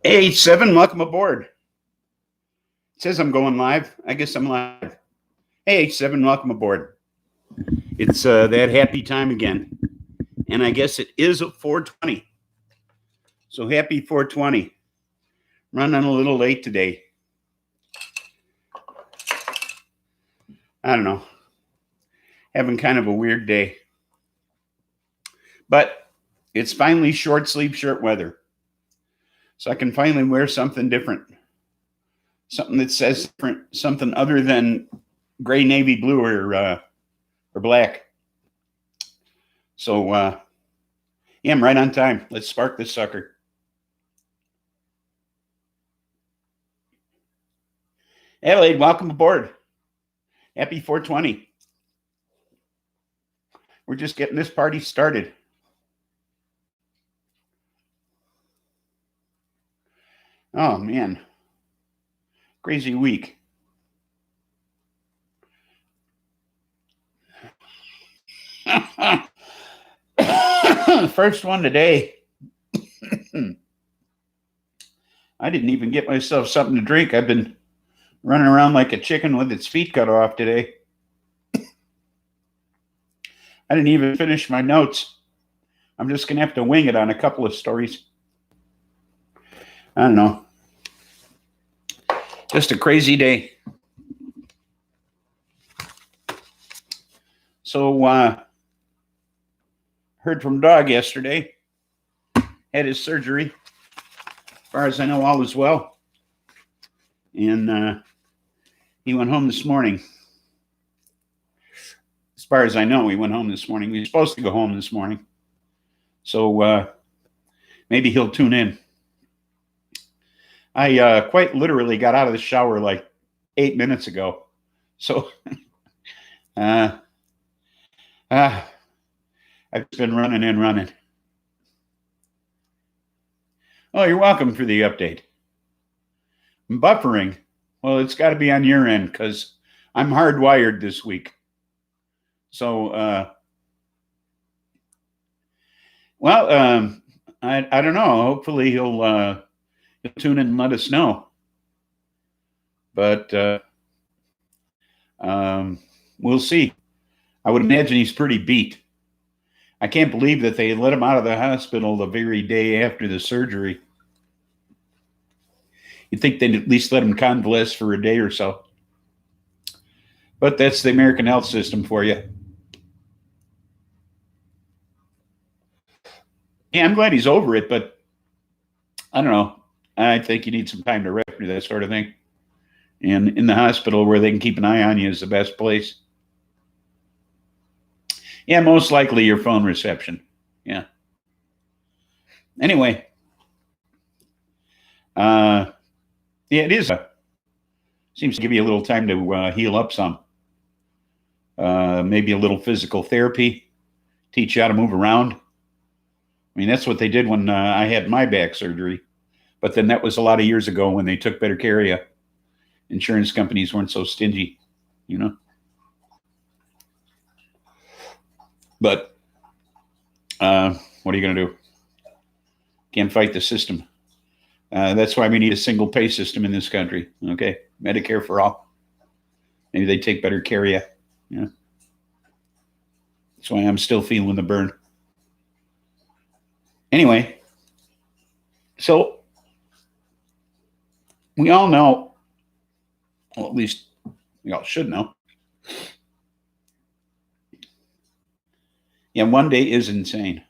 Hey, Seven, welcome aboard. It says I'm going live. I guess I'm live. Hey, Seven, welcome aboard. It's that happy time again. And I guess it is 420. So happy 420. Running a little late today. I don't know. Having kind of a weird day. But it's finally short sleeve shirt weather. So I can finally wear something different. Something that says different, something other than gray, navy blue, or black. So yeah, I'm right on time. Let's spark this sucker. Adelaide, welcome aboard. Happy 420. We're just getting this party started. Oh, man. Crazy week. First one today. I didn't even get myself something to drink. I've been running around like a chicken with its feet cut off today. I didn't even finish my notes. I'm just going to have to wing it on a couple of stories. I don't know. Just a crazy day. So, heard from Dog yesterday. Had his surgery. As far as I know, all is well. And he went home this morning. As far as I know, he went home this morning. He was supposed to go home this morning. So maybe he'll tune in. I quite literally got out of the shower like 8 minutes ago. So I've been running and running. Oh, you're welcome for the update. Buffering. Well, it's got to be on your end because I'm hardwired this week. So, I don't know. Hopefully he'll tune in and let us know. But we'll see. I would imagine he's pretty beat. I can't believe that they let him out of the hospital the very day after the surgery. You'd think they'd at least let him convalesce for a day or so. But that's the American health system for you. Yeah, I'm glad he's over it, but I don't know. I think you need some time to rest or that sort of thing. And in the hospital where they can keep an eye on you is the best place. Yeah, most likely your phone reception. Yeah. Anyway. Yeah, it is. Seems to give you a little time to heal up some. Maybe a little physical therapy. Teach you how to move around. I mean, that's what they did when I had my back surgery. But then that was a lot of years ago when they took better care of you. Insurance companies weren't so stingy, you know. But what are you going to do? Can't fight the system. That's why we need a single pay system in this country. Okay, Medicare for all. Maybe they take better care of you. Yeah. That's why I'm still feeling the burn. Anyway, so we all know, well, at least we all should know. Yeah, one day is insane. I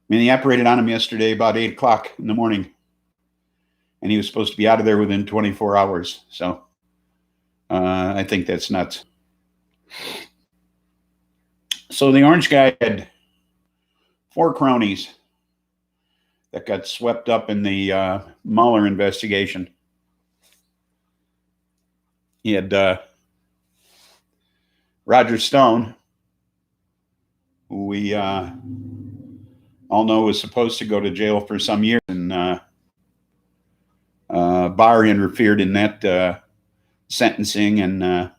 mean, they operated on him yesterday about 8 o'clock in the morning, and he was supposed to be out of there within 24 hours. So I think that's nuts. So the orange guy had 4 cronies that got swept up in the Mueller investigation. He had Roger Stone, who we all know was supposed to go to jail for some years, and Barr interfered in that sentencing, and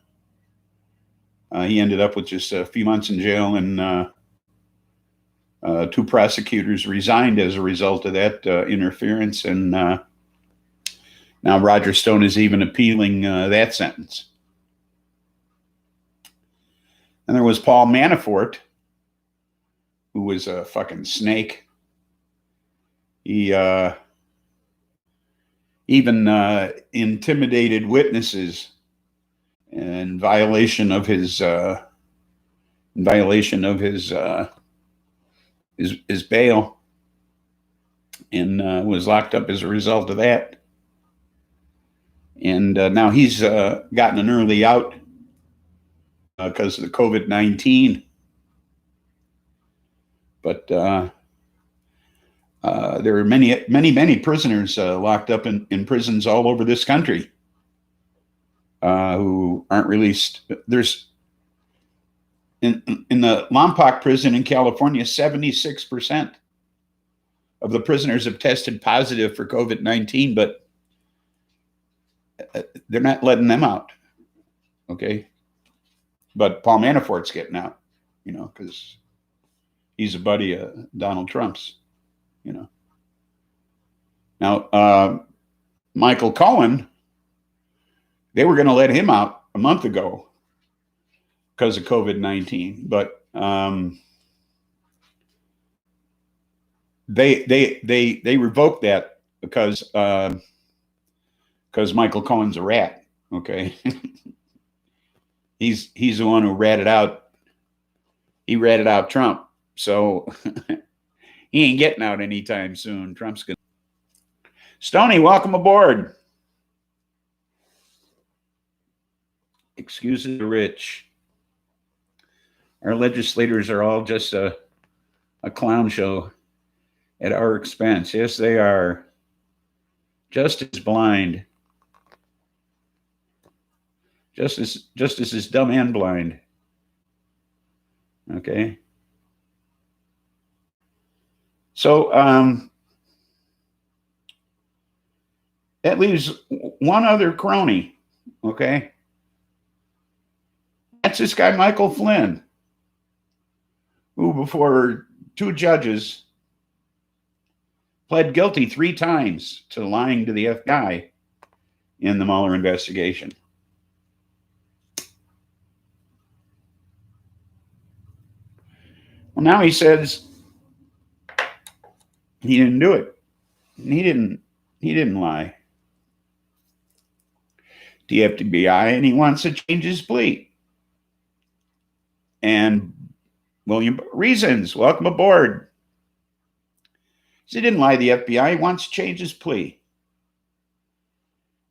he ended up with just a few months in jail, and 2 prosecutors resigned as a result of that interference, and now Roger Stone is even appealing that sentence. And there was Paul Manafort, who was a fucking snake. He even intimidated witnesses in violation of his bail, and was locked up as a result of that. And now he's gotten an early out because of the COVID-19. But there are many prisoners locked up in prisons all over this country who aren't released. There's in the Lompoc prison in California, 76% of the prisoners have tested positive for COVID-19, but they're not letting them out. Okay. But Paul Manafort's getting out, because he's a buddy of Donald Trump's, Now, Michael Cohen, they were going to let him out a month ago because of COVID-19, but they revoked that because Michael Cohen's a rat. Okay. He's the one who ratted out. He ratted out Trump. So he ain't getting out anytime soon. Trump's gonna. Stoney, welcome aboard. Excuses the rich. Our legislators are all just a clown show at our expense. Yes, they are. Justice blind. Justice is dumb and blind. Okay. So that leaves one other crony. Okay. That's this guy, Michael Flynn, who before 2 judges pled guilty 3 times to lying to the FBI in the Mueller investigation. Well, now he says he didn't do it. He didn't lie to the FBI, and he wants to change his plea. And William Reasons, welcome aboard. He didn't lie to the FBI. He wants to change his plea.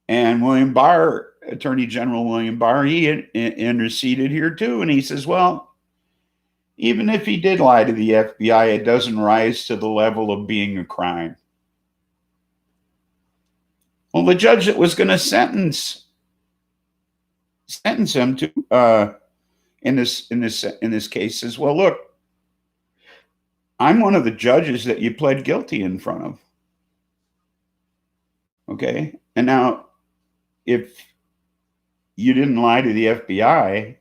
And William Barr, Attorney General William Barr, he interceded here too. And he says, well, even if he did lie to the FBI, it doesn't rise to the level of being a crime. Well, the judge that was going to sentence him to in this case says, well, look, I'm one of the judges that you pled guilty in front of. Okay. And now, if you didn't lie to the FBI,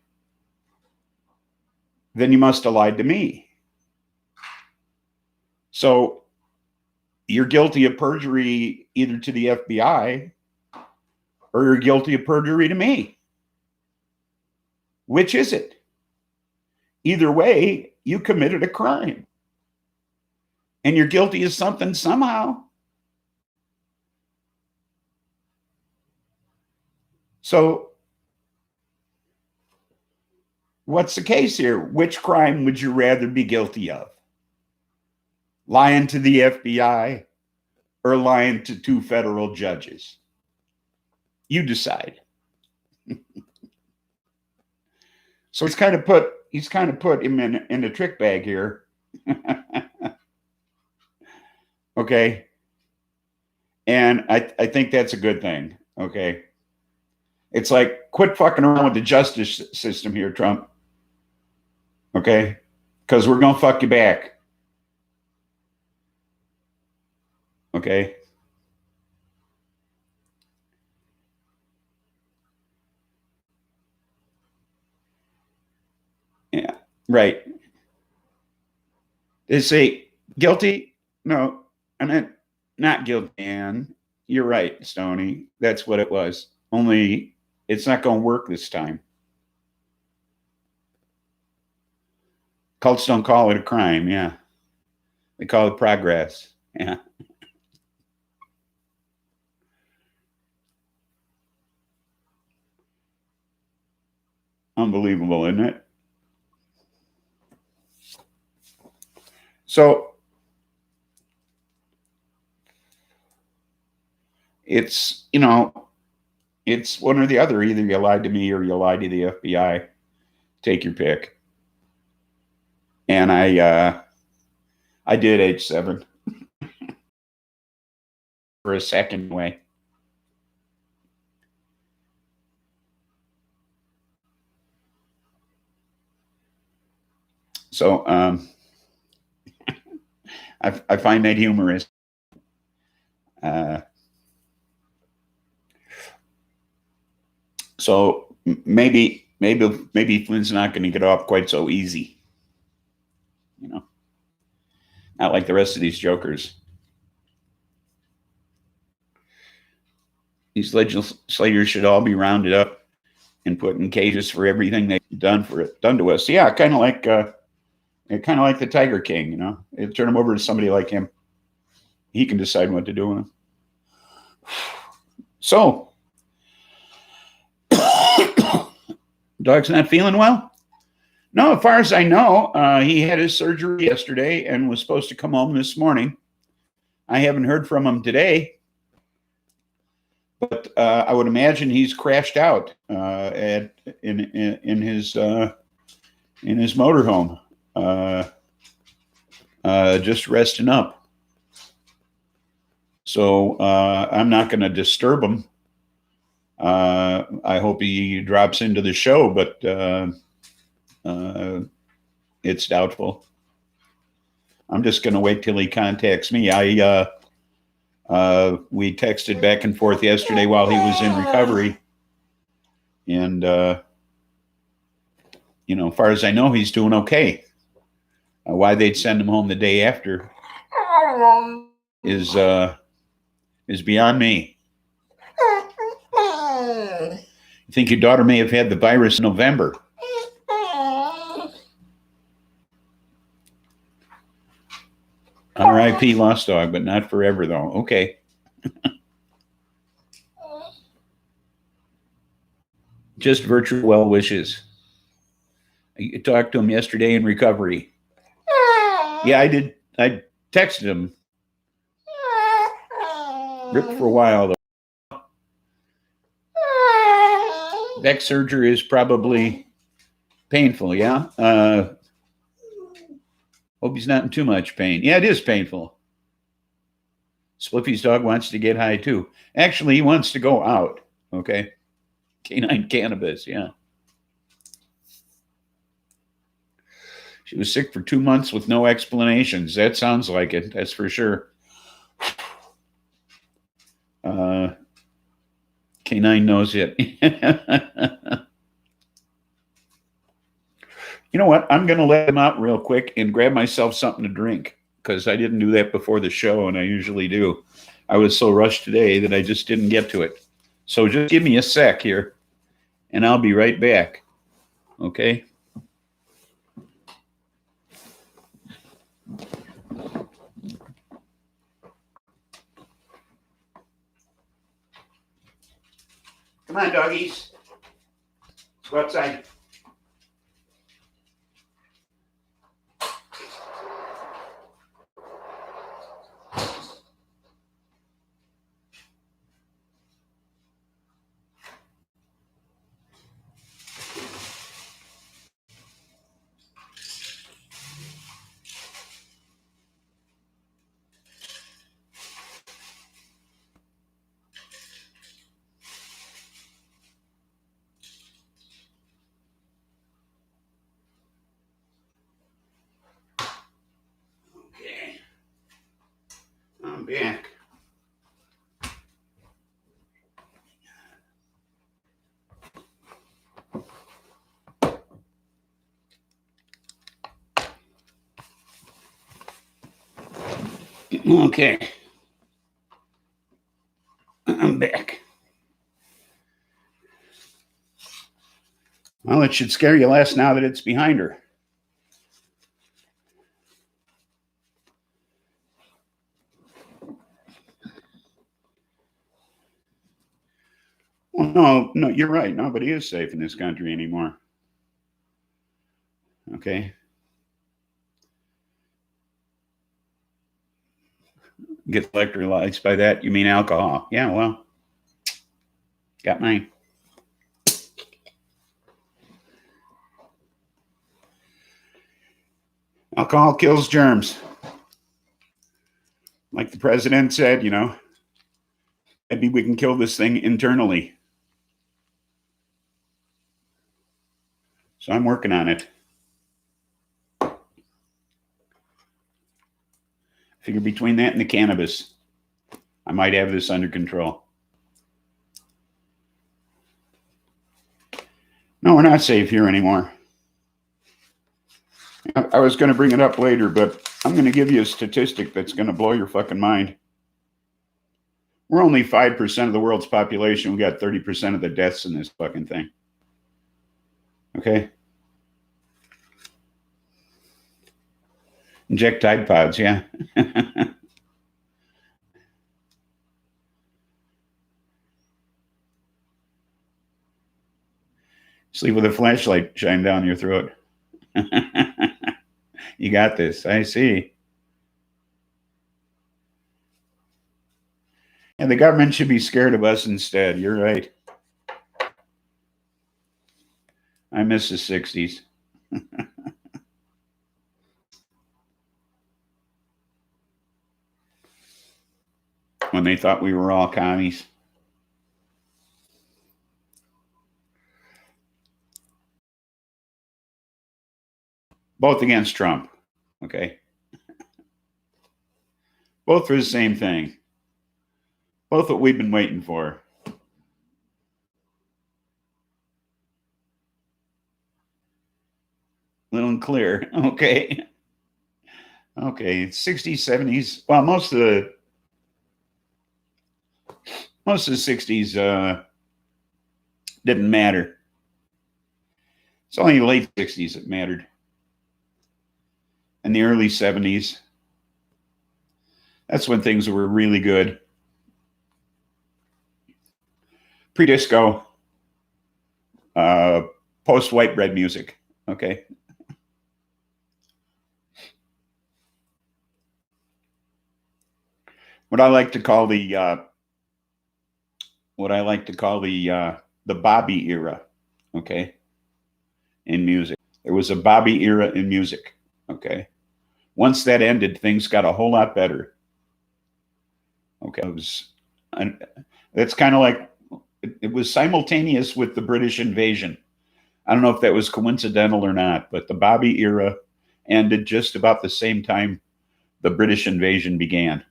then you must have lied to me. So you're guilty of perjury either to the FBI or you're guilty of perjury to me. Which is it? Either way, you committed a crime. And you're guilty of something somehow. So what's the case here? Which crime would you rather be guilty of? Lying to the FBI or lying to 2 federal judges? You decide. So he's kind of put him in a trick bag here. Okay. And I think that's a good thing. Okay. It's like, quit fucking around with the justice system here, Trump. Okay. Because we're going to fuck you back. Okay. Yeah. Right. They say guilty. No, I meant not guilty, Ann. You're right, Stoney. That's what it was. Only it's not going to work this time. Cults don't call it a crime. Yeah. They call it progress. Yeah. Unbelievable, isn't it? So it's, it's one or the other. Either you lied to me or you lied to the FBI. Take your pick. And I did age 7 for a second way. So I find that humorous. So maybe Flynn's not going to get off quite so easy. Not like the rest of these jokers. These legislators should all be rounded up and put in cages for everything they've done to us. Yeah, kind of like the Tiger King. They turn him over to somebody like him. He can decide what to do with him. So, dog's not feeling well? No, as far as I know, he had his surgery yesterday and was supposed to come home this morning. I haven't heard from him today, but I would imagine he's crashed out in his motorhome, just resting up. So I'm not going to disturb him. I hope he drops into the show, but it's doubtful. I'm just going to wait till he contacts me. We texted back and forth yesterday while he was in recovery. And, as far as I know, he's doing okay. Why they'd send him home the day after is beyond me. You think your daughter may have had the virus in November? R.I.P. Lost Dog, but not forever, though. Okay. Just virtual well wishes. I talked to him yesterday in recovery. Yeah, I did. I texted him. Ripped for a while, though. Back surgery is probably painful, yeah? Hope he's not in too much pain. Yeah, it is painful. Spliffy's dog wants to get high, too. Actually, he wants to go out, okay? Canine cannabis, yeah. She was sick for 2 months with no explanations. That sounds like it, that's for sure. Canine knows it. You know what? I'm going to let him out real quick and grab myself something to drink because I didn't do that before the show, and I usually do. I was so rushed today that I just didn't get to it. So just give me a sec here, and I'll be right back. Okay? Come on, doggies. Let's go outside. Okay. I'm back. Okay. I'm back. Well, it should scare you less now that it's behind her. Well, no, you're right. Nobody is safe in this country anymore. Okay. Get electrolytes. By that, you mean alcohol. Yeah, well, got mine. Alcohol kills germs. Like the president said, you know, maybe we can kill this thing internally. So I'm working on it. Figure between that and the cannabis, I might have this under control. No, we're not safe here anymore. I was going to bring it up later, but I'm going to give you a statistic that's going to blow your fucking mind. We're only 5% of the world's population. We got 30% of the deaths in this fucking thing. Okay? Inject Tide Pods, yeah. Sleep with a flashlight shine down your throat. You got this. I see. And the government should be scared of us instead. You're right. I miss the 60s. When they thought we were all commies. Both against Trump. Okay. Both for the same thing. Both what we've been waiting for. Little unclear. Okay. Okay. 60s, 70s. Well, most of the 60s didn't matter. It's only the late 60s that mattered. And the early 70s. That's when things were really good. Pre-disco, post-white bread music. Okay. What I like to call the Bobby era. Okay. In music, there was a Bobby era in music. Okay. Once that ended, things got a whole lot better. Okay. That's kind of like, it was simultaneous with the British invasion. I don't know if that was coincidental or not, but the Bobby era ended just about the same time the British invasion began.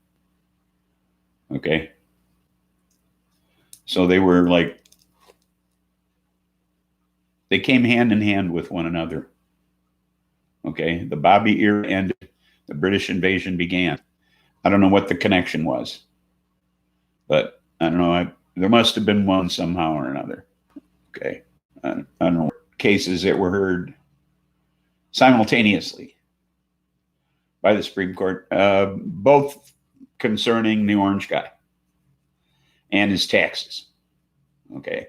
Okay. So they were like, they came hand in hand with one another. Okay. The Bobby era ended, the British invasion began. I don't know what the connection was, but I don't know. There must have been one somehow or another. Okay. I don't know. Cases that were heard simultaneously by the Supreme Court, both concerning the orange guy and his taxes. Okay.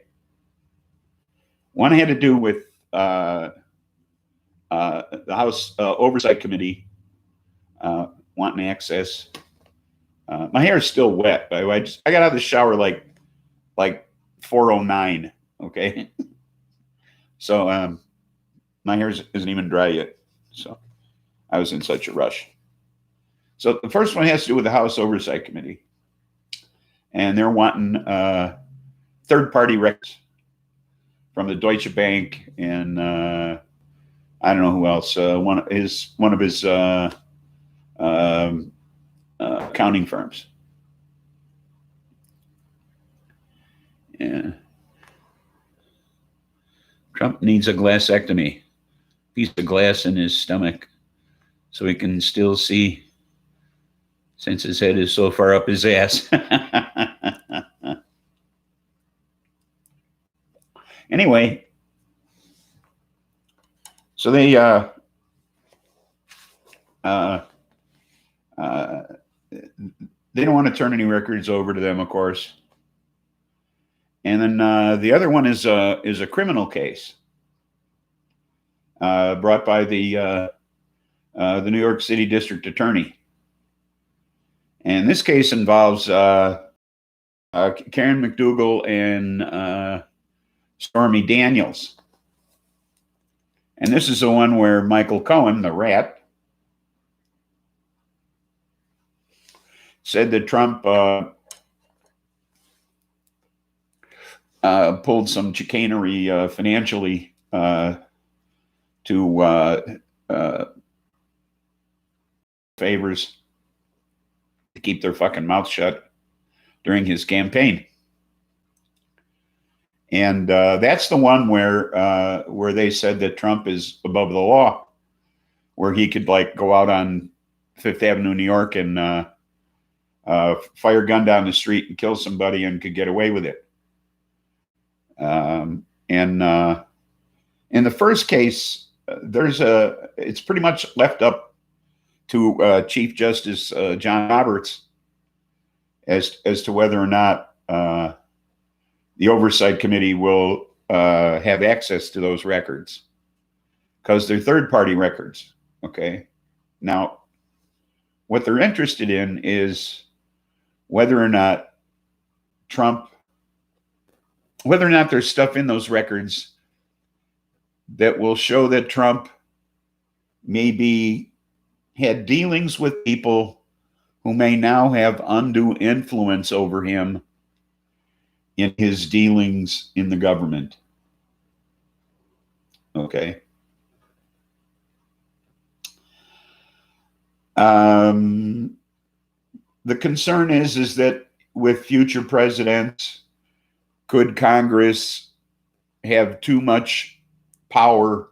One had to do with the House Oversight Committee wanting access. My hair is still wet, by the way. I got out of the shower like 4:09. Okay. So my hair isn't even dry yet. So I was in such a rush. So the first one has to do with the House Oversight Committee. And they're wanting third-party records from the Deutsche Bank and I don't know who else. One of his accounting firms. Yeah. Trump needs a glassectomy, piece of glass in his stomach, so he can still see since his head is so far up his ass. Anyway, so they don't want to turn any records over to them, of course. And then the other one is a criminal case brought by the New York City District Attorney. And this case involves Karen McDougal and Stormy Daniels. And this is the one where Michael Cohen, the rat, said that Trump pulled some chicanery financially to favors to keep their fucking mouth shut during his campaign. And that's the one where they said that Trump is above the law, where he could like go out on Fifth Avenue, New York, and fire a gun down the street and kill somebody and could get away with it. And in the first case, it's pretty much left up to Chief Justice John Roberts as to whether or not the Oversight Committee will have access to those records, because they're third-party records. Okay, now what they're interested in is whether or not there's stuff in those records that will show that Trump maybe had dealings with people who may now have undue influence over him in his dealings in the government. Okay. The concern is that with future presidents, could Congress have too much power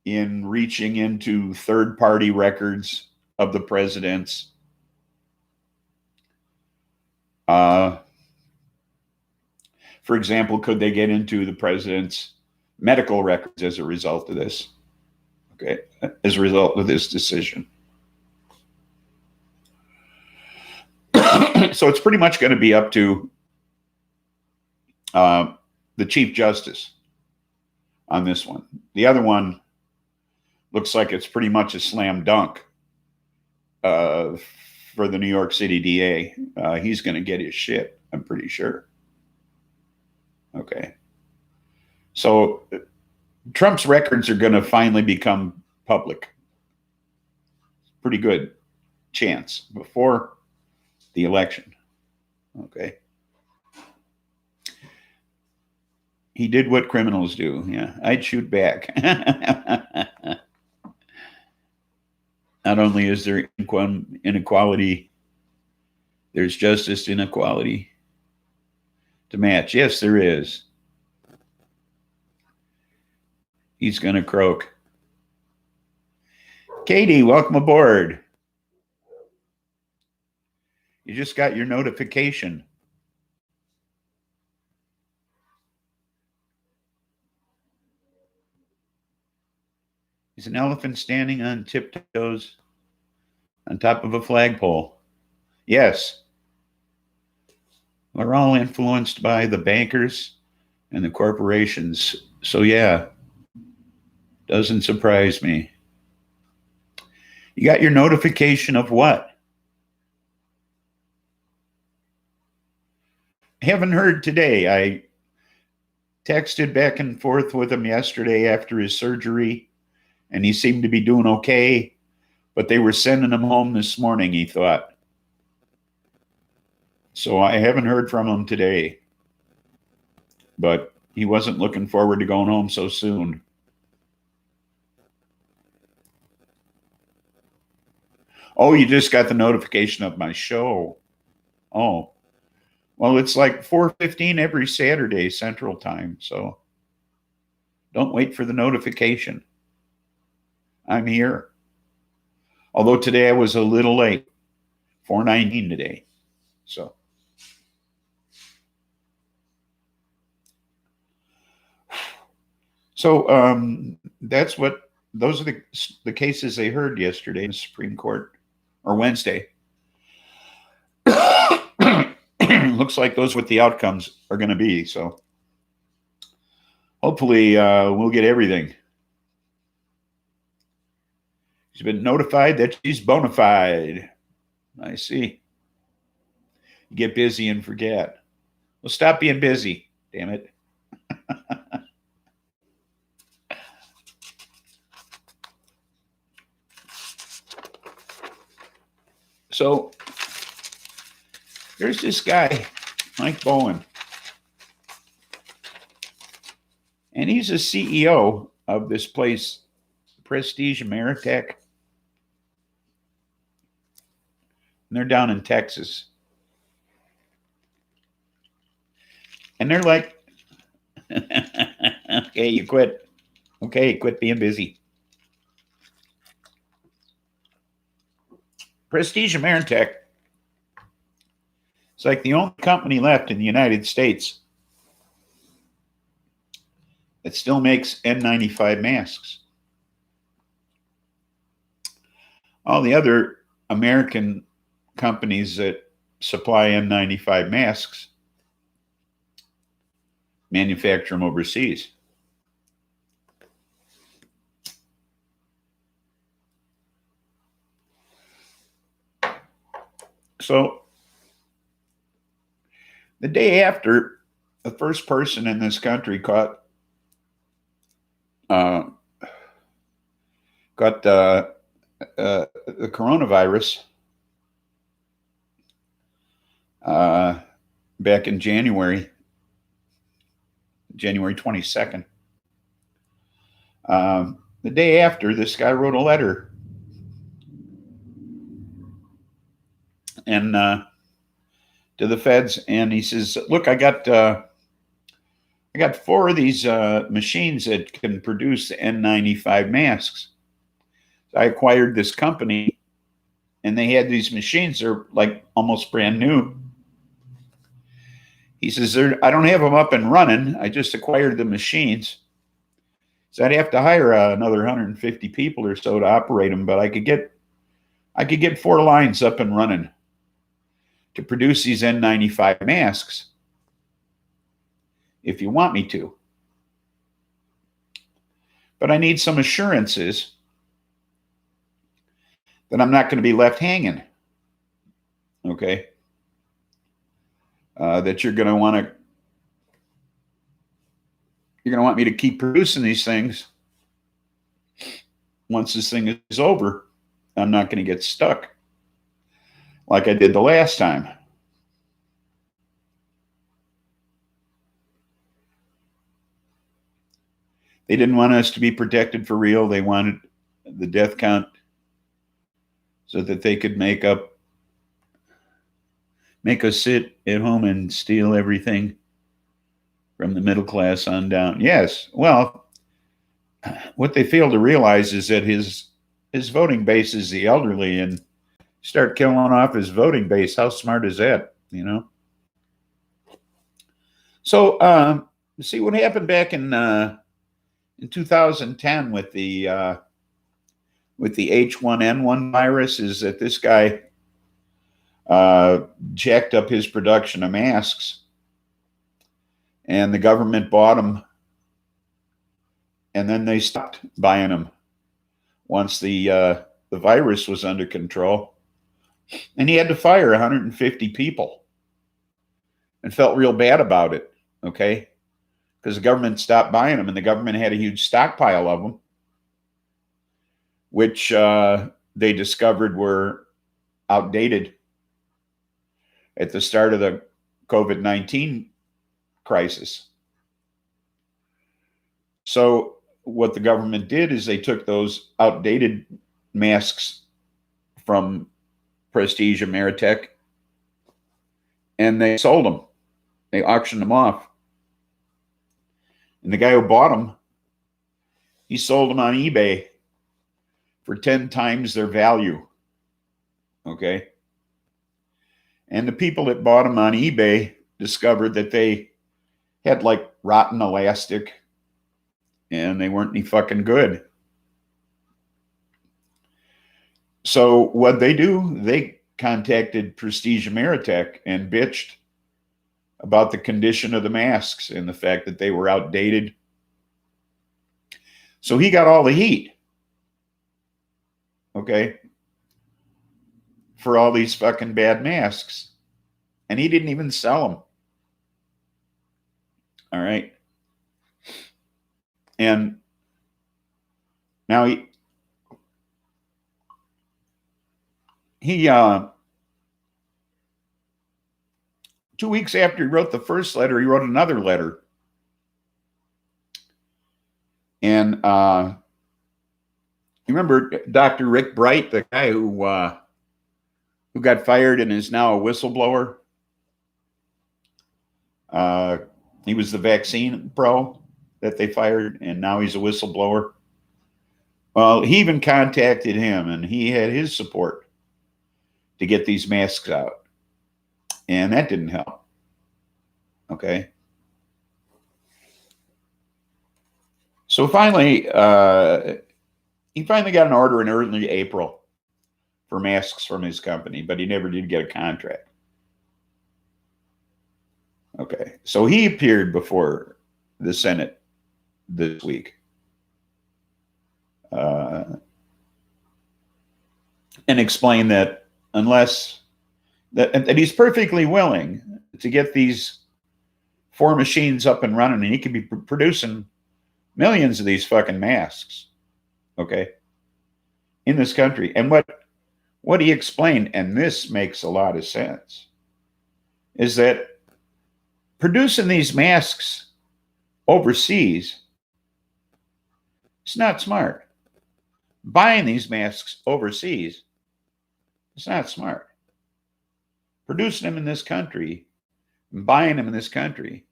in reaching into third-party records of the presidents? For example, could they get into the president's medical records as a result of this? Okay, as a result of this decision. So it's pretty much going to be up to the Chief Justice on this one. The other one looks like it's pretty much a slam dunk for the New York City DA. He's going to get his shit, I'm pretty sure. Okay. So Trump's records are going to finally become public. Pretty good chance before the election. Okay. He did what criminals do. Yeah, I'd shoot back. Not only is there inequality, there's justice inequality to match. Yes, there is. He's going to croak. Katie, welcome aboard. You just got your notification. Is an elephant standing on tiptoes on top of a flagpole? Yes. We're all influenced by the bankers and the corporations. So yeah, doesn't surprise me. You got your notification of what? Haven't heard today. I texted back and forth with him yesterday after his surgery, and he seemed to be doing okay, but they were sending him home this morning, he thought. So I haven't heard from him today, but he wasn't looking forward to going home so soon. Oh, you just got the notification of my show. Oh, well, it's like 4:15 every Saturday Central Time, so don't wait for the notification. I'm here. Although today I was a little late. $4.19 today. So those are the cases they heard yesterday in the Supreme Court, or Wednesday. Looks like those are what the outcomes are going to be. So hopefully we'll get everything. She's been notified that she's bona fide. I see. You get busy and forget. Well, stop being busy, damn it. So there's this guy, Mike Bowen, and he's a CEO of this place, Prestige Ameritech. And they're down in Texas. And they're like, okay, you quit. Okay, quit being busy. Prestige Ameritech. It's like the only company left in the United States that still makes N95 masks. All the other American companies that supply N95 masks manufacture them overseas. So the day after the first person in this country got the coronavirus back in January 22nd. The day after, this guy wrote a letter and to the feds, and he says, "Look, I got 4 of these machines that can produce N95 masks. So I acquired this company, and they had these machines. They're like almost brand new." He says, "I don't have them up and running. I just acquired the machines. So I'd have to hire another 150 people or so to operate them, but I could get 4 lines up and running to produce these N95 masks if you want me to. But I need some assurances that I'm not going to be left hanging. Okay? That you're going to want me to keep producing these things. Once this thing is over, I'm not going to get stuck like I did the last time." They didn't want us to be protected for real. They wanted the death count so that they could make us sit at home and steal everything from the middle class on down. Yes, well, what they fail to realize is that his voting base is the elderly, and start killing off his voting base. How smart is that, you know? So see what happened back in 2010 with the H1N1 virus is that this guy jacked up his production of masks, and the government bought them, and then they stopped buying them once the virus was under control. And he had to fire 150 people and felt real bad about it, okay? Because the government stopped buying them, and the government had a huge stockpile of them, which they discovered were outdated at the start of the COVID-19 crisis. So what the government did is they took those outdated masks from Prestige Ameritech and they sold them. They auctioned them off. And the guy who bought them, he sold them on eBay for 10 times their value. Okay? And the people that bought them on eBay discovered that they had like rotten elastic and they weren't any fucking good. So what they do, they contacted Prestige Ameritech and bitched about the condition of the masks and the fact that they were outdated. So he got all the heat, okay, for all these fucking bad masks. And he didn't even sell them. All right. And now he 2 weeks after he wrote the first letter, he wrote another letter. And you remember Dr. Rick Bright, the guy who got fired and is now a whistleblower? He was the vaccine pro that they fired, and now he's a whistleblower. Well, he even contacted him, and he had his support to get these masks out. And that didn't help. Okay. So finally, he finally got an order in early April for masks from his company, but he never did get a contract. Okay. So he appeared before the Senate this week. And explained that that he's perfectly willing to get these 4 machines up and running, and he could be producing millions of these fucking masks, okay, in this country. And what he explained, and this makes a lot of sense, is that producing these masks overseas is not smart. Buying these masks overseas, it's not smart. Producing them in this country and buying them in this country,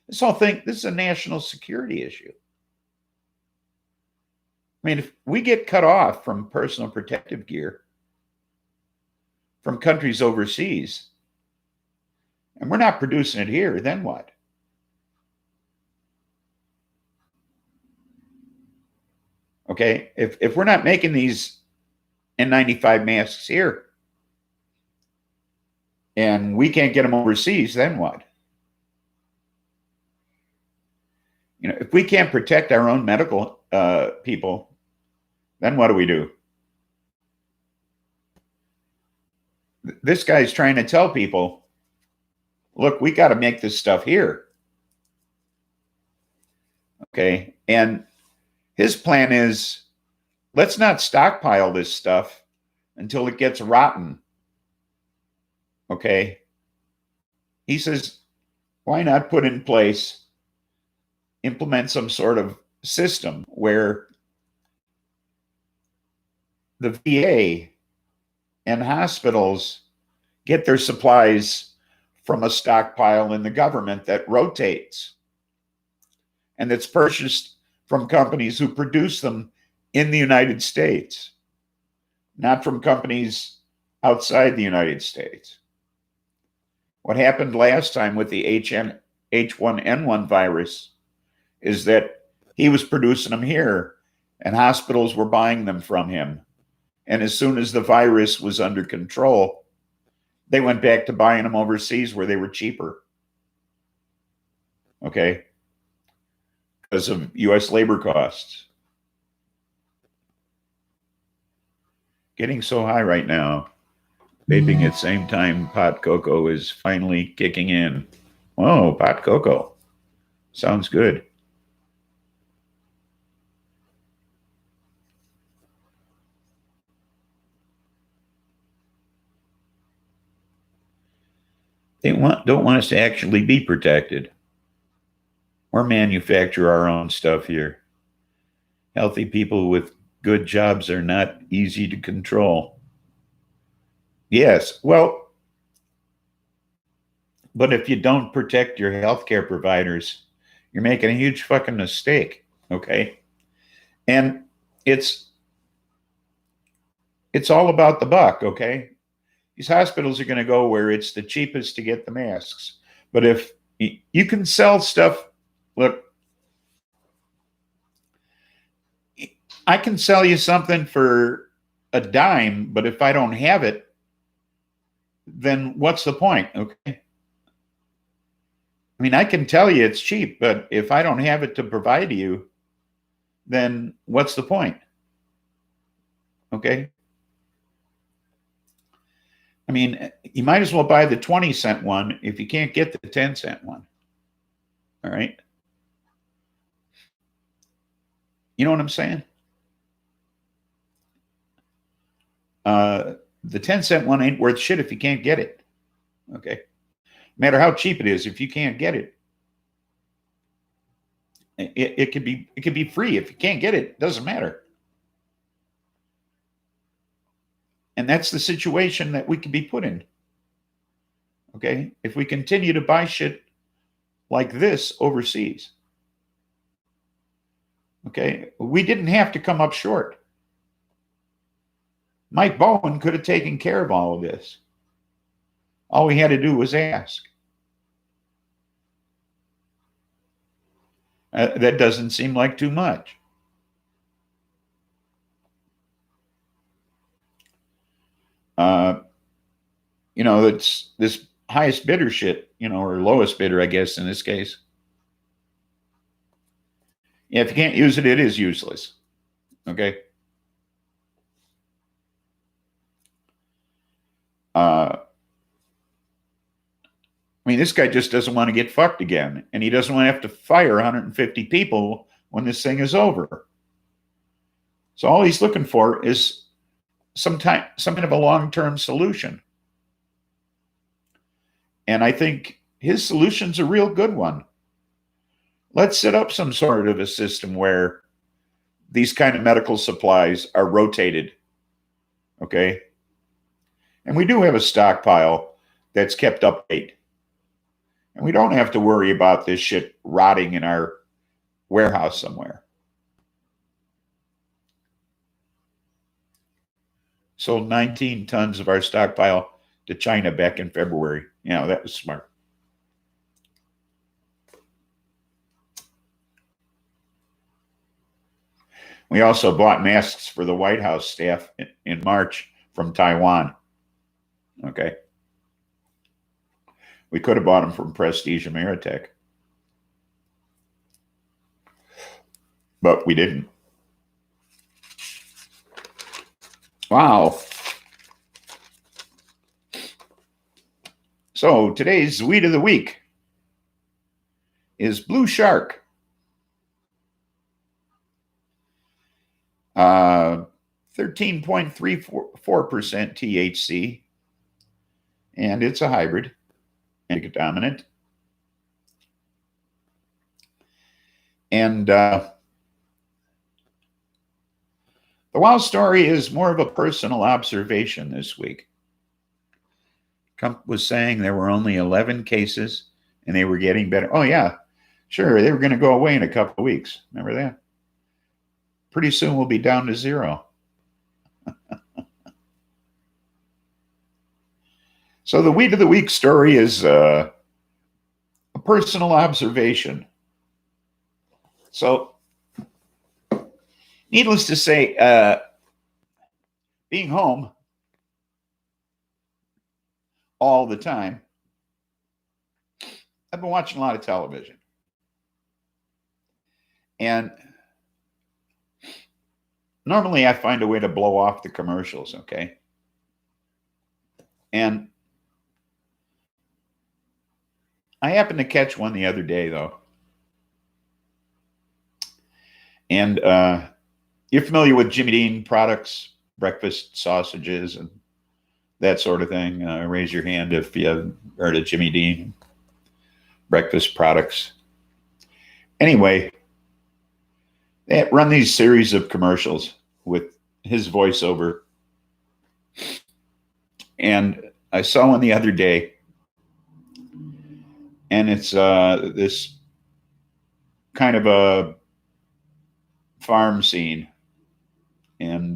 this is a national security issue. I mean, if we get cut off from personal protective gear from countries overseas, and we're not producing it here, then what? Okay, if we're not making these N95 masks here and we can't get them overseas, then what? You know, if we can't protect our own medical people, then what do we do? This guy's trying to tell people, look, we got to make this stuff here. Okay, and his plan is, let's not stockpile this stuff until it gets rotten. Okay. He says, why not put in place, implement some sort of system where the VA and hospitals get their supplies from a stockpile in the government that rotates and that's purchased from companies who produce them in the United States, not from companies outside the United States. What happened last time with the H1N1 virus is that he was producing them here and hospitals were buying them from him. And as soon as the virus was under control, they went back to buying them overseas where they were cheaper. Okay? Because of U.S. labor costs. Getting so high right now. Vaping at the same time pot cocoa is finally kicking in. Whoa, pot cocoa. Sounds good. They don't want us to actually be protected or manufacture our own stuff here. Healthy people with good jobs are not easy to control. Yes, well, but if you don't protect your healthcare providers, you're making a huge fucking mistake, okay? And it's all about the buck, okay? These hospitals are going to go where it's the cheapest to get the masks. But if you can sell stuff, look, I can sell you something for a dime, but if I don't have it, then what's the point? Okay. I mean, I can tell you it's cheap, but if I don't have it to provide to you, then what's the point? Okay. I mean, you might as well buy the 20-cent one if you can't get the 10-cent one. All right. You know what I'm saying? The 10-cent one ain't worth shit if you can't get it. Okay. No matter how cheap it is, if you can't get it, it could be free. If you can't get it, doesn't matter. And that's the situation that we could be put in. Okay. If we continue to buy shit like this overseas. Okay. We didn't have to come up short. Mike Bowen could have taken care of all of this. All we had to do was ask. That doesn't seem like too much. It's this highest bidder shit, or lowest bidder, I guess, in this case. Yeah, if you can't use it, it is useless. Okay. I mean, this guy just doesn't want to get fucked again, and he doesn't want to have to fire 150 people when this thing is over. So all he's looking for is some kind of a long-term solution. And I think his solution's a real good one. Let's set up some sort of a system where these kind of medical supplies are rotated. Okay. And we do have a stockpile that's kept update. And we don't have to worry about this shit rotting in our warehouse somewhere. Sold 19 tons of our stockpile to China back in February. That was smart. We also bought masks for the White House staff in March from Taiwan. Okay. We could have bought them from Prestige Ameritech, but we didn't. Wow. So today's weed of the week is Blue Shark. 13.34% THC, and it's a hybrid, indica dominant. And the wild story is more of a personal observation this week. Trump was saying there were only 11 cases and they were getting better. Oh, yeah, sure. They were going to go away in a couple of weeks. Remember that? Pretty soon we'll be down to 0. So the weed of the week story is a personal observation. So needless to say, being home all the time, I've been watching a lot of television. And normally I find a way to blow off the commercials, okay? And I happened to catch one the other day, though. And you're familiar with Jimmy Dean products, breakfast sausages and that sort of thing. Raise your hand if you have heard of Jimmy Dean breakfast products. Anyway, they run these series of commercials with his voiceover. And I saw one the other day, and it's this kind of a farm scene and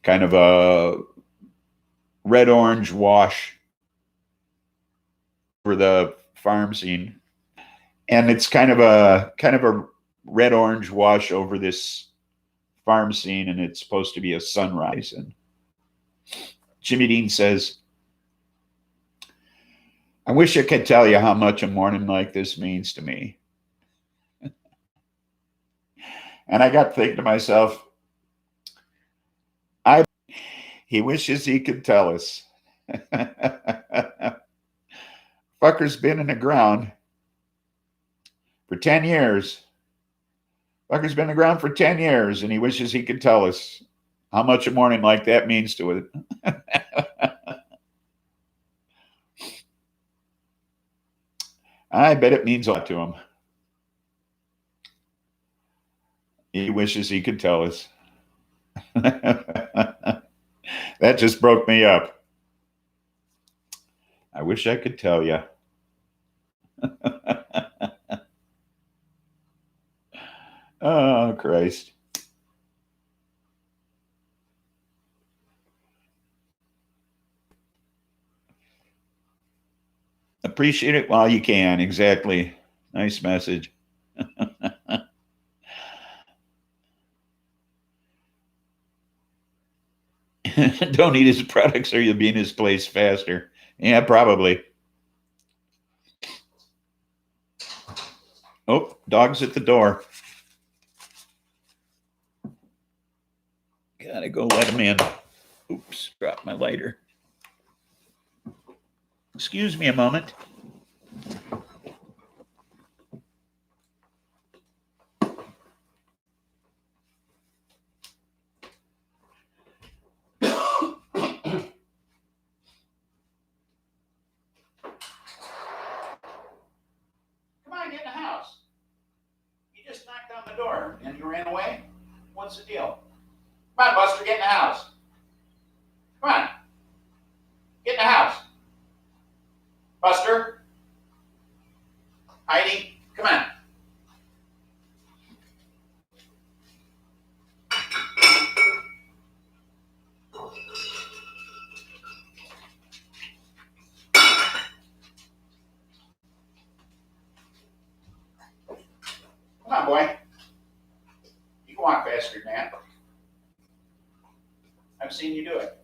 kind of a red-orange wash for the farm scene. And it's kind of a red-orange wash over this farm scene, and it's supposed to be a sunrise. And Jimmy Dean says, I wish I could tell you how much a morning like this means to me. And I got thinking to myself, he wishes he could tell us. Fucker's been in the ground for 10 years. Fucker's been in the ground for 10 years, and he wishes he could tell us how much a morning like that means to it. I bet it means a lot to him. He wishes he could tell us. That just broke me up. I wish I could tell you. Oh, Christ. Appreciate it while you can. Exactly. Nice message. Don't eat his products or you'll be in his place faster. Yeah, probably. Oh, dog's at the door. Gotta go let him in. Oops, dropped my lighter. Excuse me a moment. Get in the house. You just knocked on the door and you ran away? What's the deal? Come on, Buster, get in the house. Come on. Get in the house. Buster. Heidi, come on. Come on, boy. You can walk faster than that. I've seen you do it.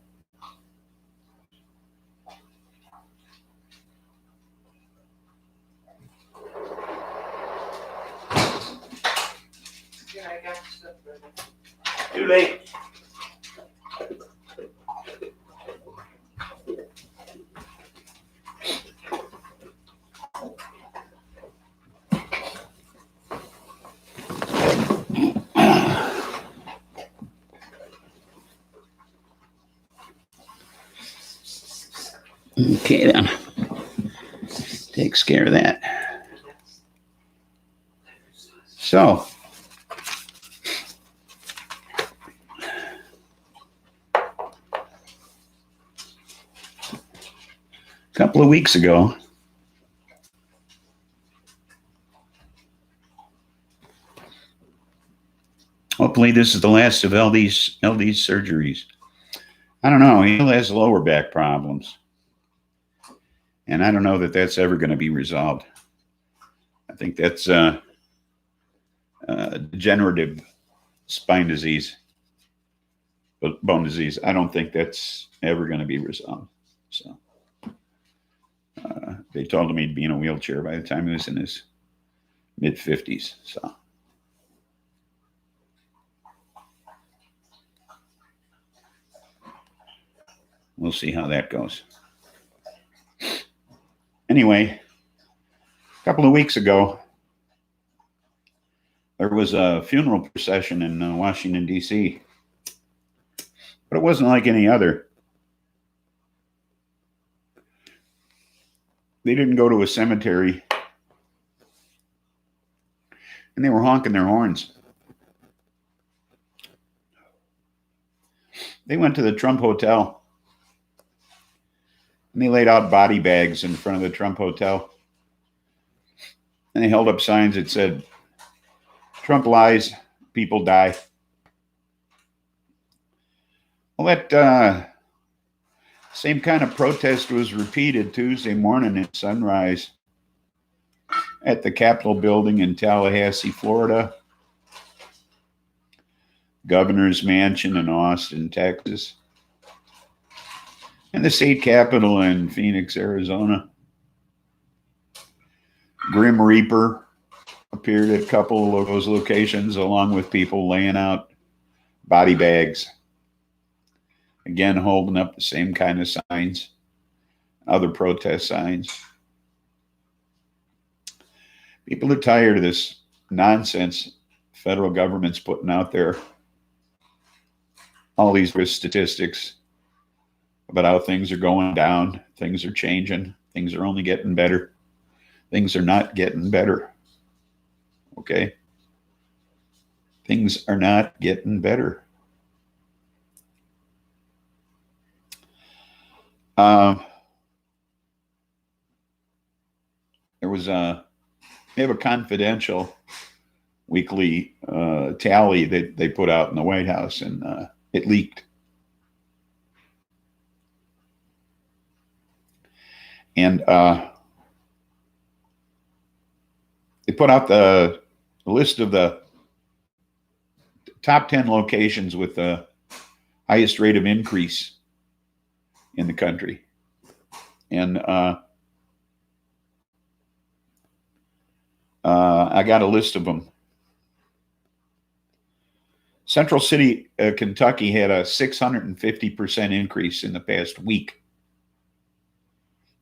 Yeah, I got stuff ready. Too late. Okay, then. Takes care of that. So, a couple of weeks ago, hopefully this is the last of LD's surgeries. I don't know. He has lower back problems. And I don't know that that's ever going to be resolved. I think that's degenerative spine disease, bone disease. I don't think that's ever going to be resolved. So they told him he'd be in a wheelchair by the time he was in his mid-50s. So we'll see how that goes. Anyway, a couple of weeks ago, there was a funeral procession in Washington, D.C., but it wasn't like any other. They didn't go to a cemetery, and they were honking their horns. They went to the Trump Hotel, and they laid out body bags in front of the Trump Hotel. And they held up signs that said, Trump lies, people die. Well, that Same kind of protest was repeated Tuesday morning at sunrise at the Capitol building in Tallahassee, Florida, Governor's Mansion in Austin, Texas, and the state capitol in Phoenix, Arizona. Grim Reaper appeared at a couple of those locations, along with people laying out body bags. Again, holding up the same kind of signs, other protest signs. People are tired of this nonsense federal government's putting out there. All these statistics about how things are going down, things are changing, things are only getting better. Things are not getting better. Okay? Things are not getting better. They have a confidential weekly tally that they put out in the White House, and it leaked. And they put out the list of the top 10 locations with the highest rate of increase in the country. And I got a list of them. Central City, Kentucky had a 650% increase in the past week,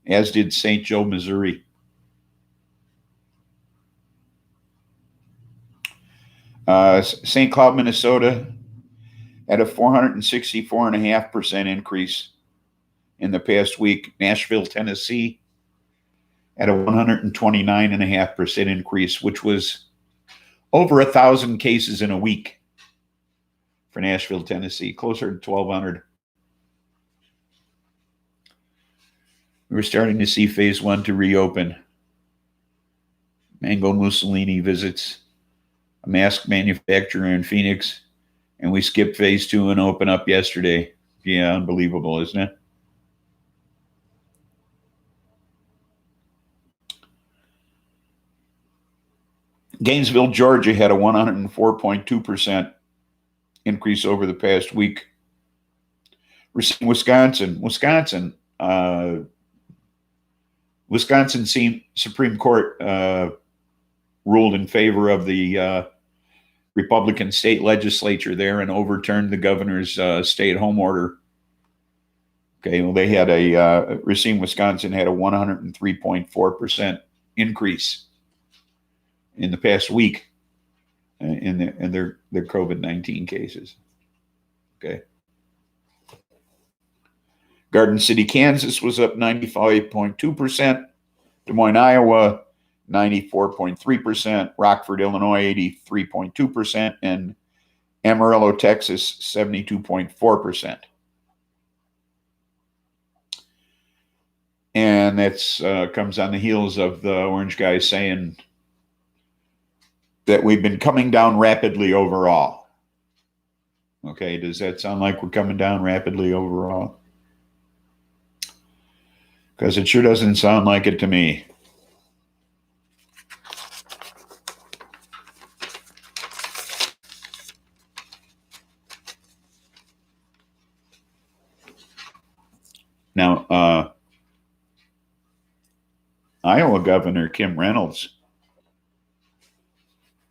as did St. Joe, Missouri. St. Cloud, Minnesota had a 464.5% increase in the past week. Nashville, Tennessee had a 129.5% increase, which was over 1,000 cases in a week for Nashville, Tennessee, closer to 1,200. We were starting to see phase 1 to reopen. Mango Mussolini visits a mask manufacturer in Phoenix, and we skipped phase 2 and open up yesterday. Yeah, unbelievable, isn't it? Gainesville, Georgia had a 104.2% increase over the past week. Wisconsin Supreme Court ruled in favor of the Republican state legislature there and overturned the governor's stay-at-home order. Okay, well, they had Racine, Wisconsin had a 103.4% increase in the past week in their COVID-19 cases. Okay. Garden City, Kansas was up 95.2%. Des Moines, Iowa, 94.3%. Rockford, Illinois, 83.2%. And Amarillo, Texas, 72.4%. And that's comes on the heels of the orange guy saying that we've been coming down rapidly overall. Okay, does that sound like we're coming down rapidly overall? Because it sure doesn't sound like it to me. Now, Iowa Governor Kim Reynolds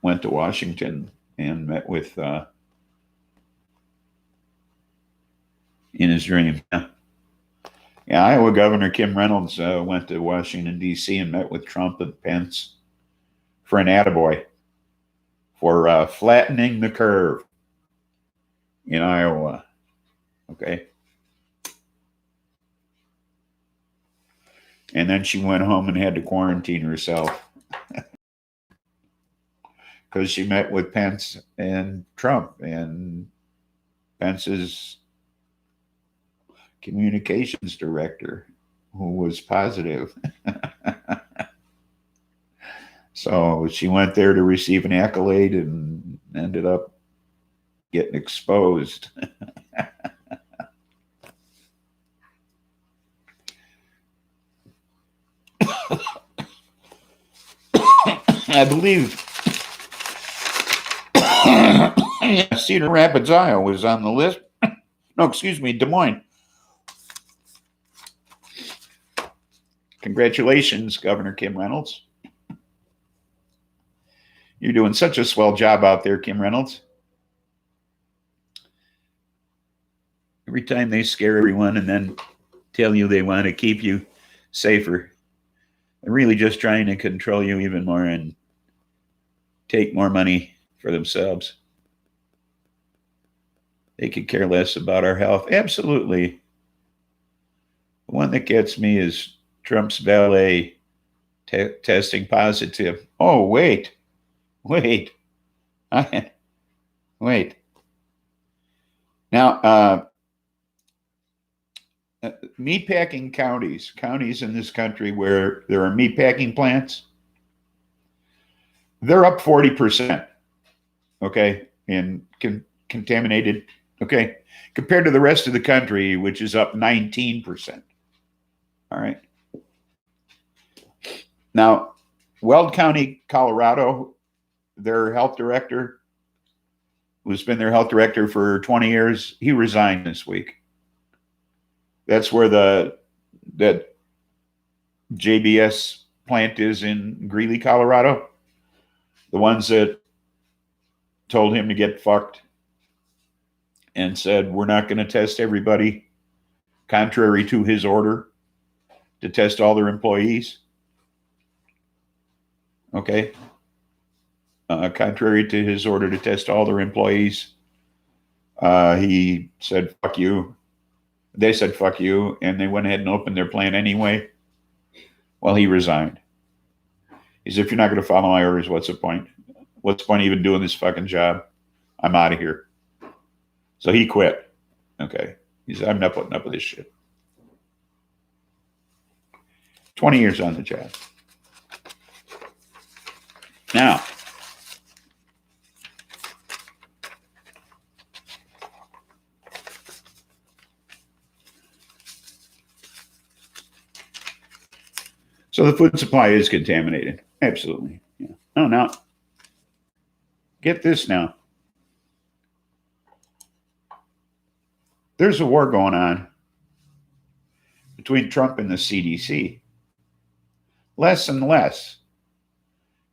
went to Washington and met with, in his dream. Yeah, Iowa Governor Kim Reynolds went to Washington, D.C. and met with Trump and Pence for an attaboy for flattening the curve in Iowa. Okay. And then she went home and had to quarantine herself because she met with Pence and Trump, and Pence's communications director, who was positive. So she went there to receive an accolade and ended up getting exposed. I believe Cedar Rapids, Iowa was on the list. No, excuse me, Des Moines. Congratulations, Governor Kim Reynolds. You're doing such a swell job out there, Kim Reynolds. Every time they scare everyone and then tell you they want to keep you safer, they're really just trying to control you even more and take more money for themselves. They could care less about our health. Absolutely. The one that gets me is Trump's valet testing positive. Oh, wait. Wait. Now, meatpacking counties in this country where there are meatpacking plants, they're up 40%, okay, in contaminated, okay, compared to the rest of the country, which is up 19%. All right. Now, Weld County, Colorado, their health director, who's been their health director for 20 years, he resigned this week. That's where that JBS plant is in Greeley, Colorado. The ones that told him to get fucked and said, we're not going to test everybody, contrary to his order to test all their employees. Okay. Contrary to his order to test all their employees, he said, fuck you. They said, fuck you. And they went ahead and opened their plant anyway. Well, he resigned. He said, if you're not going to follow my orders, what's the point? What's the point of even doing this fucking job? I'm out of here. So he quit. Okay. He said, I'm not putting up with this shit. 20 years on the job. Now, so the food supply is contaminated. Absolutely. Yeah. Oh, now, get this now. There's a war going on between Trump and the CDC. Less and less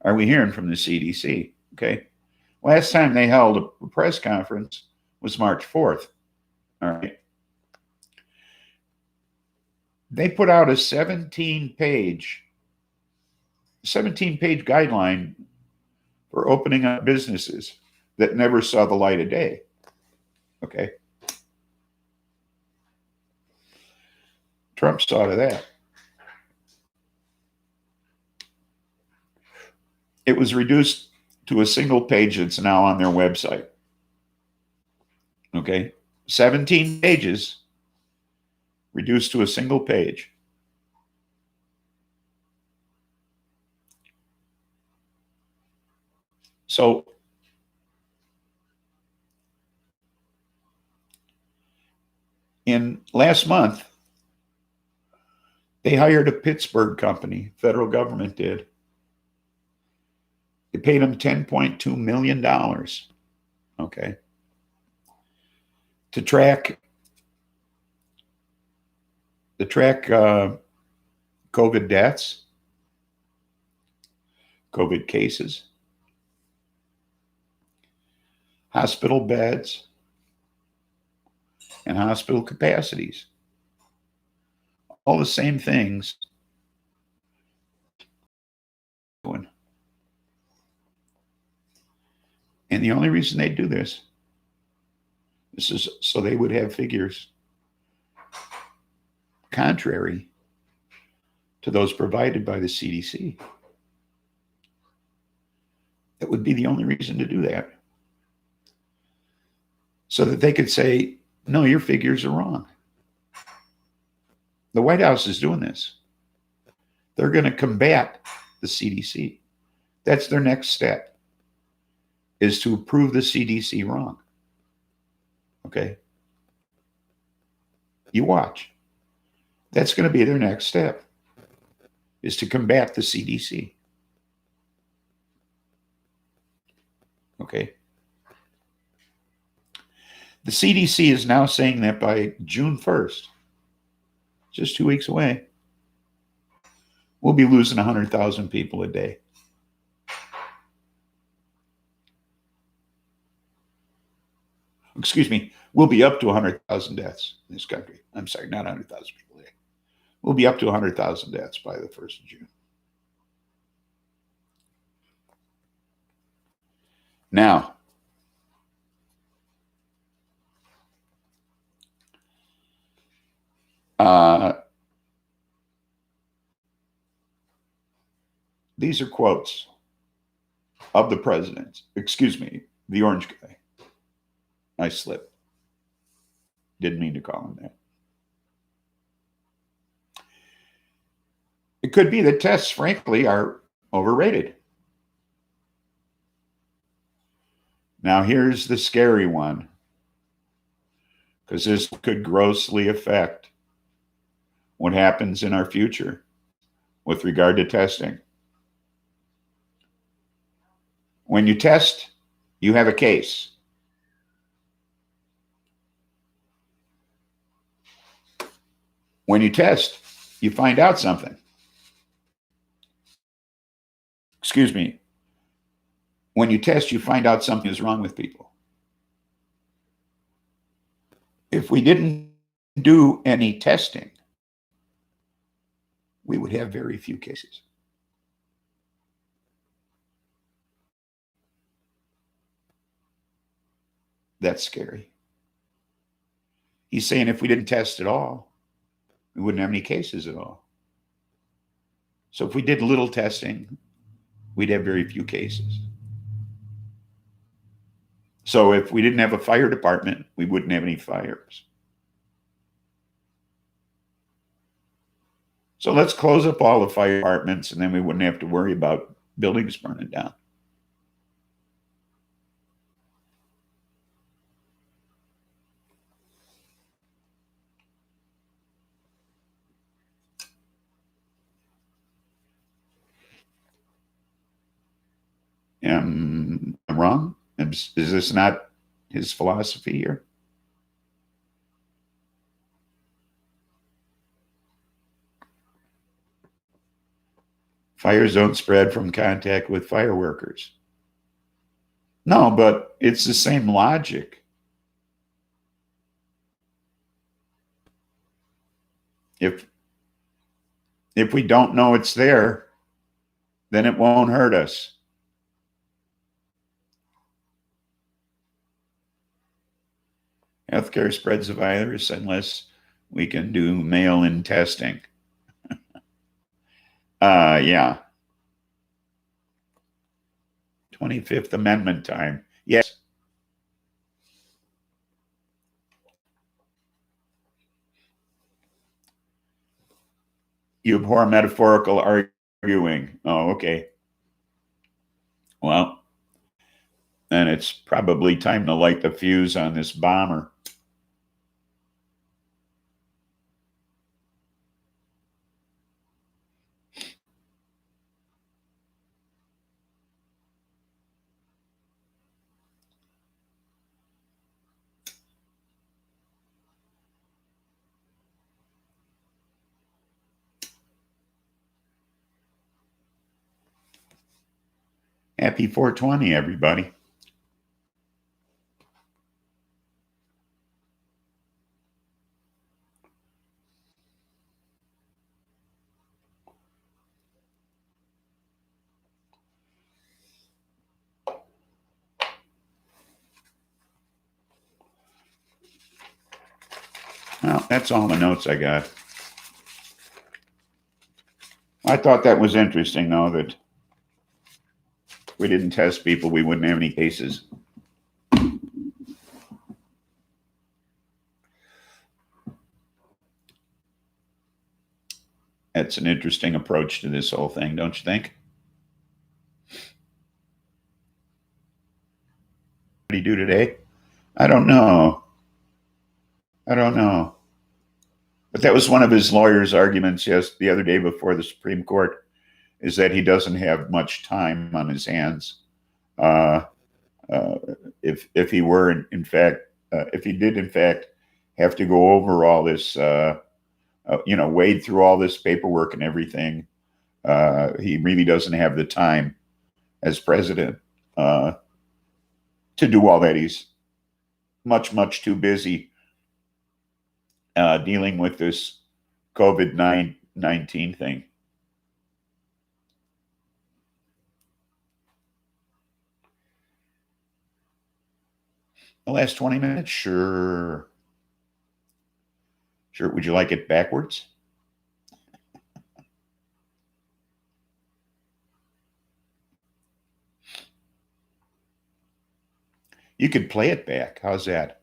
are we hearing from the CDC, okay? Last time they held a press conference was March 4th, all right? They put out a 17-page guideline for opening up businesses that never saw the light of day, okay? Trump saw to that. It was reduced to a single page that's now on their website. Okay? 17 pages reduced to a single page. So, in last month, they hired a Pittsburgh company, federal government did. They paid them $10.2 million, okay, to track COVID deaths, COVID cases, hospital beds, and hospital capacities. All the same things. And the only reason they do this is so they would have figures contrary to those provided by the CDC. That would be the only reason to do that. So that they could say, no, your figures are wrong. The White House is doing this. They're going to combat the CDC. That's their next step, is to prove the CDC wrong. Okay? You watch. That's going to be their next step. is to combat the CDC. Okay. The CDC is now saying that by June 1st, just 2 weeks away, we'll be losing 100,000 people a day. Excuse me, we'll be up to 100,000 deaths in this country. I'm sorry, not 100,000 people a day. We'll be up to 100,000 deaths by the 1st of June. Now, these are quotes of the president. Excuse me, the orange guy. I slipped. Didn't mean to call him that. It could be that tests, frankly, are overrated. Now, here's the scary one, because this could grossly affect what happens in our future with regard to testing. When you test, you have a case. When you test, you find out something. Excuse me. When you test, you find out something is wrong with people. If we didn't do any testing, we would have very few cases. That's scary. He's saying if we didn't test at all, we wouldn't have any cases at all. So if we did little testing, we'd have very few cases. So if we didn't have a fire department, we wouldn't have any fires. So let's close up all the fire departments, and then we wouldn't have to worry about buildings burning down. Am I wrong? Is this not his philosophy here? Fires don't spread from contact with fireworkers. No, but it's the same logic. If we don't know it's there, then it won't hurt us. Healthcare spreads the virus unless we can do mail-in testing. Yeah. 25th Amendment time. Yes. You abhor metaphorical arguing. Oh, okay. Well, then it's probably time to light the fuse on this bomber. Happy 420, everybody. Well, that's all the notes I got. I thought that was interesting, though, that if we didn't test people, we wouldn't have any cases. That's an interesting approach to this whole thing, don't you think? What do you do today? I don't know. But that was one of his lawyer's arguments the other day before the Supreme Court, is that he doesn't have much time on his hands. If he were in fact, if he did in fact have to go over all this, wade through all this paperwork and everything, he really doesn't have the time as president to do all that. He's much too busy dealing with this COVID-19 thing. The last 20 minutes? Sure. Would you like it backwards? You could play it back. How's that?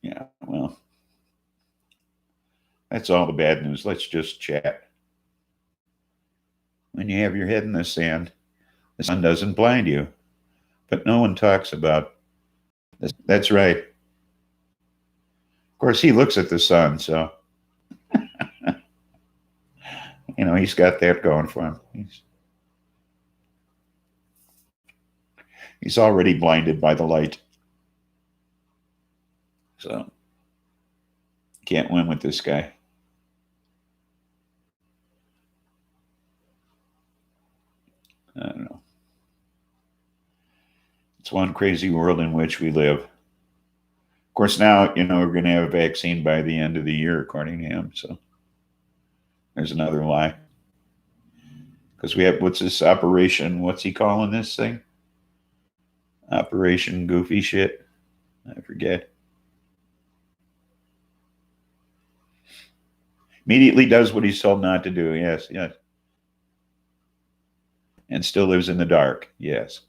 Yeah, well, that's all the bad news. Let's just chat. When you have your head in the sand, the sun doesn't blind you. But no one talks about this. That's right. Of course, he looks at the sun, so he's got that going for him. He's already blinded by the light. So can't win with this guy. I don't know. It's one crazy world in which we live. Of course, now, we're going to have a vaccine by the end of the year, according to him. So there's another lie. Because we have, what's this operation? What's he calling this thing? Operation Goofy Shit. I forget. Immediately does what he's told not to do. Yes. And still lives in the dark. Yes.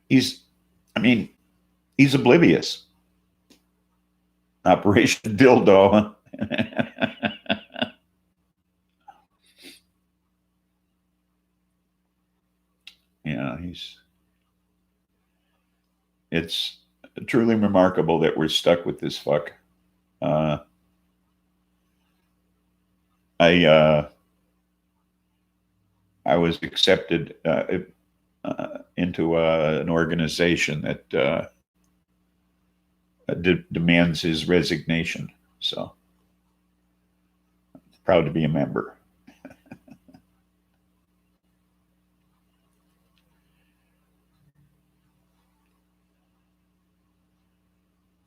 He's oblivious. Operation Dildo. It's truly remarkable that we're stuck with this fuck. I was accepted into an organization that demands his resignation. So proud to be a member.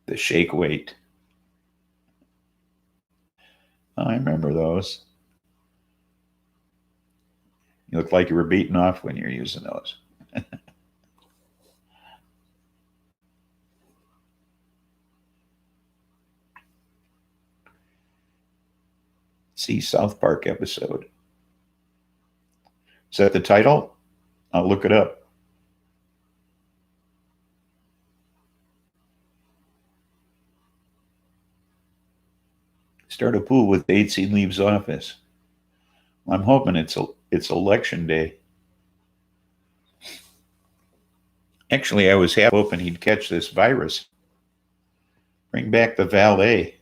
The shake weight. I remember those. You look like you were beaten off when you're using those. See South Park episode. Is that the title? I'll look it up. Start a pool with dates he leaves office. Well, I'm hoping it's election day. Actually, I was half hoping he'd catch this virus. Bring back the valet.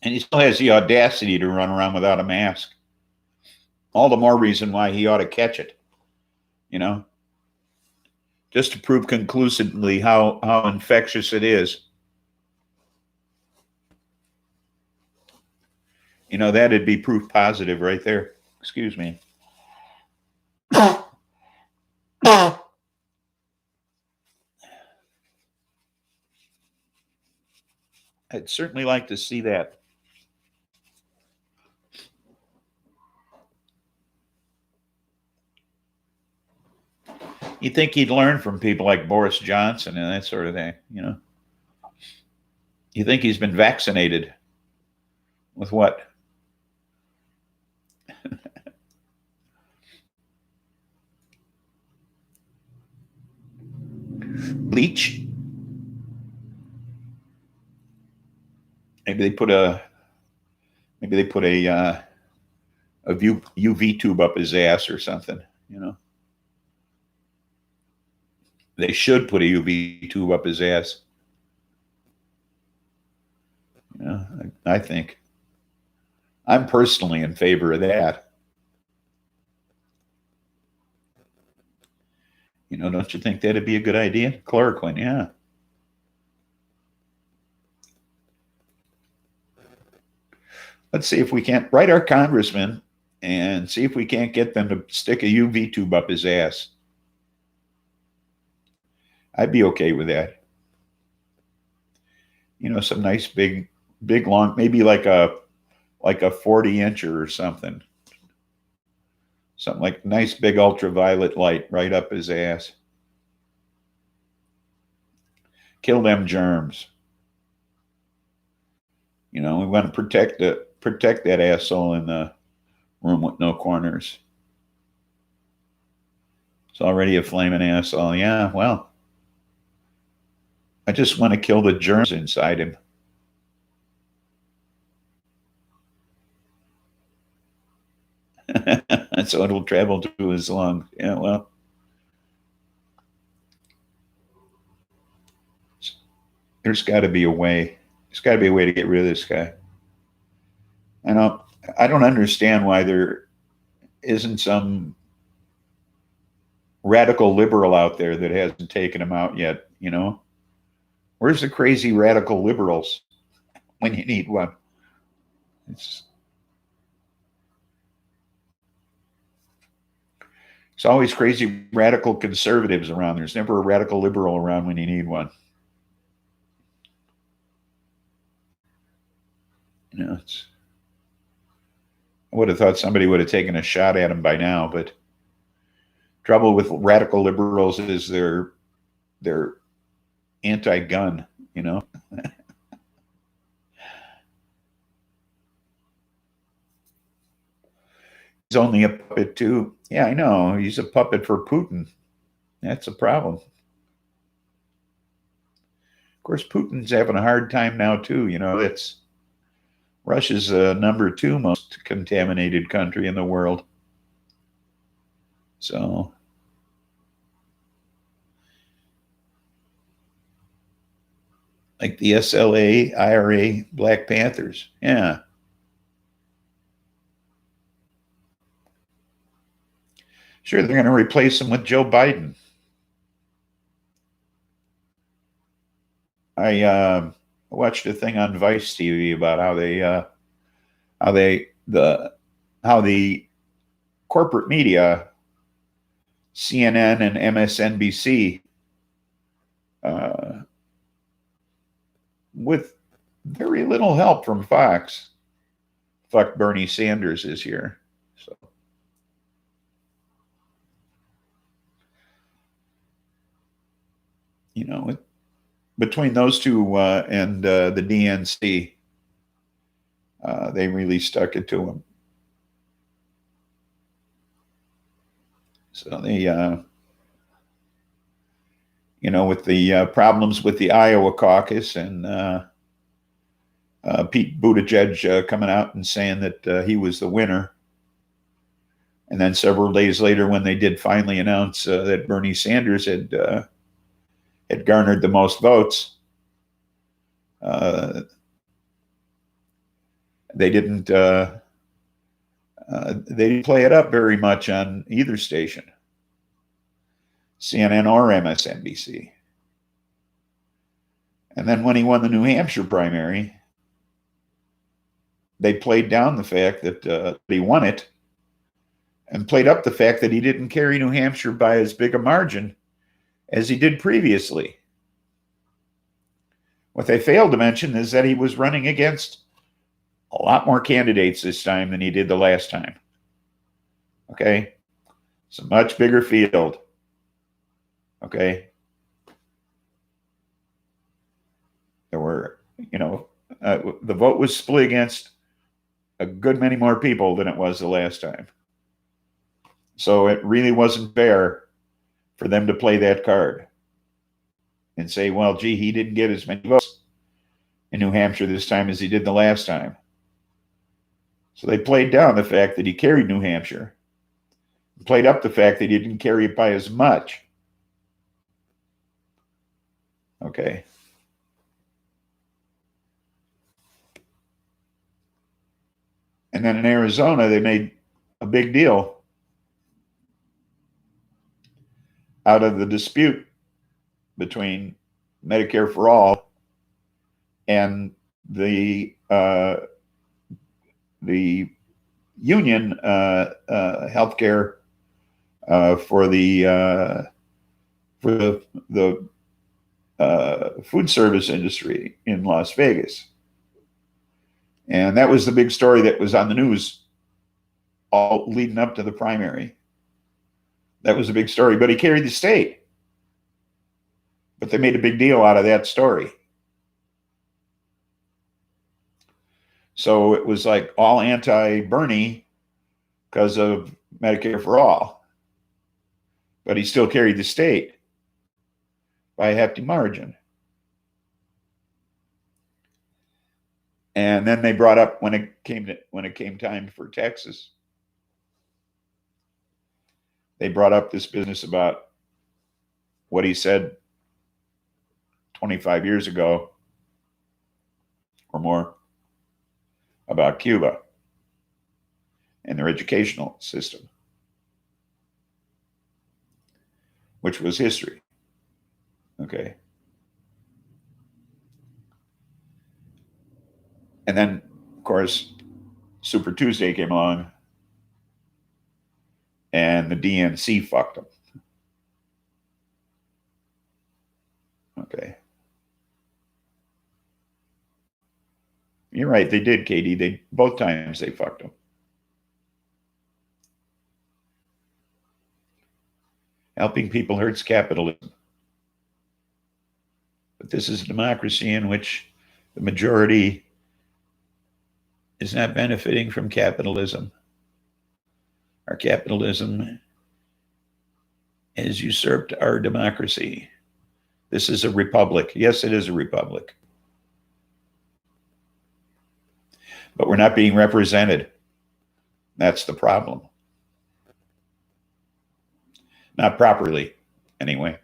And he still has the audacity to run around without a mask. All the more reason why he ought to catch it. Just to prove conclusively how infectious it is. That'd be proof positive right there. Excuse me. I'd certainly like to see that. You'd think he'd learn from people like Boris Johnson and that sort of thing, You think he's been vaccinated with what? Bleach? maybe they put a UV tube up his ass or something, you know. They should put a UV tube up his ass. You know, I think. I'm personally in favor of that. You know, don't you think that'd be a good idea? Chloroquine, yeah. Let's see if we can't write our congressman and see if we can't get them to stick a UV tube up his ass. I'd be okay with that. You know, some nice big long, maybe like a 40-incher or something. Something like nice big ultraviolet light right up his ass. Kill them germs. You know, we want to protect that asshole in the room with no corners. It's already a flaming asshole. Yeah, well, I just want to kill the germs inside him. So it will travel to his lungs. Yeah, well, there's got to be a way. There's got to be a way to get rid of this guy. I don't understand why there isn't some radical liberal out there that hasn't taken him out yet, you know? Where's the crazy radical liberals when you need one? It's always crazy radical conservatives around. There's never a radical liberal around when you need one. You know, I would have thought somebody would have taken a shot at him by now, but trouble with radical liberals is they're anti-gun, you know. He's only a puppet too. Yeah, I know. He's a puppet for Putin. That's a problem. Of course, Putin's having a hard time now too. You know, Russia's number 2 most contaminated country in the world. So, like the SLA, IRA, Black Panthers. Yeah. Sure, they're going to replace him with Joe Biden. I watched a thing on Vice TV about how the corporate media, CNN and MSNBC, with very little help from Fox, fuck Bernie Sanders this year. So, you know, between those two and the DNC, they really stuck it to him. So they, you know, with the problems with the Iowa caucus and Pete Buttigieg coming out and saying that he was the winner. And then several days later, when they did finally announce that Bernie Sanders had garnered the most votes, they didn't play it up very much on either station, CNN or MSNBC. And then when he won the New Hampshire primary, they played down the fact that he won it and played up the fact that he didn't carry New Hampshire by as big a margin as he did previously. What they failed to mention is that he was running against a lot more candidates this time than he did the last time. Okay? It's a much bigger field. Okay? There were, you know, the vote was split against a good many more people than it was the last time. So it really wasn't fair for them to play that card and say, well, gee, he didn't get as many votes in New Hampshire this time as he did the last time. So they played down the fact that he carried New Hampshire, played up the fact that he didn't carry it by as much. Okay. And then in Arizona, they made a big deal out of the dispute between Medicare for All and the union healthcare for the food service industry in Las Vegas. And that was the big story that was on the news all leading up to the primary. That was a big story, but he carried the state. But they made a big deal out of that story. So it was like all anti-Bernie because of Medicare for All. But he still carried the state by a hefty margin. And then they brought up when it came time for Texas, they brought up this business about what he said 25 years ago or more about Cuba and their educational system, which was history. Okay. And then, of course, Super Tuesday came along and the DNC fucked them. Okay. You're right, they did, Katie. Both times they fucked them. Helping people hurts capitalism. But this is a democracy in which the majority is not benefiting from capitalism. Our capitalism has usurped our democracy. This is a republic. Yes, it is a republic. But we're not being represented. That's the problem. Not properly, anyway.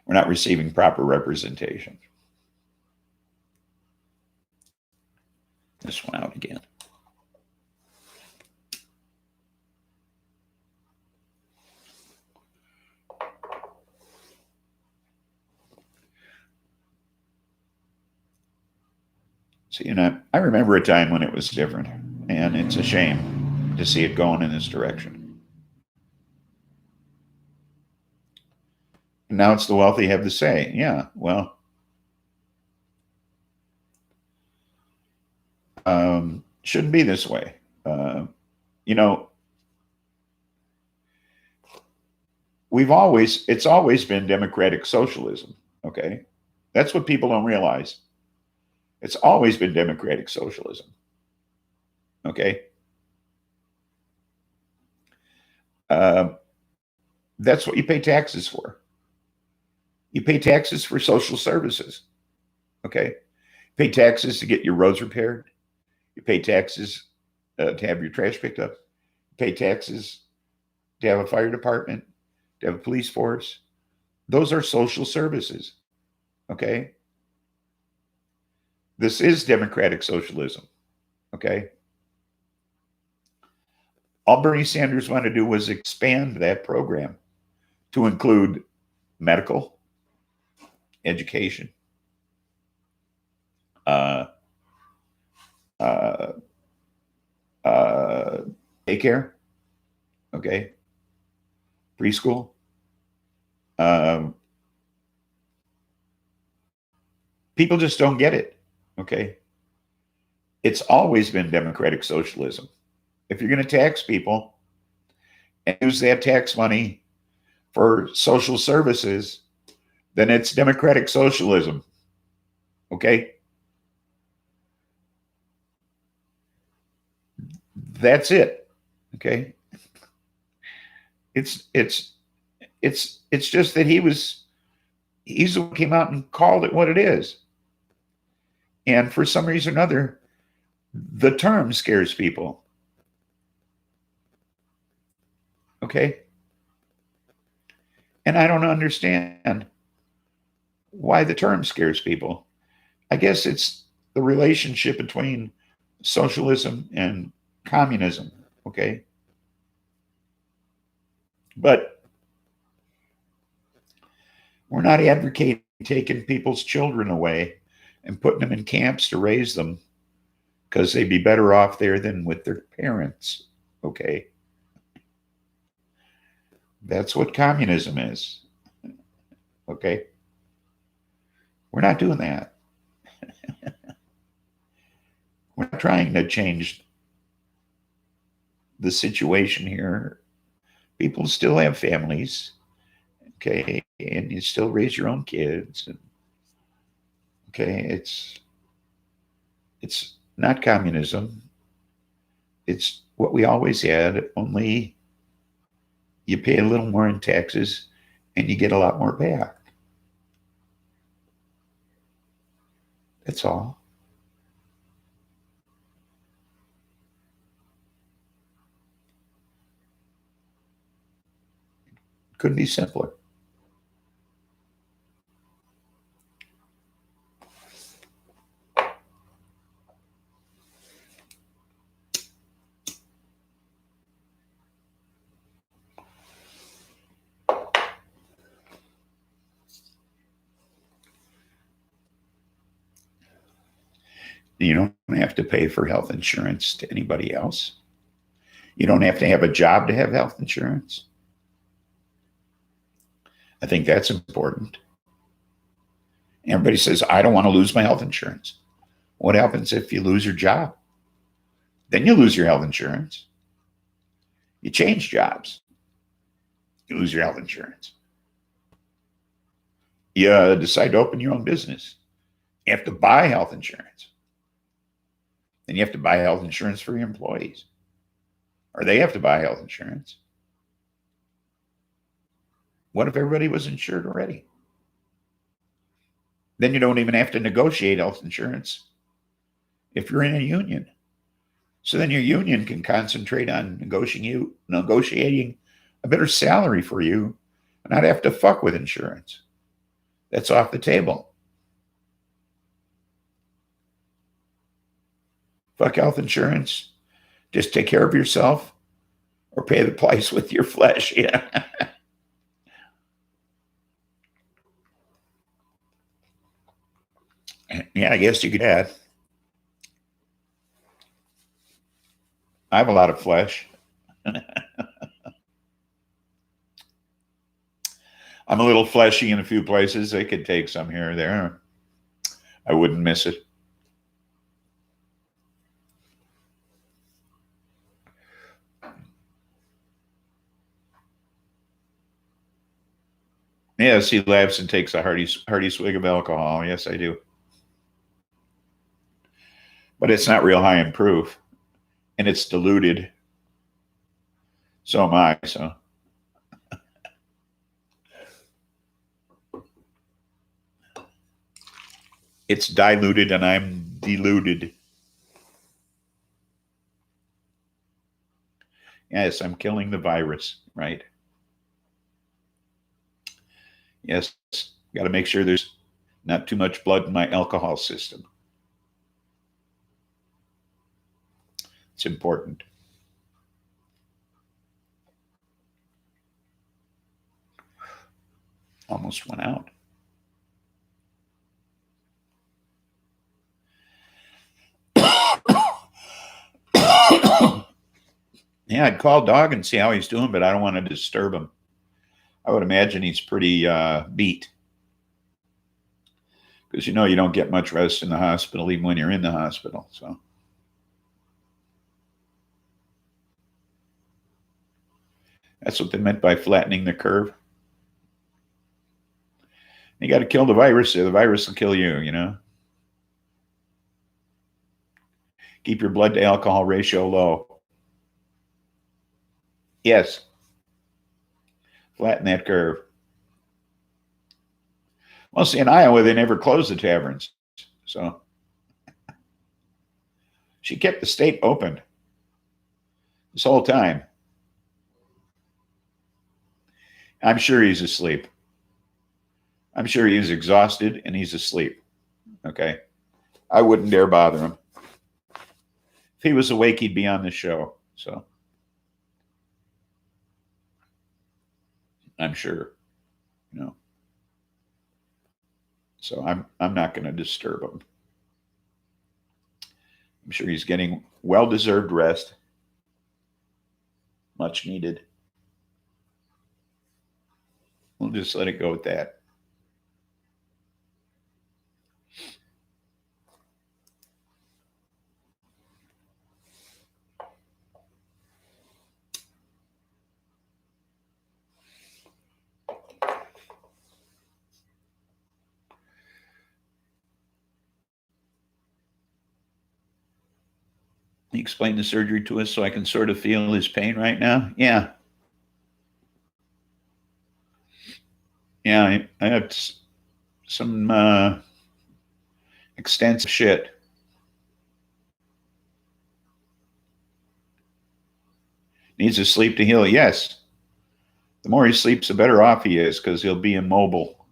We're not receiving proper representation. This one out again. So, I remember a time when it was different, and it's a shame to see it going in this direction. And now it's the wealthy have the say. Yeah, well, shouldn't be this way. It's always been democratic socialism. Okay. That's what people don't realize. It's always been democratic socialism. Okay. That's what you pay taxes for. You pay taxes for social services. Okay. You pay taxes to get your roads repaired. You pay taxes to have your trash picked up. You pay taxes to have a fire department, to have a police force. Those are social services. Okay. This is democratic socialism. Okay. All Bernie Sanders wanted to do was expand that program to include medical, education, daycare, okay, preschool. People just don't get it, okay? It's always been democratic socialism. If you're going to tax people and use that tax money for social services, then it's democratic socialism, okay? That's it. Okay. It's just that he was He's the one who came out and called it what it is. And for some reason or another, the term scares people. Okay? And I don't understand why the term scares people. I guess it's the relationship between socialism and communism. Okay? But we're not advocating taking people's children away and putting them in camps to raise them because they'd be better off there than with their parents. Okay? That's what communism is. Okay? We're not doing that. We're not trying to change the situation here. People still have families, okay, and you still raise your own kids. And, okay, it's not communism. It's what we always had, only you pay a little more in taxes and you get a lot more back. That's all. Couldn't be simpler. You don't have to pay for health insurance to anybody else. You don't have to have a job to have health insurance. I think that's important. Everybody says, I don't want to lose my health insurance. What happens if you lose your job? Then you lose your health insurance. You change jobs. You lose your health insurance. You decide to open your own business. You have to buy health insurance. Then you have to buy health insurance for your employees. Or they have to buy health insurance. What if everybody was insured already? Then you don't even have to negotiate health insurance if you're in a union. So then your union can concentrate on negotiating a better salary for you and not have to fuck with insurance. That's off the table. Fuck health insurance. Just take care of yourself or pay the price with your flesh. Yeah. Yeah, I guess you could add. I have a lot of flesh. I'm a little fleshy in a few places. I could take some here or there. I wouldn't miss it. Yes, he laughs and takes a hearty swig of alcohol. Yes, I do. But it's not real high in proof, and it's diluted. So am I. So it's diluted, and I'm diluted. Yes, I'm killing the virus, right? Yes, got to make sure there's not too much blood in my alcohol system. It's important. Almost went out. Yeah, I'd call Dog and see how he's doing, but I don't want to disturb him. I would imagine he's pretty beat. Because you don't get much rest in the hospital, even when you're in the hospital. So that's what they meant by flattening the curve. You got to kill the virus, or the virus will kill you, Keep your blood to alcohol ratio low. Yes. Flatten that curve. Well, see, in Iowa, they never closed the taverns. So she kept the state open this whole time. I'm sure he's asleep. I'm sure he's exhausted and he's asleep. Okay. I wouldn't dare bother him. If he was awake, he'd be on the show. So I'm sure, you know. So I'm not going to disturb him. I'm sure he's getting well-deserved rest. Much needed. We'll just let it go at that. He explained the surgery to us so I can sort of feel his pain right now. Yeah. Yeah, I have some extensive shit. Needs to sleep to heal. Yes. The more he sleeps, the better off he is because he'll be immobile.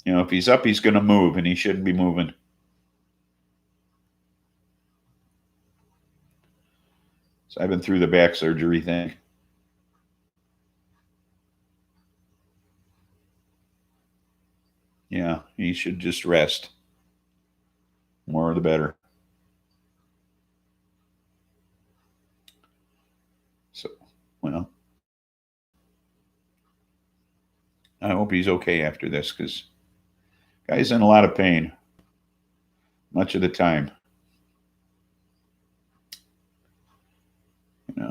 You know, if he's up, he's going to move, and he shouldn't be moving. So I've been through the back surgery thing. Yeah, he should just rest. More the better. So, well, I hope he's okay after this because guy's in a lot of pain much of the time. You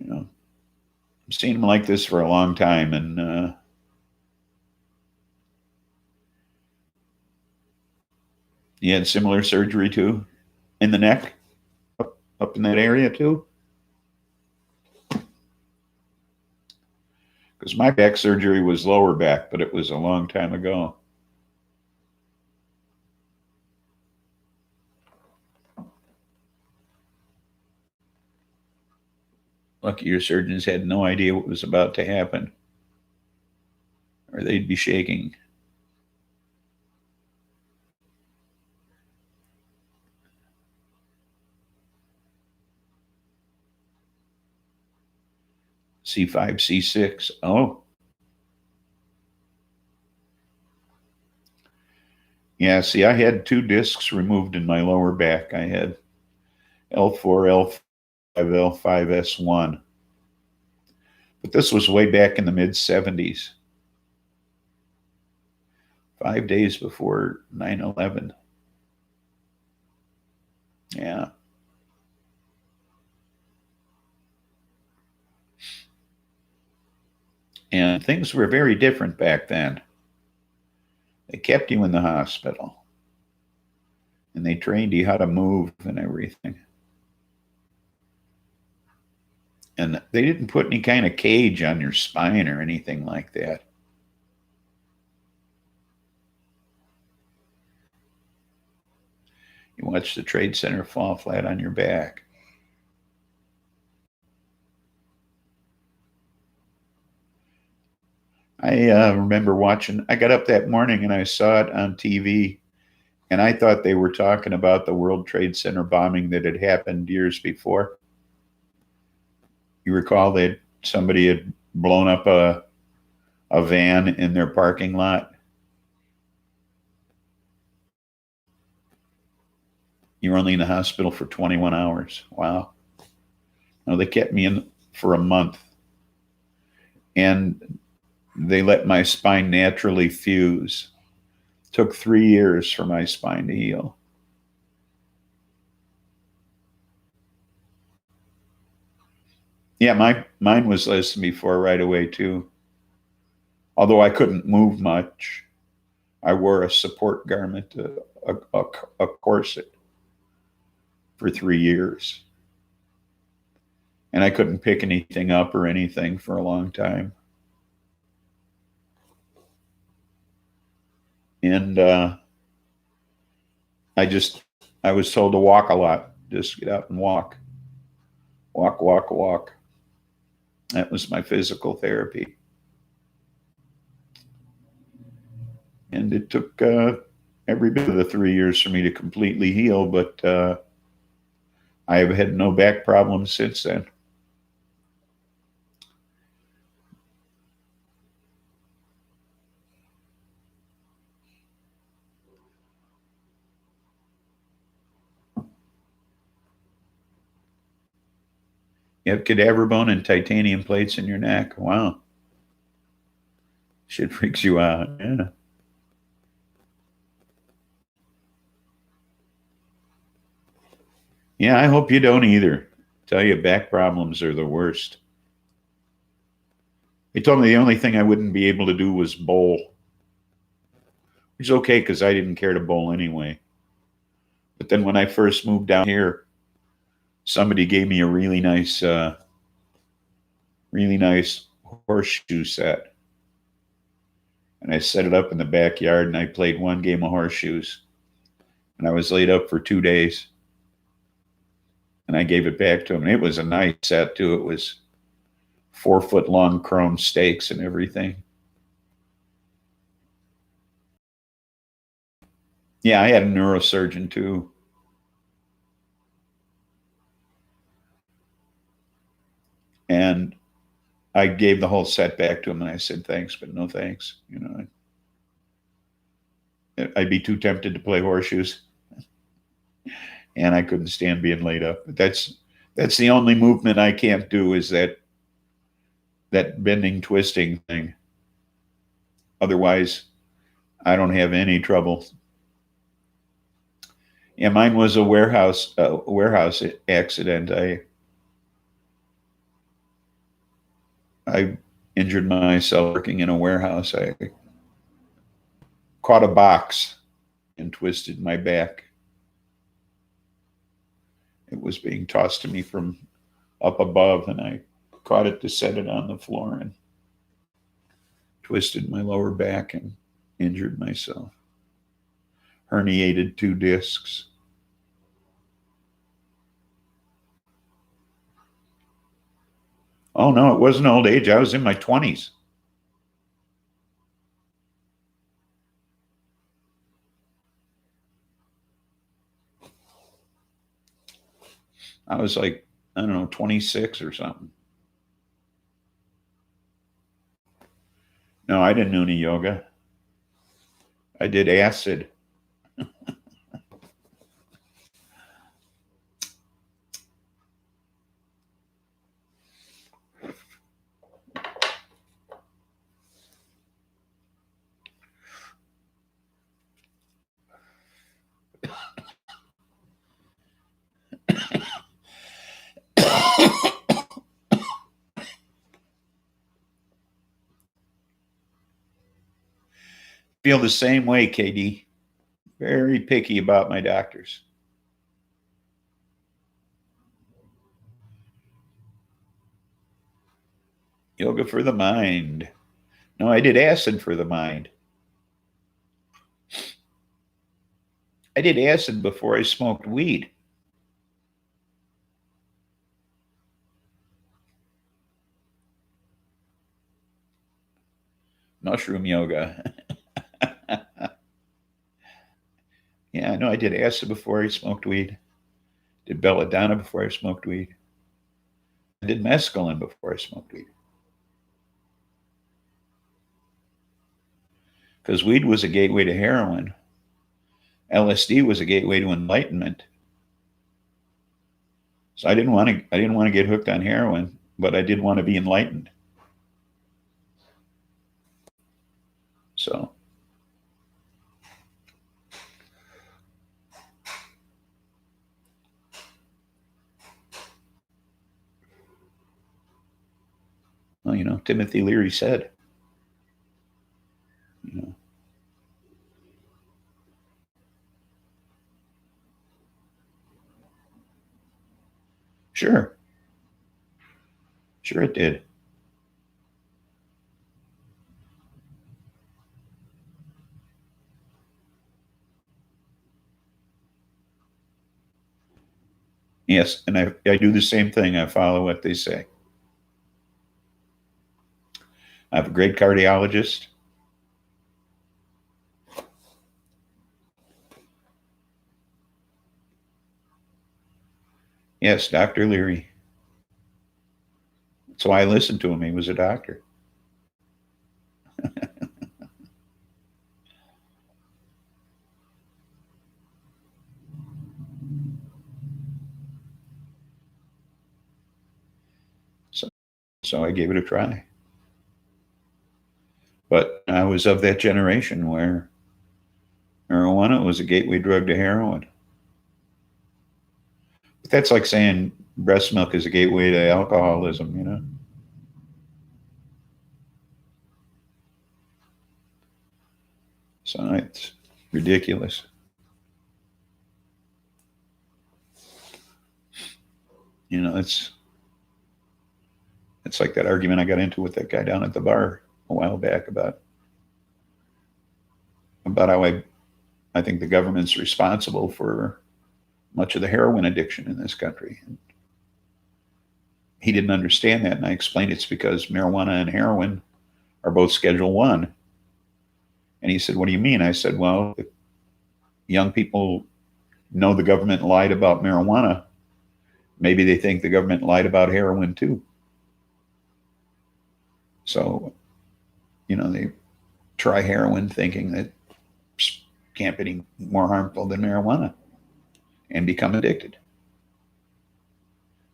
know, I've seen him like this for a long time, and he had similar surgery too in the neck, up in that area too. Because my back surgery was lower back, but it was a long time ago. Lucky your surgeons had no idea what was about to happen, or they'd be shaking. C5, C6. Oh. Yeah, see, I had 2 discs removed in my lower back. I had L4, L5, L5S1. But this was way back in the mid-70s. 5 days before 9/11. Yeah. And things were very different back then. They kept you in the hospital. And they trained you how to move and everything. And they didn't put any kind of cage on your spine or anything like that. You watch the Trade Center fall flat on your back. I remember watching, I got up that morning and I saw it on TV, and I thought they were talking about the World Trade Center bombing that had happened years before. You recall that somebody had blown up a van in their parking lot? You were only in the hospital for 21 hours. Wow. No, they kept me in for a month. And they let my spine naturally fuse. Took 3 years for my spine to heal. Yeah, mine was less than before right away too. Although I couldn't move much, I wore a support garment, a corset for 3 years. And I couldn't pick anything up or anything for a long time. And I was told to walk a lot. Just get out and walk. Walk, walk, walk. That was my physical therapy. And it took every bit of the 3 years for me to completely heal, but I have had no back problems since then. You have cadaver bone and titanium plates in your neck. Wow. Shit freaks you out. Yeah. Yeah, I hope you don't either. Tell you, back problems are the worst. They told me the only thing I wouldn't be able to do was bowl, which is okay because I didn't care to bowl anyway. But then when I first moved down here, somebody gave me a really nice horseshoe set. And I set it up in the backyard and I played one game of horseshoes. And I was laid up for 2 days. And I gave it back to him. And it was a nice set too. It was 4-foot long chrome stakes and everything. Yeah, I had a neurosurgeon too. And I gave the whole set back to him and I said, thanks, but no thanks. You know, I'd be too tempted to play horseshoes. And I couldn't stand being laid up. But that's the only movement I can't do is that bending, twisting thing. Otherwise, I don't have any trouble. Yeah, mine was a warehouse accident. I injured myself working in a warehouse. I caught a box and twisted my back. It was being tossed to me from up above, and I caught it to set it on the floor and twisted my lower back and injured myself. Herniated 2 discs. Oh, no, it wasn't old age. I was in my 20s. I was like, I don't know, 26 or something. No, I didn't do any yoga. I did acid. Feel the same way, KD. Very picky about my doctors. Yoga for the mind. No, I did acid for the mind. I did acid before I smoked weed. Mushroom yoga. Yeah, no, I did acid before I smoked weed. Did belladonna before I smoked weed. I did mescaline before I smoked weed. Because weed was a gateway to heroin. LSD was a gateway to enlightenment. So I didn't want to get hooked on heroin, but I did want to be enlightened. So well, you know, Timothy Leary said, you know, sure. Sure it did. Yes, and I do the same thing. I follow what they say. I have a great cardiologist. Yes, Dr. Leary. That's why I listened to him. He was a doctor. So, so I gave it a try. But I was of that generation where marijuana was a gateway drug to heroin. But that's like saying breast milk is a gateway to alcoholism, you know? So it's ridiculous. You know, it's like that argument I got into with that guy down at the bar a while back about how I think the government's responsible for much of the heroin addiction in this country. And he didn't understand that, and I explained it's because marijuana and heroin are both Schedule 1. And he said, "What do you mean?" I said, "Well, if young people know the government lied about marijuana, maybe they think the government lied about heroin too. So, you know, they try heroin thinking that can't be any more harmful than marijuana and become addicted."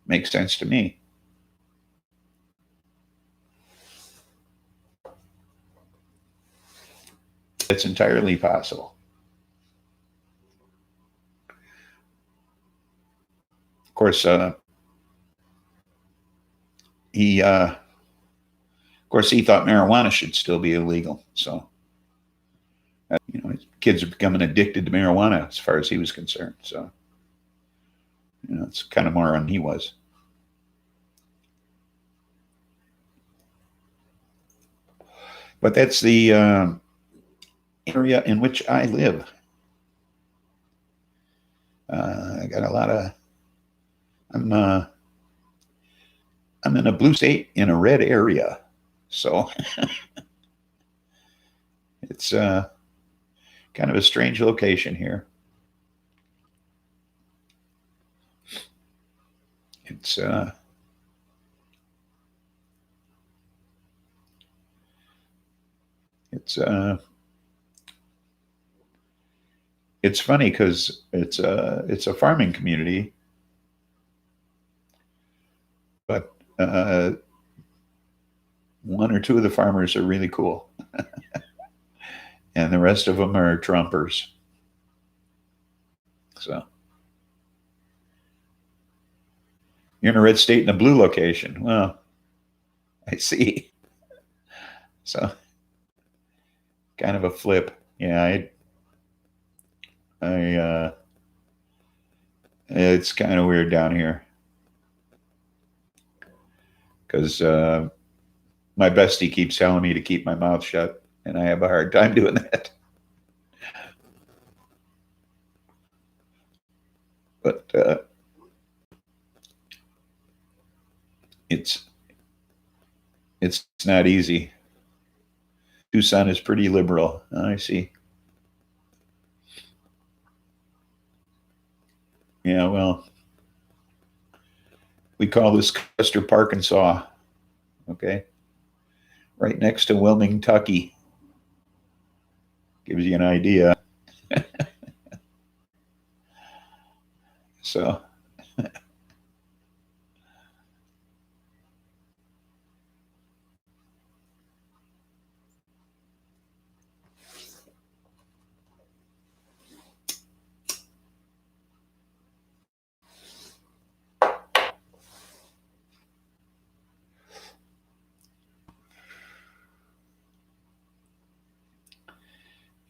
Makes sense to me. It's entirely possible. Of course, he thought marijuana should still be illegal. So, you know, kids are becoming addicted to marijuana as far as he was concerned. So, you know, it's kind of moron he was. But that's the area in which I live. I got a lot of. I'm in a blue state in a red area, so it's kind of a strange location here. It's it's funny because it's a farming community, but one or two of the farmers are really cool, and the rest of them are Trumpers. So you're in a red state in a blue location. Well, I see. So kind of a flip. Yeah, it's kind of weird down here because my bestie keeps telling me to keep my mouth shut, and I have a hard time doing that. But it's not easy. Tucson is pretty liberal. I see. Yeah, well, we call this Custer, Arkansas. Okay, right next to Wilmington, Kentucky. Gives you an idea. So,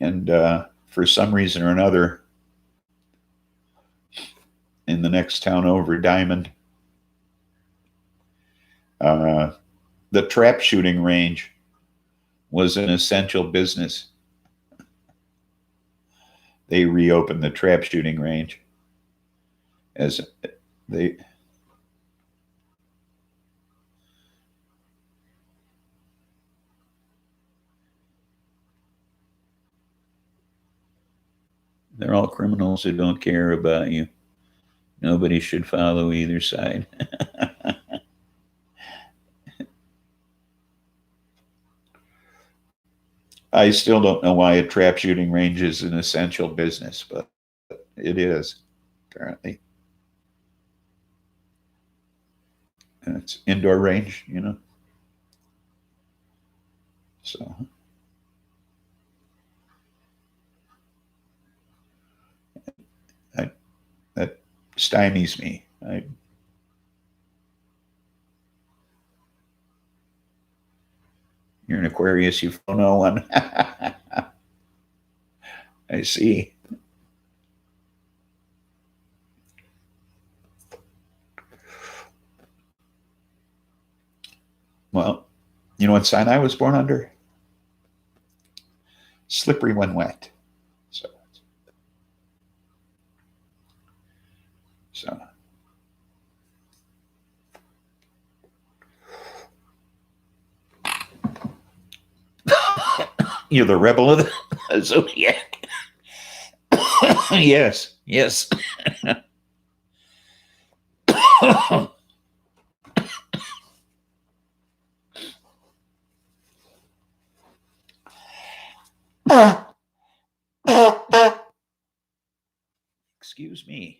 and for some reason or another, in the next town over, Diamond, the trap shooting range was an essential business. They reopened the trap shooting range as they're all criminals who don't care about you. Nobody should follow either side. I still don't know why a trap shooting range is an essential business, but it is, apparently. And it's indoor range, you know. So that stymies me. You're an Aquarius, you follow no one. I see. Well, you know what sign I was born under? Slippery when wet. So you're the rebel of the zodiac. Yes, yes. Excuse me.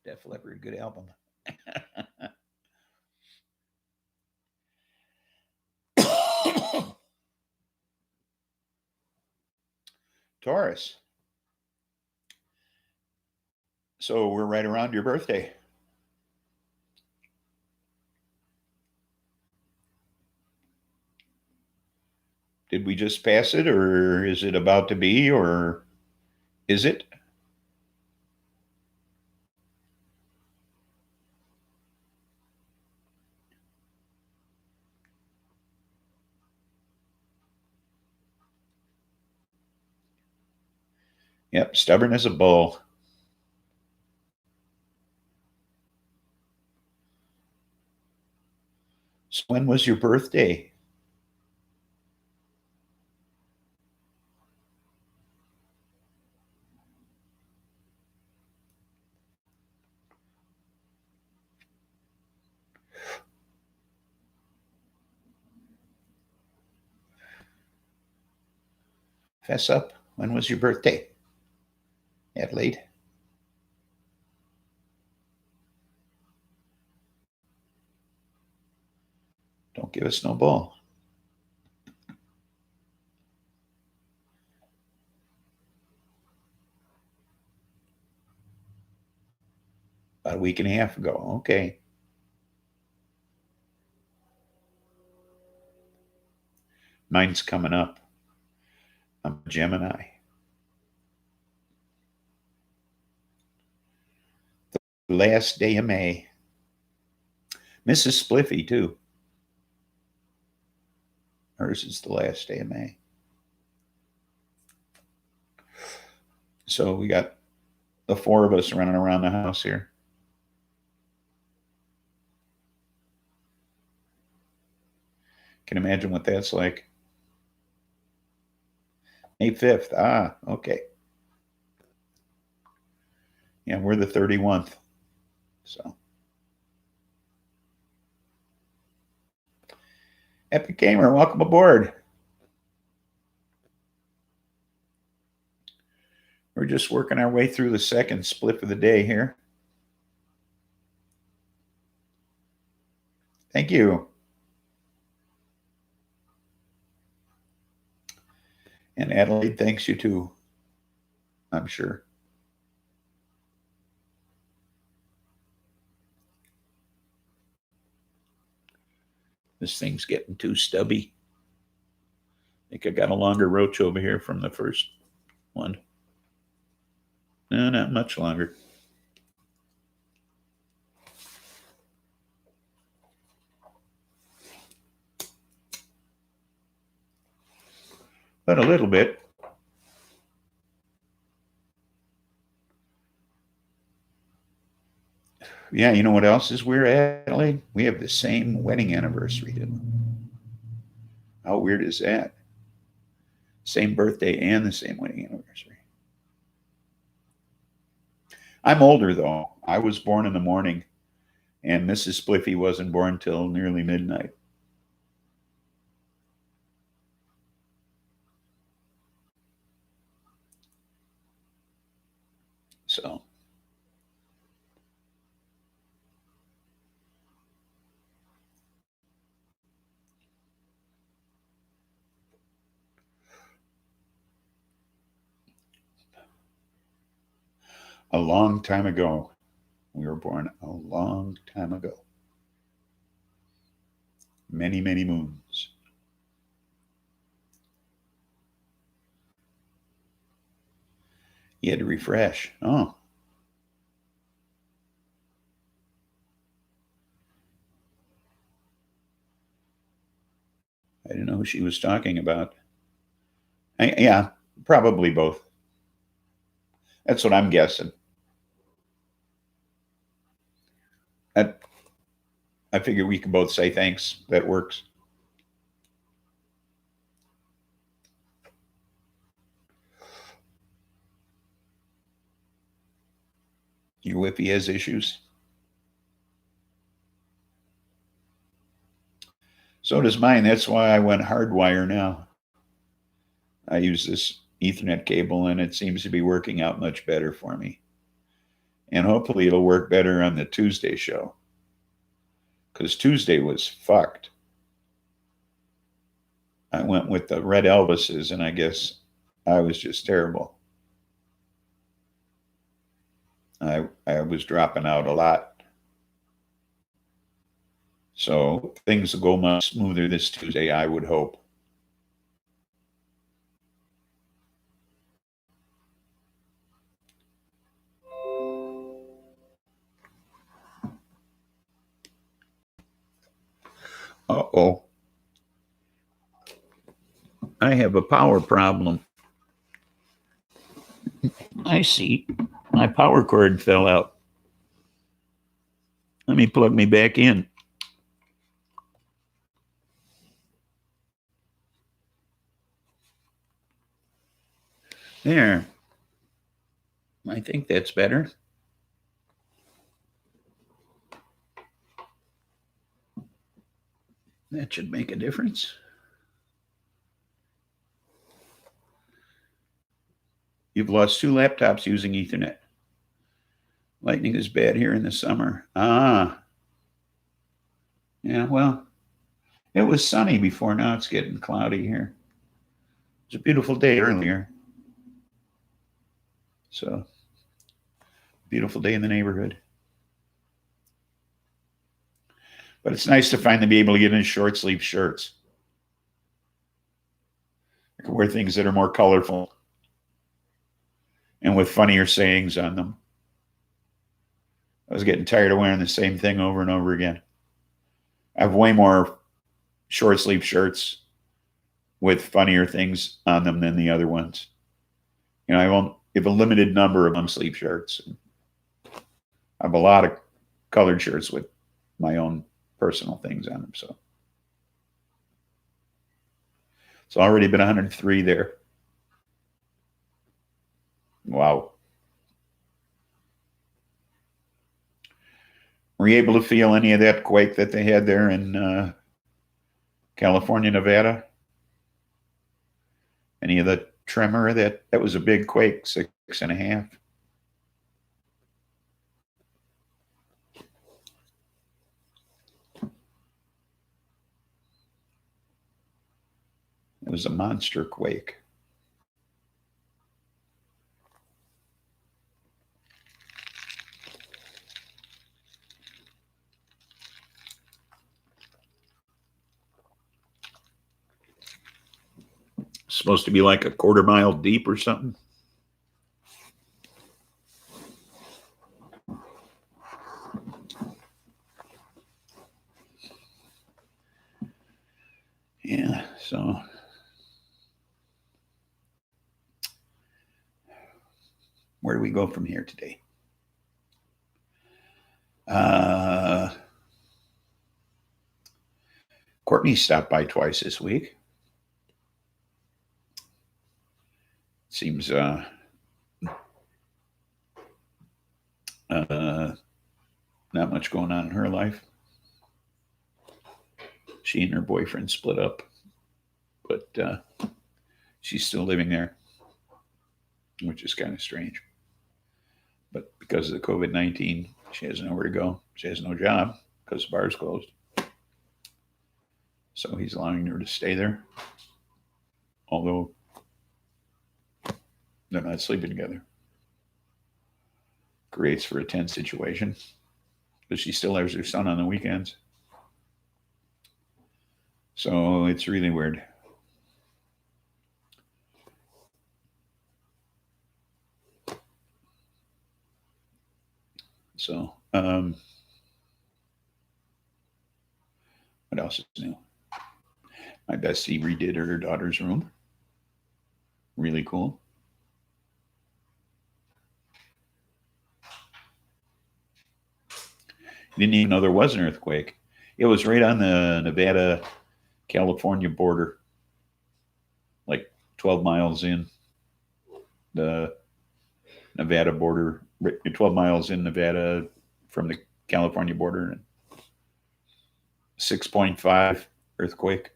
Def Leppard, good album. Taurus. So we're right around your birthday. Did we just pass it, or is it about to be, or is it? Yep, stubborn as a bull. So when was your birthday? Fess up. When was your birthday, Adelaide? Don't give us no bull. About a week and a half ago. Okay. Mine's coming up. I'm a Gemini. The last day of May. Mrs. Spliffy, too. Hers is the last day of May. So we got the four of us running around the house here. Can imagine what that's like. May 5th. Ah, okay. Yeah, we're the 31st. So. Epic Gamer, welcome aboard. We're just working our way through the second split of the day here. Thank you. And Adelaide thanks you too, I'm sure. This thing's getting too stubby. I think I got a longer roach over here from the first one. No, not much longer. But a little bit. Yeah, you know what else is weird, Adelaide? We have the same wedding anniversary. How weird is that? Same birthday and the same wedding anniversary. I'm older, though. I was born in the morning, and Mrs. Spliffy wasn't born till nearly midnight. So, a long time ago. We were born a long time ago. Many, many moons. You had to refresh. Oh. I didn't know who she was talking about. Yeah, probably both. That's what I'm guessing. I figure we can both say thanks. That works. Your Whippy has issues. So does mine. That's why I went hardwire now. I use this Ethernet cable, and it seems to be working out much better for me. And hopefully it'll work better on the Tuesday show. Because Tuesday was fucked. I went with the Red Elvises, and I guess I was just terrible. I was dropping out a lot. So things will go much smoother this Tuesday, I would hope. Uh-oh. I have a power problem. I see. My power cord fell out. Let me plug me back in. There. I think that's better. That should make a difference. You've lost 2 laptops using Ethernet. Lightning is bad here in the summer. Ah. Yeah, well, it was sunny before. Now it's getting cloudy here. It was a beautiful day earlier. So, beautiful day in the neighborhood. But it's nice to finally be able to get in short sleeve shirts. I can wear things that are more colorful and with funnier sayings on them. I was getting tired of wearing the same thing over and over again. I have way more short sleeve shirts with funnier things on them than the other ones. You know, I have a limited number of long sleeve shirts. I have a lot of colored shirts with my own personal things on them. So it's already been 103 there. Wow. Were you able to feel any of that quake that they had there in California, Nevada? Any of the tremor? That was a big quake, 6.5. It was a monster quake. Supposed to be like a 1/4 mile deep or something. Yeah, so where do we go from here today? Courtney stopped by twice this week. Seems not much going on in her life. She and her boyfriend split up, but she's still living there, which is kind of strange. But because of the COVID-19, she has nowhere to go. She has no job because the bar's closed. So he's allowing her to stay there, although they're not sleeping together. Creates for a tense situation, but she still has her son on the weekends. So it's really weird. So, what else is new? My bestie redid her daughter's room. Really cool. Didn't even know there was an earthquake. It was right on the Nevada-California border, like 12 miles in. The Nevada border, 12 miles in Nevada from the California border. 6.5 earthquake,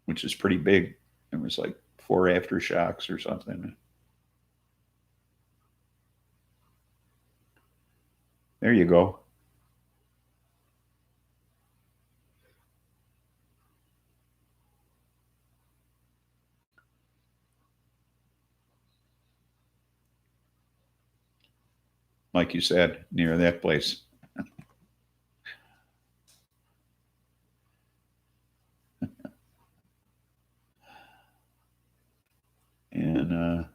which is pretty big. It was like 4 aftershocks or something. There you go. Like you said, near that place. And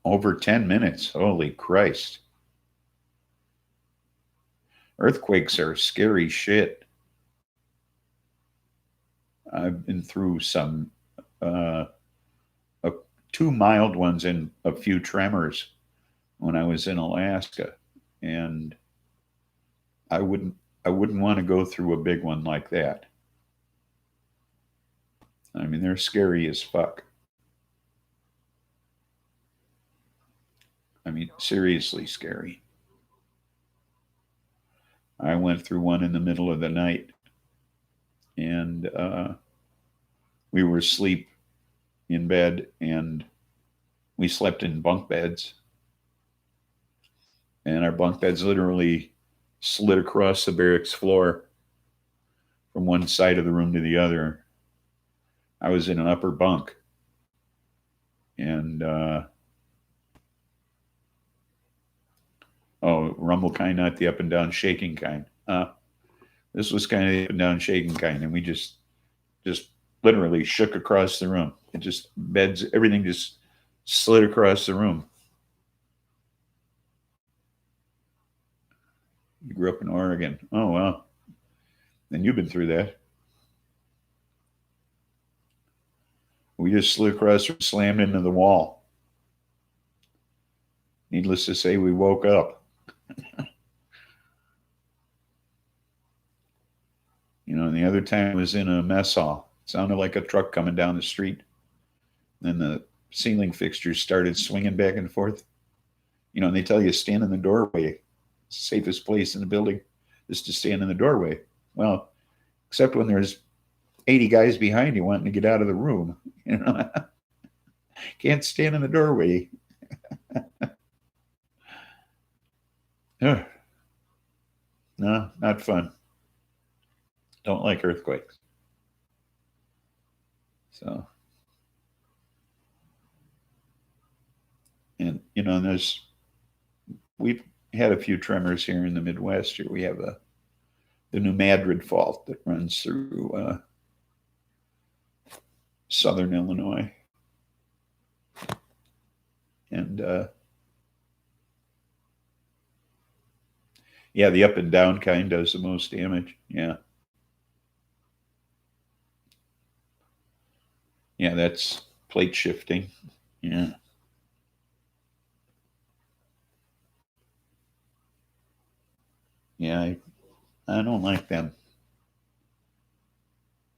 over 10 minutes. Holy Christ. Earthquakes are scary shit. I've been through some 2 mild ones and a few tremors when I was in Alaska, and I wouldn't want to go through a big one like that. I mean, they're scary as fuck. I mean, seriously scary. I went through one in the middle of the night, and we were asleep in bed, and we slept in bunk beds. And our bunk beds literally slid across the barracks floor from one side of the room to the other. I was in an upper bunk, and rumble kind, not the up and down shaking kind. This was kind of the up and down shaking kind, and we just literally shook across the room. It just beds, everything just slid across the room. You grew up in Oregon. Oh, well. Then you've been through that. We just slid across, slammed into the wall. Needless to say, we woke up. And the other time was in a mess hall. It sounded like a truck coming down the street. Then the ceiling fixtures started swinging back and forth. And they tell you stand in the doorway. Safest place in the building is to stand in the doorway. Well, except when there's 80 guys behind you wanting to get out of the room. Can't stand in the doorway. No, not fun. Don't like earthquakes. So, and we've had a few tremors here in the Midwest. Here we have the New Madrid Fault that runs through southern Illinois. And Yeah, the up and down kind does the most damage. Yeah. Yeah, that's plate shifting. Yeah. Yeah, I don't like them.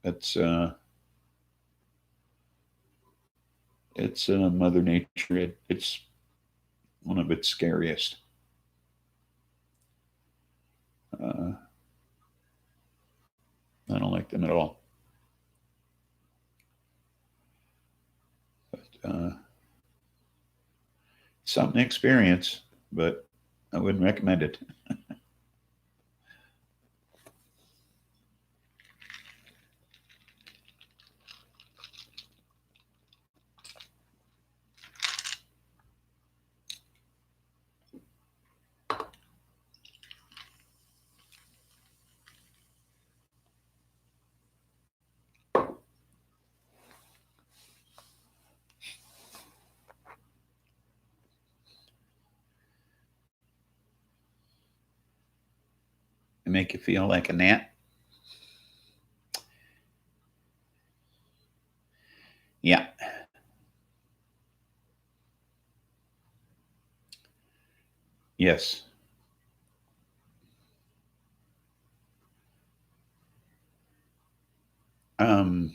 It's Mother Nature. It's one of its scariest. Uh, I don't like them at all. But something to experience, but I wouldn't recommend it. It make you feel like a gnat. Yeah. Yes. Um,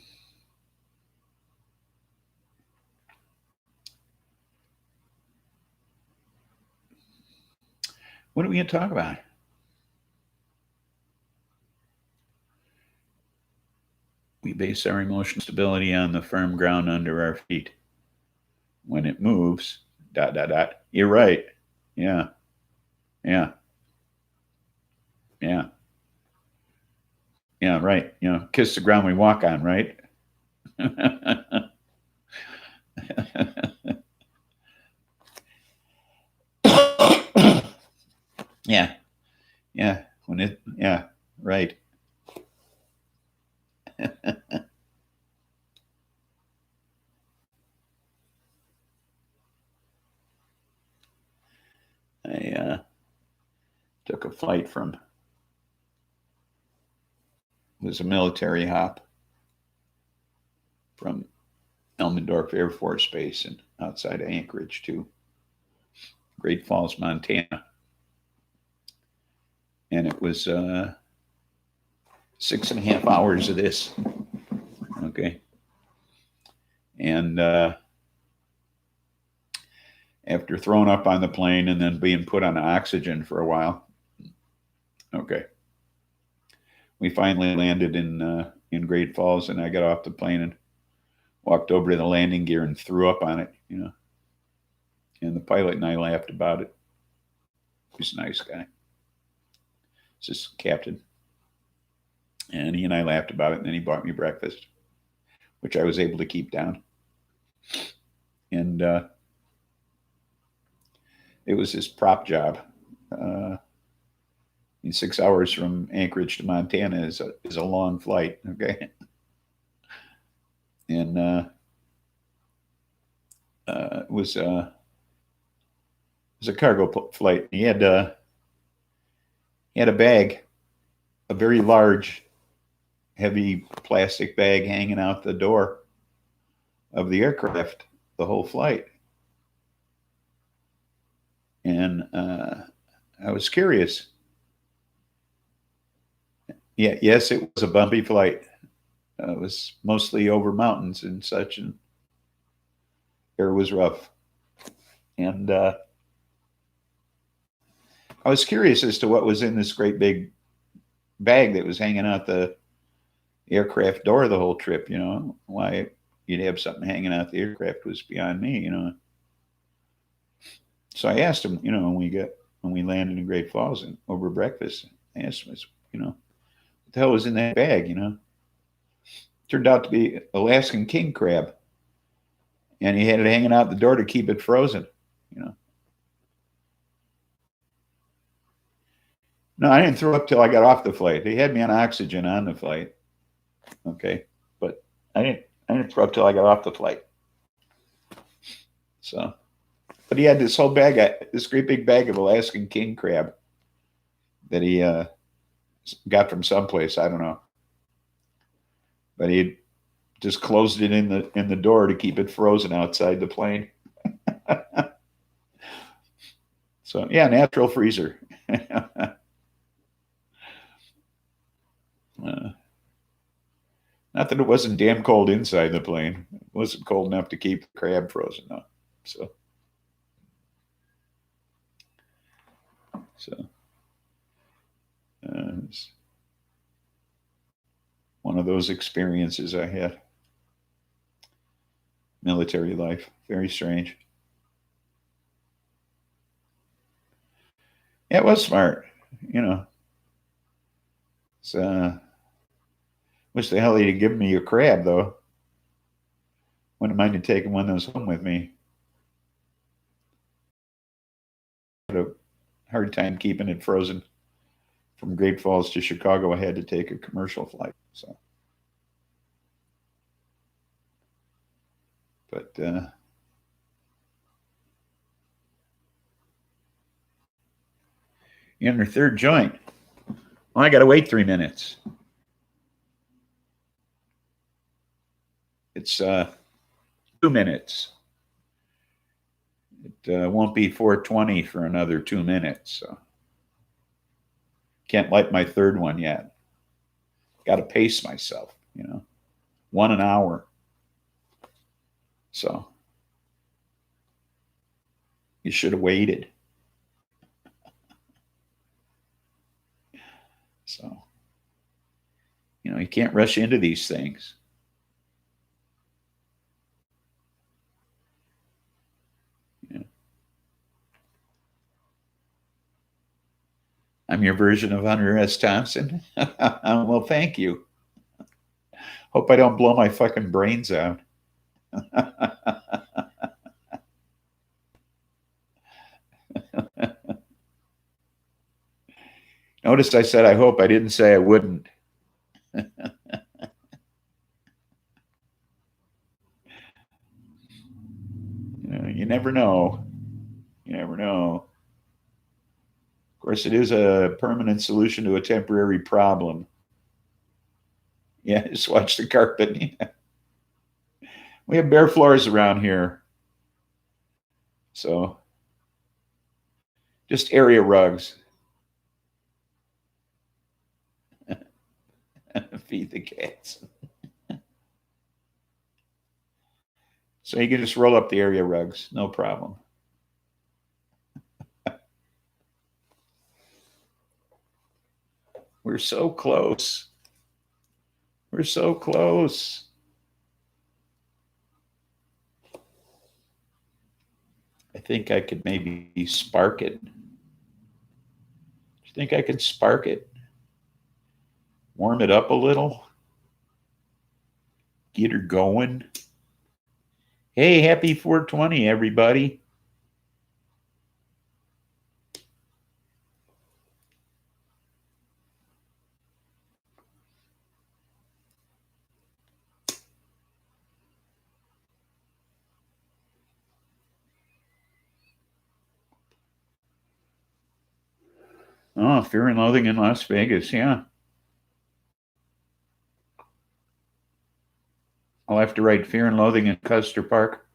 what are we going to talk about? We base our emotional stability on the firm ground under our feet. When it moves, ... You're right. Yeah. Yeah. Yeah. Yeah. Right. Kiss the ground we walk on, right? Yeah. Yeah. Yeah. Right. I took a flight it was a military hop from Elmendorf Air Force Base and outside of Anchorage to Great Falls, Montana. And it was 6.5 hours of this. Okay. And after throwing up on the plane and then being put on oxygen for a while, okay, we finally landed in Great Falls, and I got off the plane and walked over to the landing gear and threw up on it, And the pilot and I laughed about it. He's a nice guy. It's just captain. And he and I laughed about it, and then he bought me breakfast, which I was able to keep down. And it was this prop job. In 6 hours from Anchorage to Montana is a long flight, okay? And it was a cargo flight. He had a bag, a very large, heavy plastic bag hanging out the door of the aircraft the whole flight. And I was curious. Yeah, yes, it was a bumpy flight. It was mostly over mountains and such, and air was rough. And I was curious as to what was in this great big bag that was hanging out the aircraft door the whole trip. Why you'd have something hanging out the aircraft was beyond me. So I asked him, when we landed in Great Falls and over breakfast, I asked him, what the hell was in that bag? Turned out to be Alaskan king crab, and he had it hanging out the door to keep it frozen. No, I didn't throw up till I got off the flight. They had me on oxygen on the flight. Okay, but I didn't throw up till I got off the flight. So, but he had this whole bag, this great big bag of Alaskan king crab that he got from someplace. I don't know, but he just closed it in the door to keep it frozen outside the plane. So yeah, natural freezer. Not that it wasn't damn cold inside the plane. It wasn't cold enough to keep the crab frozen though. So it's one of those experiences I had. Military life, very strange. Yeah, it was smart, you know. So wish the hell he'd given me a crab though. Wouldn't mind taking one of those home with me. Had a hard time keeping it frozen. From Great Falls to Chicago, I had to take a commercial flight. So, but in her third joint, well, I got to wait 3 minutes. It's 2 minutes. It won't be 4:20 for another 2 minutes. So can't light my third one yet. Got to pace myself, you know, 1 an hour. So you should have waited. So, you know, you can't rush into these things. Yeah. I'm your version of Hunter S. Thompson. Well, thank you. Hope I don't blow my fucking brains out. Notice I said I hope. I didn't say I wouldn't. You never know. You never know. Of course, it is a permanent solution to a temporary problem. Yeah, just watch the carpet. Yeah. We have bare floors around here. So just area rugs. Feed the cats. So you can just roll up the area rugs, no problem. We're so close. We're so close. I think I could maybe spark it. Do you think I could spark it? Warm it up a little? Get her going? Hey, happy 420, everybody. Oh, Fear and Loathing in Las Vegas, yeah. I'll have to write Fear and Loathing in Custer Park.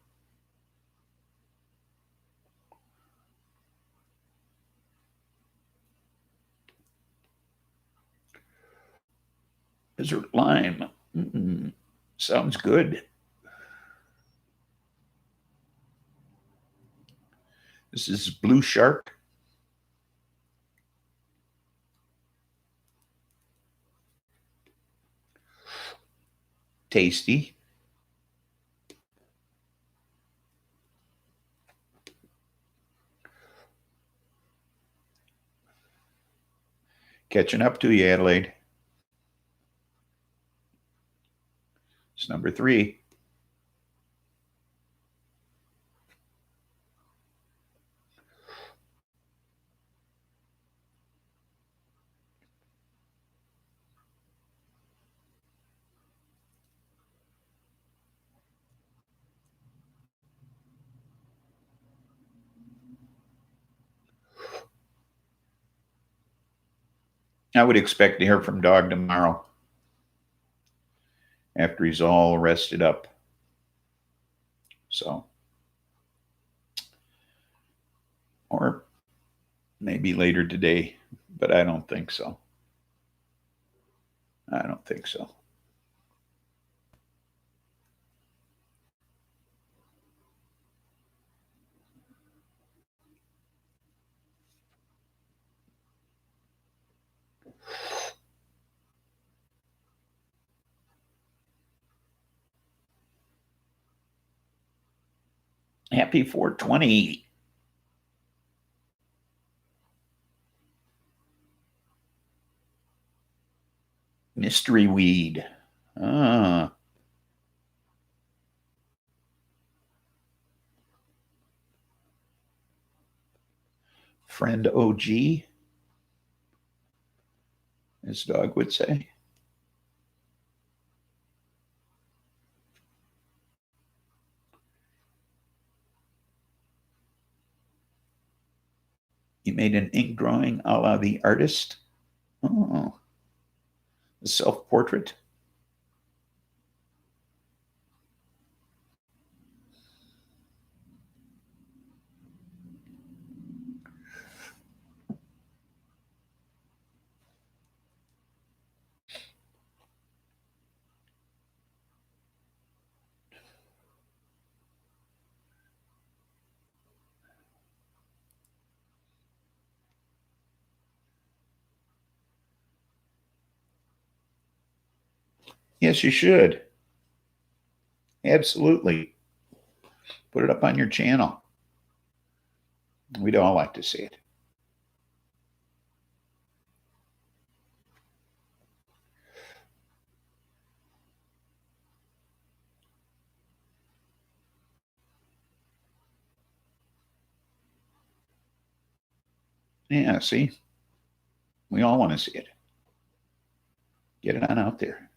Desert lime. Sounds good. This is Blue Shark. Tasty. Catching up to you, Adelaide. It's number 3. I would expect to hear from Dog tomorrow after he's all rested up. So, or maybe later today, but I don't think so. I don't think so. Happy 420. Mystery weed. Ah. Friend OG, as Dog would say. You made an ink drawing a la the artist. Oh, a self-portrait. Yes, you should. Absolutely. Put it up on your channel. We'd all like to see it. Yeah, see? We all want to see it. Get it on out there.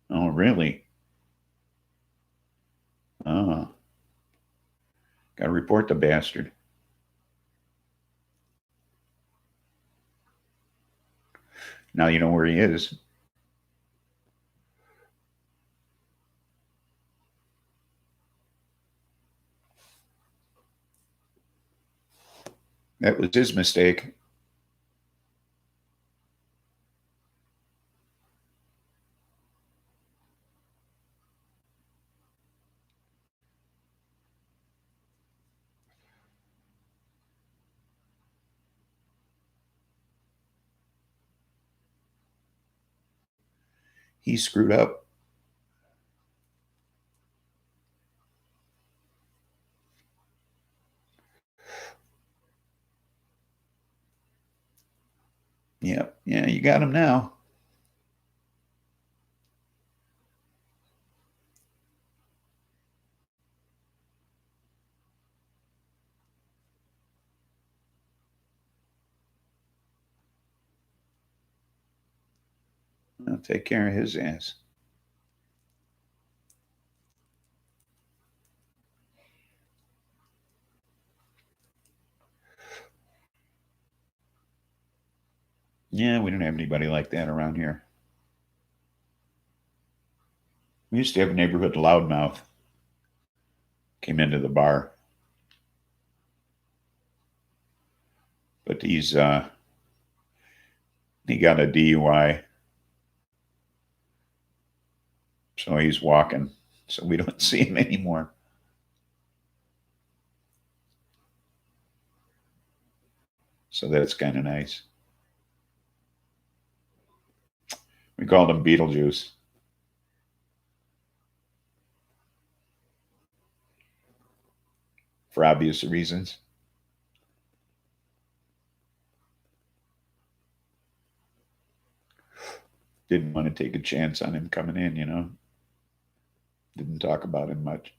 Oh, really? Oh. Got to report the bastard. Now you know where he is. That was his mistake. He screwed up. Yep. Yeah, you got him now. I'll take care of his ass. Yeah, we don't have anybody like that around here. We used to have a neighborhood loudmouth. Came into the bar. But he got a DUI. So he's walking. So we don't see him anymore. So that's kind of nice. We called him Beetlejuice. For obvious reasons. Didn't want to take a chance on him coming in, you know. Didn't talk about him much.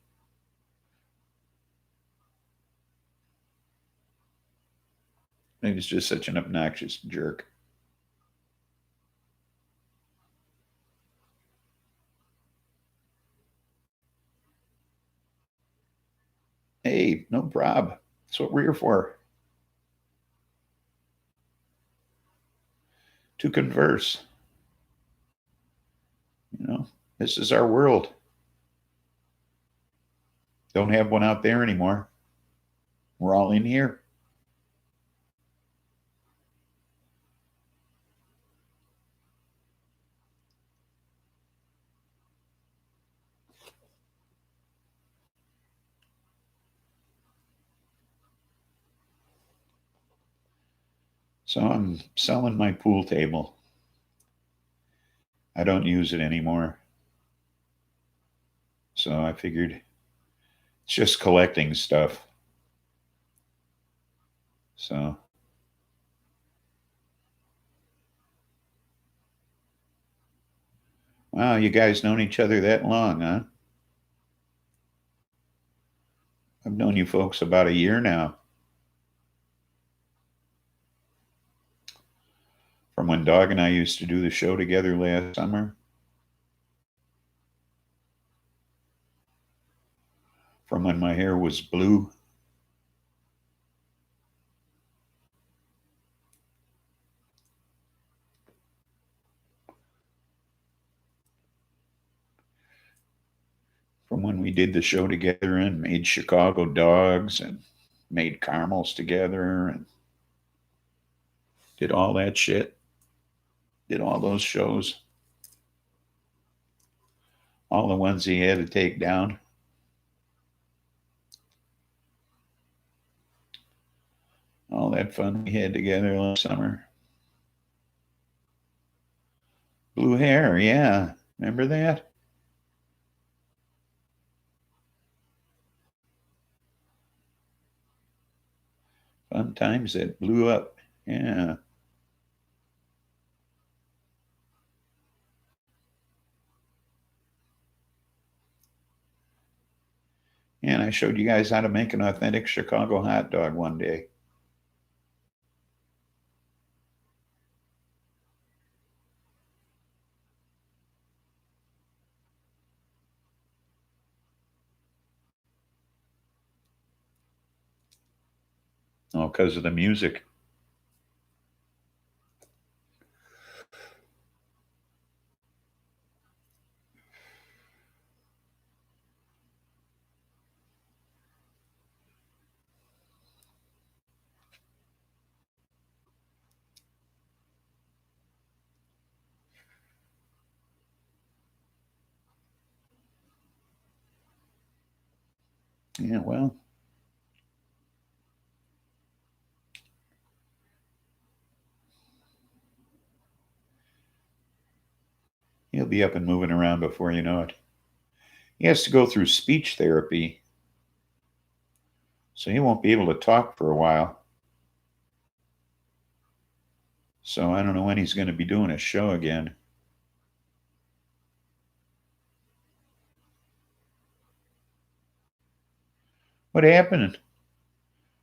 He was just such an obnoxious jerk. Hey, no prob. That's what we're here for. To converse. You know, this is our world. Don't have one out there anymore. We're all in here. So I'm selling my pool table. I don't use it anymore. So I figured it's just collecting stuff. So, wow, you guys known each other that long, huh? I've known you folks about a year now. From when Dog and I used to do the show together last summer. From when my hair was blue. From when we did the show together and made Chicago dogs and made caramels together and did all that shit. Did all those shows. All the ones he had to take down. All that fun we had together last summer. Blue hair, yeah. Remember that? Fun times that blew up. Yeah. And I showed you guys how to make an authentic Chicago hot dog one day. Oh, because of the music. Yeah, well, he'll be up and moving around before you know it. He has to go through speech therapy, so he won't be able to talk for a while. So I don't know when he's going to be doing a show again. What happened?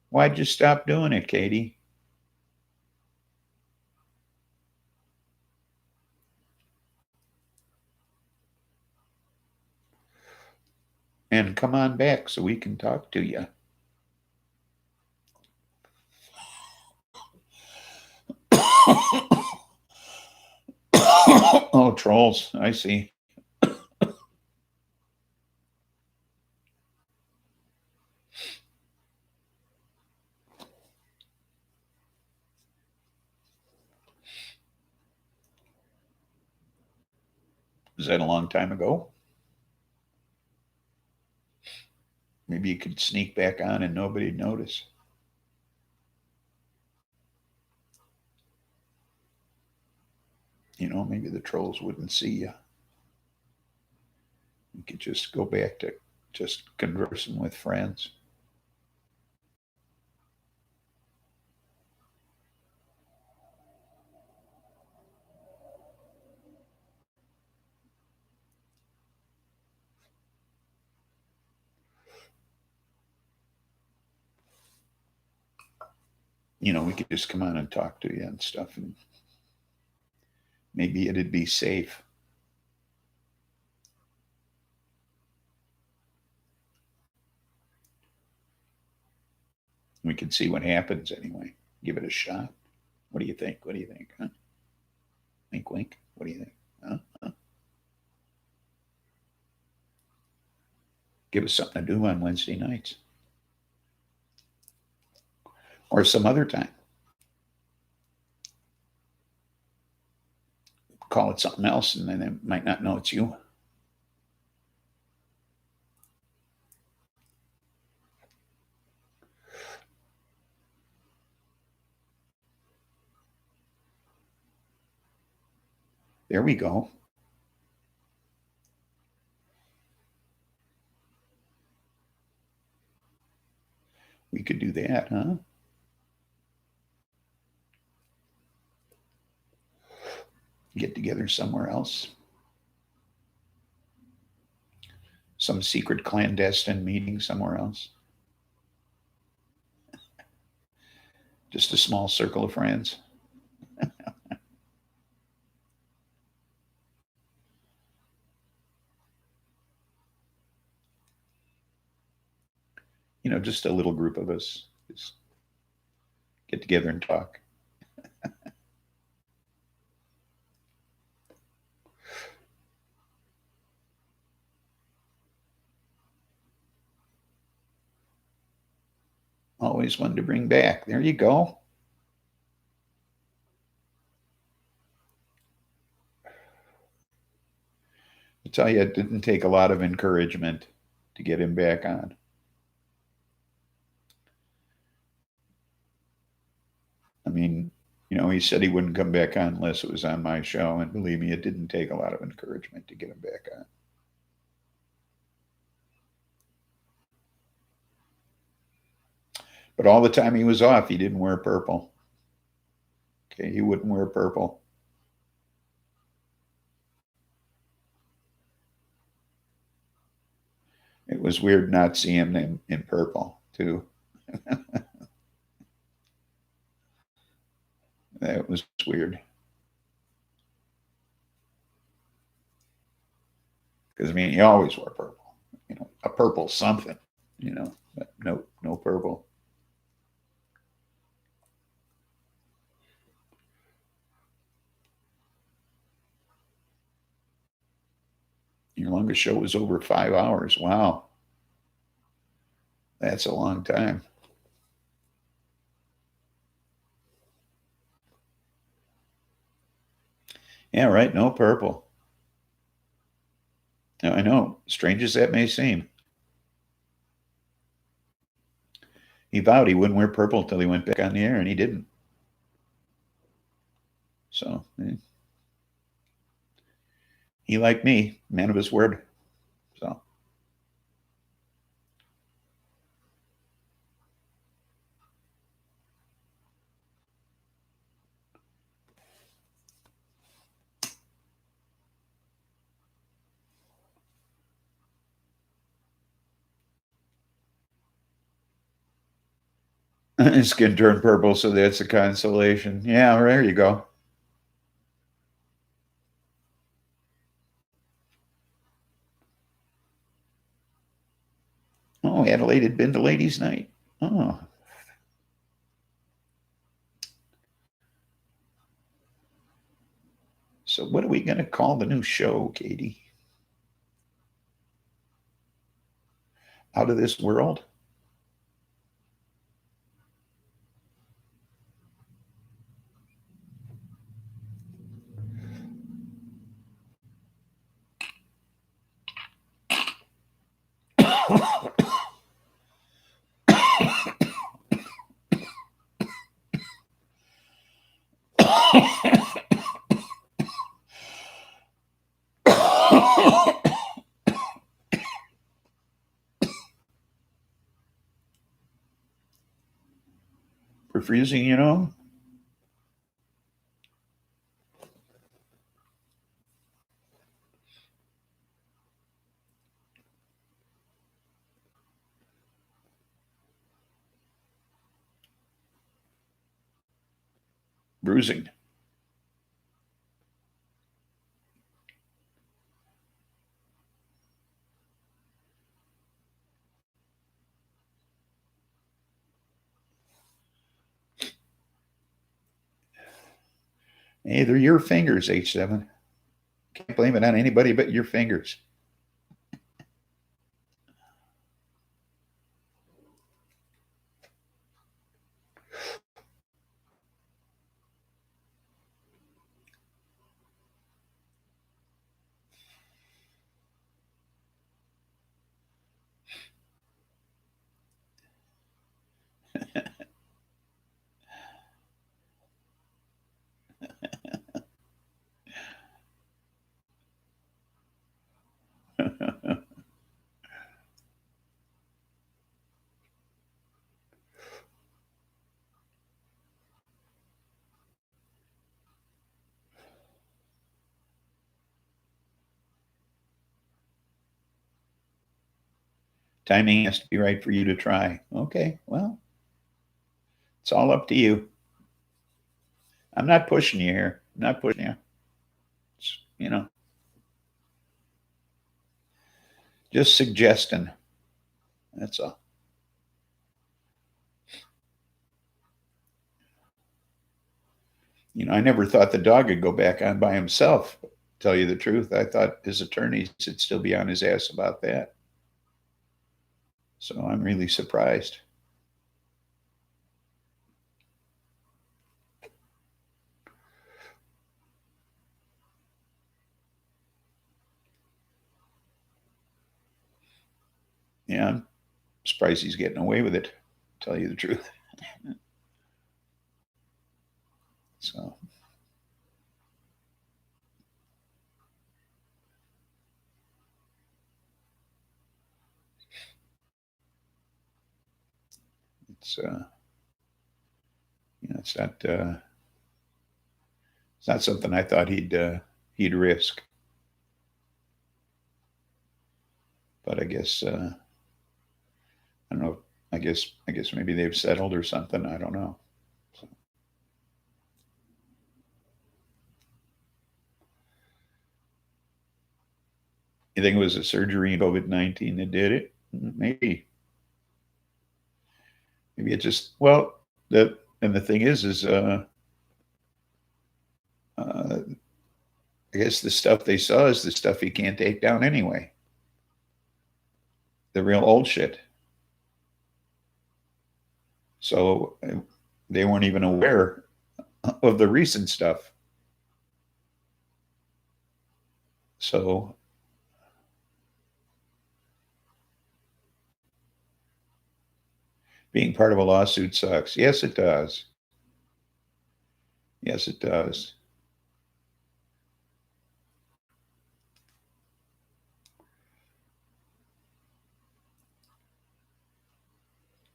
Why'd you stop doing it, Katie? And come on back so we can talk to you. Oh, trolls. I see. Was that a long time ago? Maybe you could sneak back on and nobody'd notice. You know, maybe the trolls wouldn't see you. You could just go back to just conversing with friends. we could just come on and talk to you and stuff, and maybe it'd be safe. We could see what happens anyway. Give it a shot. What do you think? What do you think? Huh? Wink, wink. What do you think? Huh? Huh? Give us something to do on Wednesday nights. Or some other time. Call it something else, and then they might not know it's you. There we go. We could do that, huh? Get together somewhere else. Some secret clandestine meeting somewhere else. Just a small circle of friends. Just a little group of us. Just get together and talk. Always one to bring back. There you go. I tell you, it didn't take a lot of encouragement to get him back on. I mean, he said he wouldn't come back on unless it was on my show. And believe me, it didn't take a lot of encouragement to get him back on. But all the time he was off, he didn't wear purple. Okay, he wouldn't wear purple. It was weird not seeing him in purple, too. That was weird. Because, he always wore purple. A purple something, but no purple. Your longest show was over 5 hours. Wow. That's a long time. Yeah, right. No purple. Now, I know, strange as that may seem. He vowed he wouldn't wear purple until he went back on the air, and he didn't. So, he, like me, man of his word. So. His skin turned purple, so that's a consolation. Yeah, there you go. Oh, Adelaide had been to ladies' night. Oh. So what are we going to call the new show, Katie? Out of This World? For freezing, bruising. Hey, they're your fingers, H7. Can't blame it on anybody but your fingers. Timing has to be right for you to try. Okay, well, it's all up to you. I'm not pushing you here. I'm not pushing you. It's, just suggesting. That's all. I never thought the dog would go back on by himself. Tell you the truth, I thought his attorneys would still be on his ass about that. So I'm really surprised. Yeah, I'm surprised he's getting away with it. Tell you the truth. So it's it's not something I thought he'd risk. But I guess I don't know. I guess maybe they've settled or something. I don't know. So, you think it was a surgery in COVID-19 that did it? Maybe. Maybe it just the thing is I guess the stuff they saw is the stuff you can't take down anyway. The real old shit. So they weren't even aware of the recent stuff. So being part of a lawsuit sucks. Yes, it does. Yes, it does.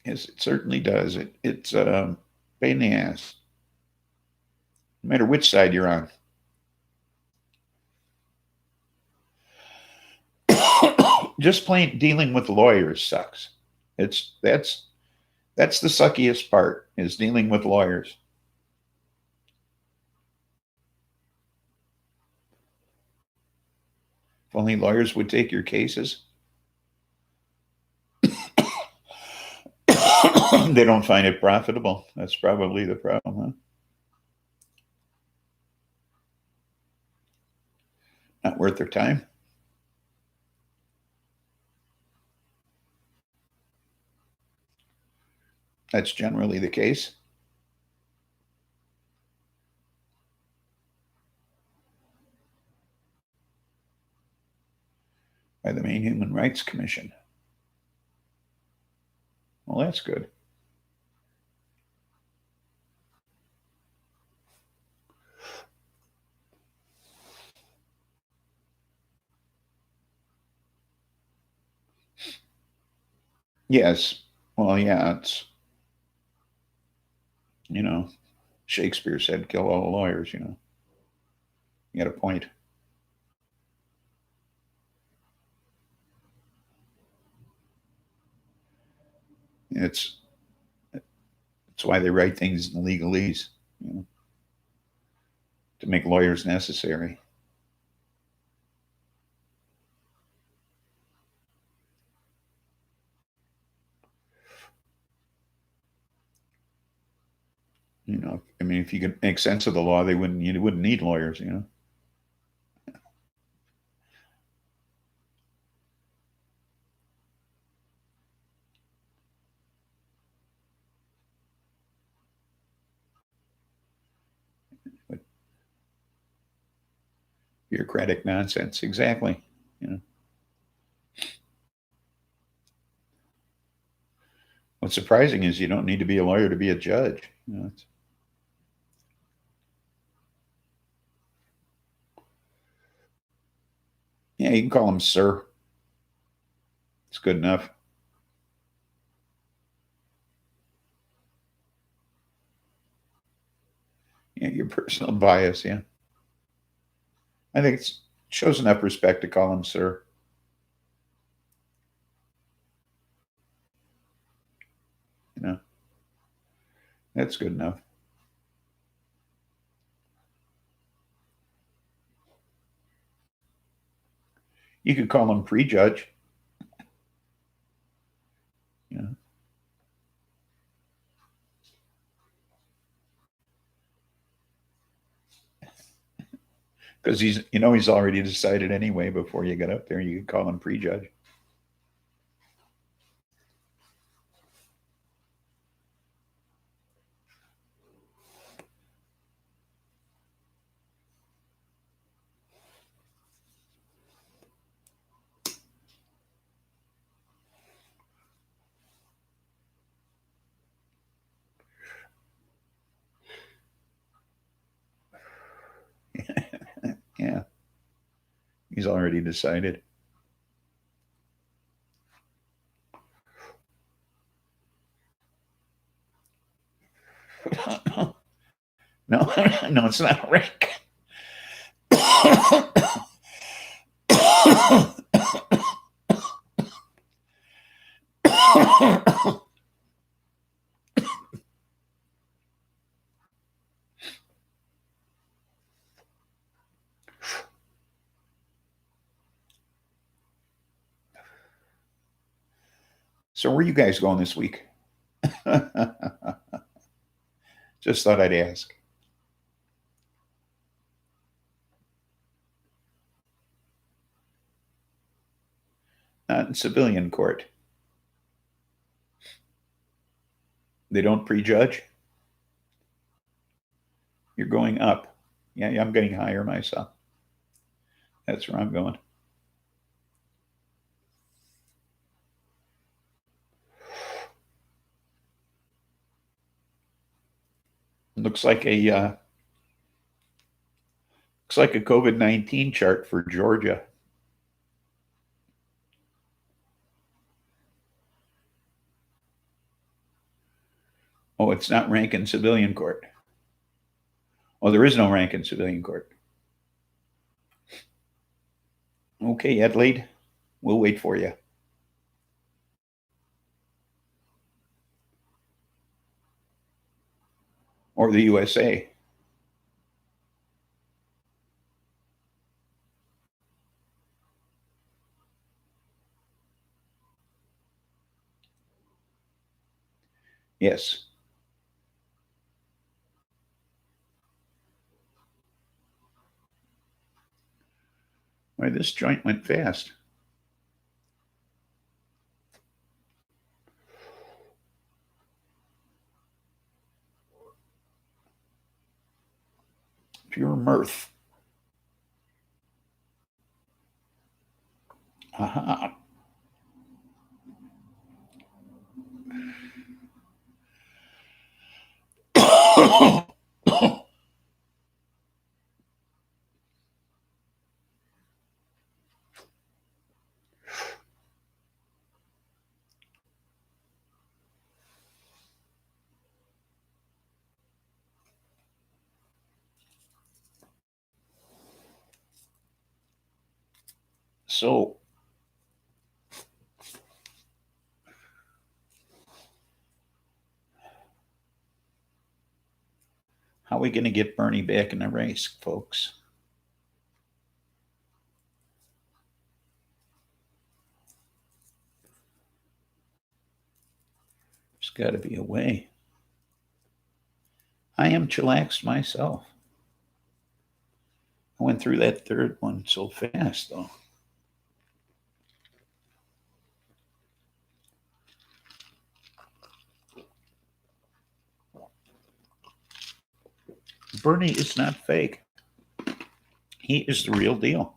Yes, it certainly does. It's pain in the ass. No matter which side you're on. Just plain dealing with lawyers sucks. That's the suckiest part is dealing with lawyers. If only lawyers would take your cases. They don't find it profitable. That's probably the problem, huh? Not worth their time. That's generally the case. By the Maine Human Rights Commission. Well, that's good. Yes. Well, yeah, it's, Shakespeare said, kill all the lawyers, You got a point. It's why they write things in legalese. make lawyers necessary. You know, I mean, if you could make sense of the law, you wouldn't need lawyers, you know. But bureaucratic nonsense, exactly. You know. What's surprising is you don't need to be a lawyer to be a judge. You know, yeah, you can call him sir. It's good enough. Yeah, your personal bias, yeah. I think it shows enough respect to call him sir. You know, that's good enough. You could call him prejudge. You know, because he's already decided anyway before you get up there. You could call him prejudge. Yeah, he's already decided. No, no, it's not a rank. So where are you guys going this week? Just thought I'd ask. Not in civilian court. They don't prejudge. You're going up. Yeah, I'm getting higher myself. That's where I'm going. Looks like a COVID-19 chart for Georgia. Oh, it's not rank in civilian court. Oh, there is no rank in civilian court. Okay, Adelaide, we'll wait for you. Or the USA. Yes. Why, this joint went fast. Pure mirth. Aha. So, how are we going to get Bernie back in the race, folks? There's got to be a way. I am chillaxed myself. I went through that third one so fast, though. Bernie is not fake. He is the real deal.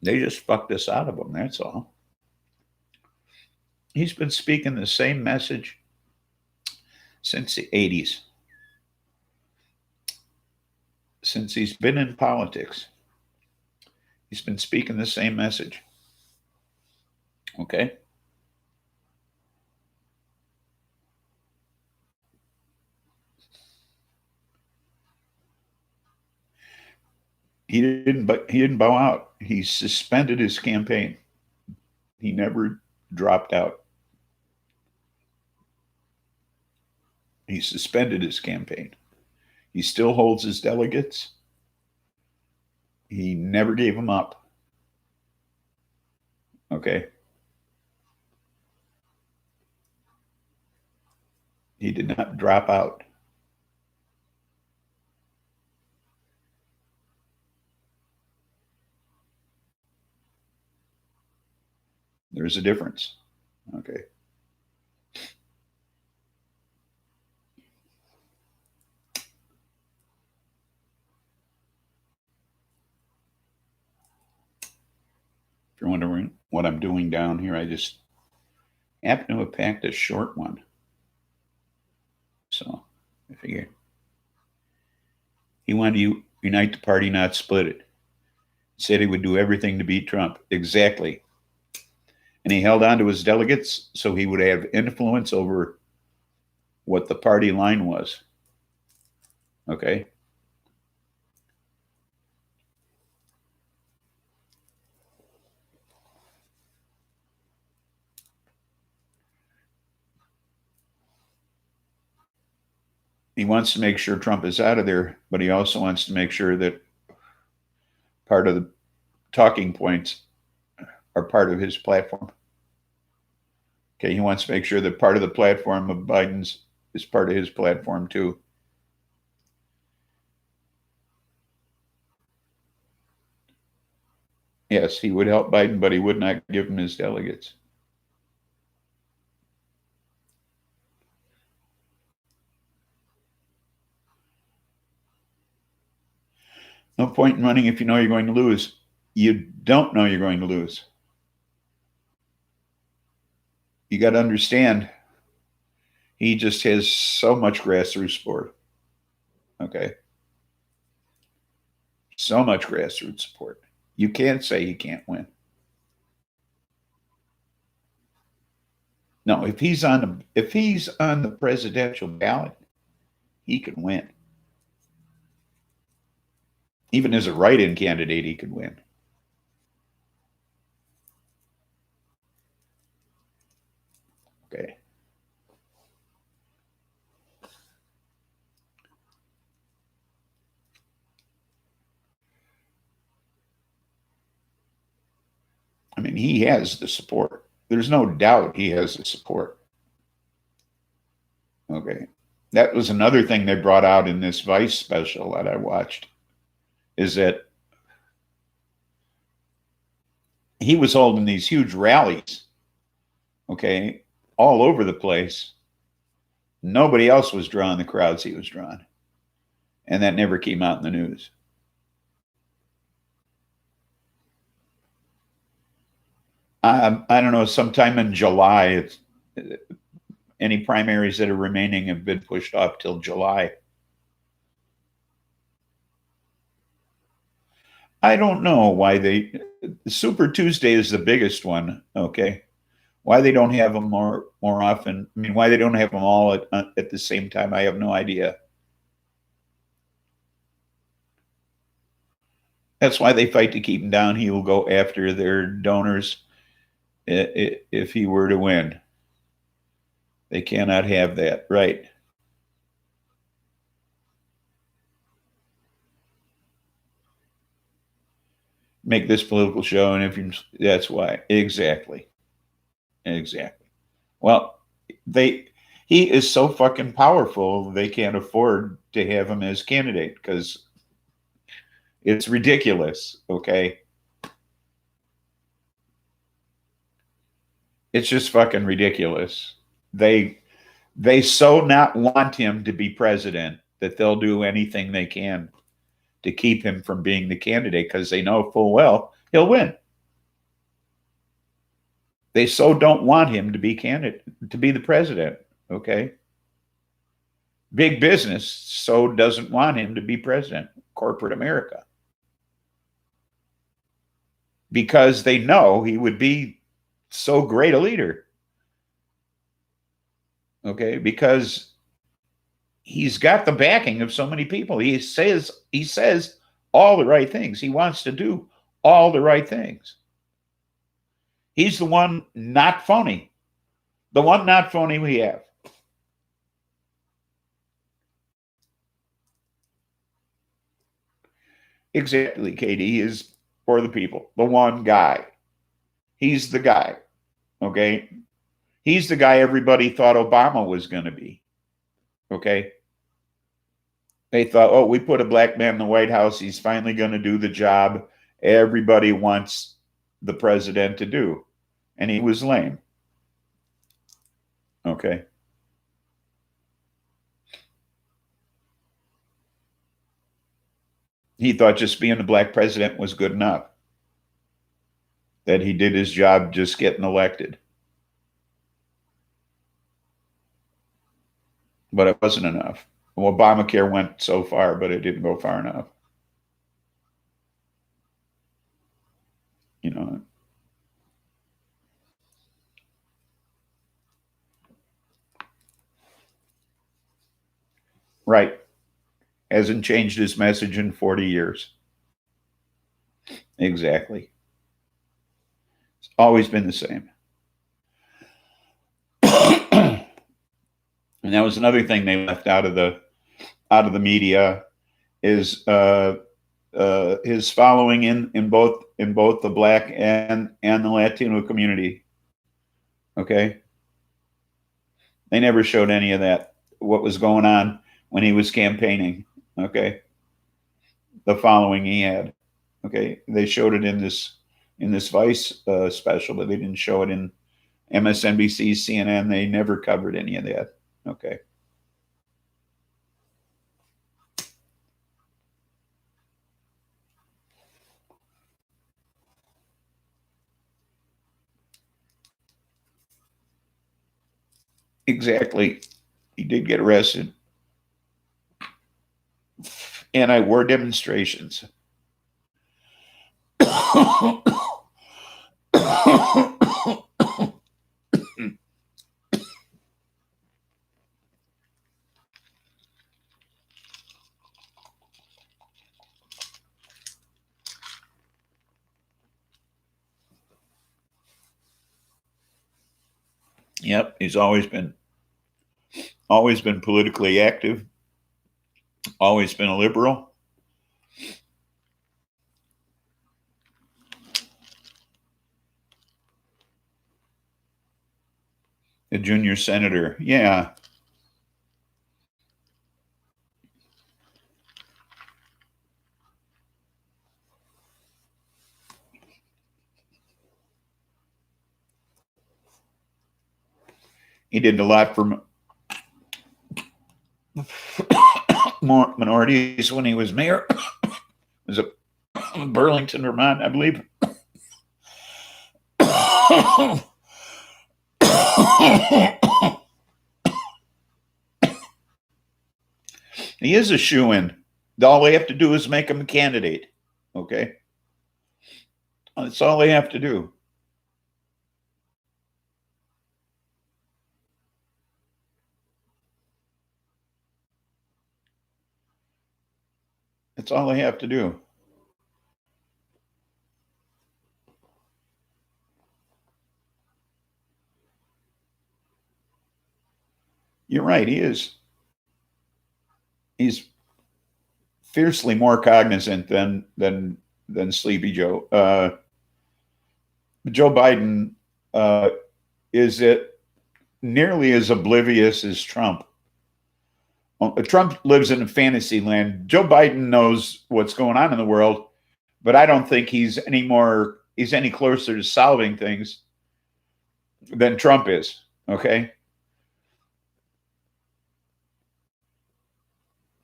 They just fucked us out of him, that's all. He's been speaking the same message since the 80s. Since he's been in politics, he's been speaking the same message. Okay? He didn't bow out. He suspended his campaign. He never dropped out. He suspended his campaign. He still holds his delegates. He never gave them up. Okay? He did not drop out. There's a difference. Okay. If you're wondering what I'm doing down here, I just happen to have packed a short one. So I figure he wanted to unite the party, not split it. He said he would do everything to beat Trump. Exactly. And he held on to his delegates so he would have influence over what the party line was. Okay? He wants to make sure Trump is out of there, but he also wants to make sure that part of the talking points are part of his platform. Okay, he wants to make sure that part of the platform of Biden's is part of his platform too. Yes, he would help Biden, but he would not give him his delegates. No point in running if you know you're going to lose. You don't know you're going to lose. You got to understand, he just has so much grassroots support. Okay? So much grassroots support. You can't say he can't win. No, if he's on the presidential ballot, he can win. Even as a write-in candidate, he could win. Okay. I mean, he has the support. There's no doubt he has the support. Okay. That was another thing they brought out in this Vice special that I watched, is that he was holding these huge rallies, okay, all over the place. Nobody else was drawing the crowds he was drawing. And that never came out in the news. I don't know, sometime in July, any primaries that are remaining have been pushed off till July. I don't know why Super Tuesday is the biggest one, okay? Why they don't have them more often. I mean, why they don't have them all at the same time, I have no idea. That's why they fight to keep him down. He will go after their donors if he were to win. They cannot have that, right? make this political show, and if you, that's why. Exactly. Well, he is so fucking powerful, they can't afford to have him as candidate because it's ridiculous. Okay, it's just fucking ridiculous. They so not want him to be president that they'll do anything they can to keep him from being the candidate because they know full well he'll win. They so don't want him to be candidate to be the president. Okay. Big business so doesn't want him to be president, corporate America. Because they know he would be so great a leader. Okay, because he's got the backing of so many people. He says all the right things. He wants to do all the right things. He's the one not phony. The one not phony we have. Exactly, Katie, is for the people. The one guy. He's the guy. Okay? He's the guy everybody thought Obama was going to be. Okay? They thought, oh, we put a black man in the White House. He's finally going to do the job everybody wants the president to do. And he was lame. Okay? He thought just being a black president was good enough. That he did his job just getting elected. But it wasn't enough. Well, Obamacare went so far, but it didn't go far enough. You know. Right. Hasn't changed his message in 40 years. Exactly. It's always been the same. And that was another thing they left out of the media is his following in both the black and the Latino community. Okay, they never showed any of that. What was going on when he was campaigning? Okay, the following he had. Okay, they showed it in this Vice special, but they didn't show it in MSNBC, CNN. They never covered any of that. Okay. Exactly. He did get arrested. Anti-war demonstrations. Yep, he's always been politically active, always been a liberal. A junior senator, yeah. He did a lot for more minorities when he was mayor. It was a Burlington, Vermont, I believe. He is a shoo-in. All they have to do is make him a candidate. Okay? That's all they have to do. That's all they have to do. You're right, he is. He's fiercely more cognizant than Sleepy Joe. Joe Biden is it nearly as oblivious as Trump. Trump lives in a fantasy land. Joe Biden knows what's going on in the world, but I don't think he's any closer to solving things than Trump is. Okay.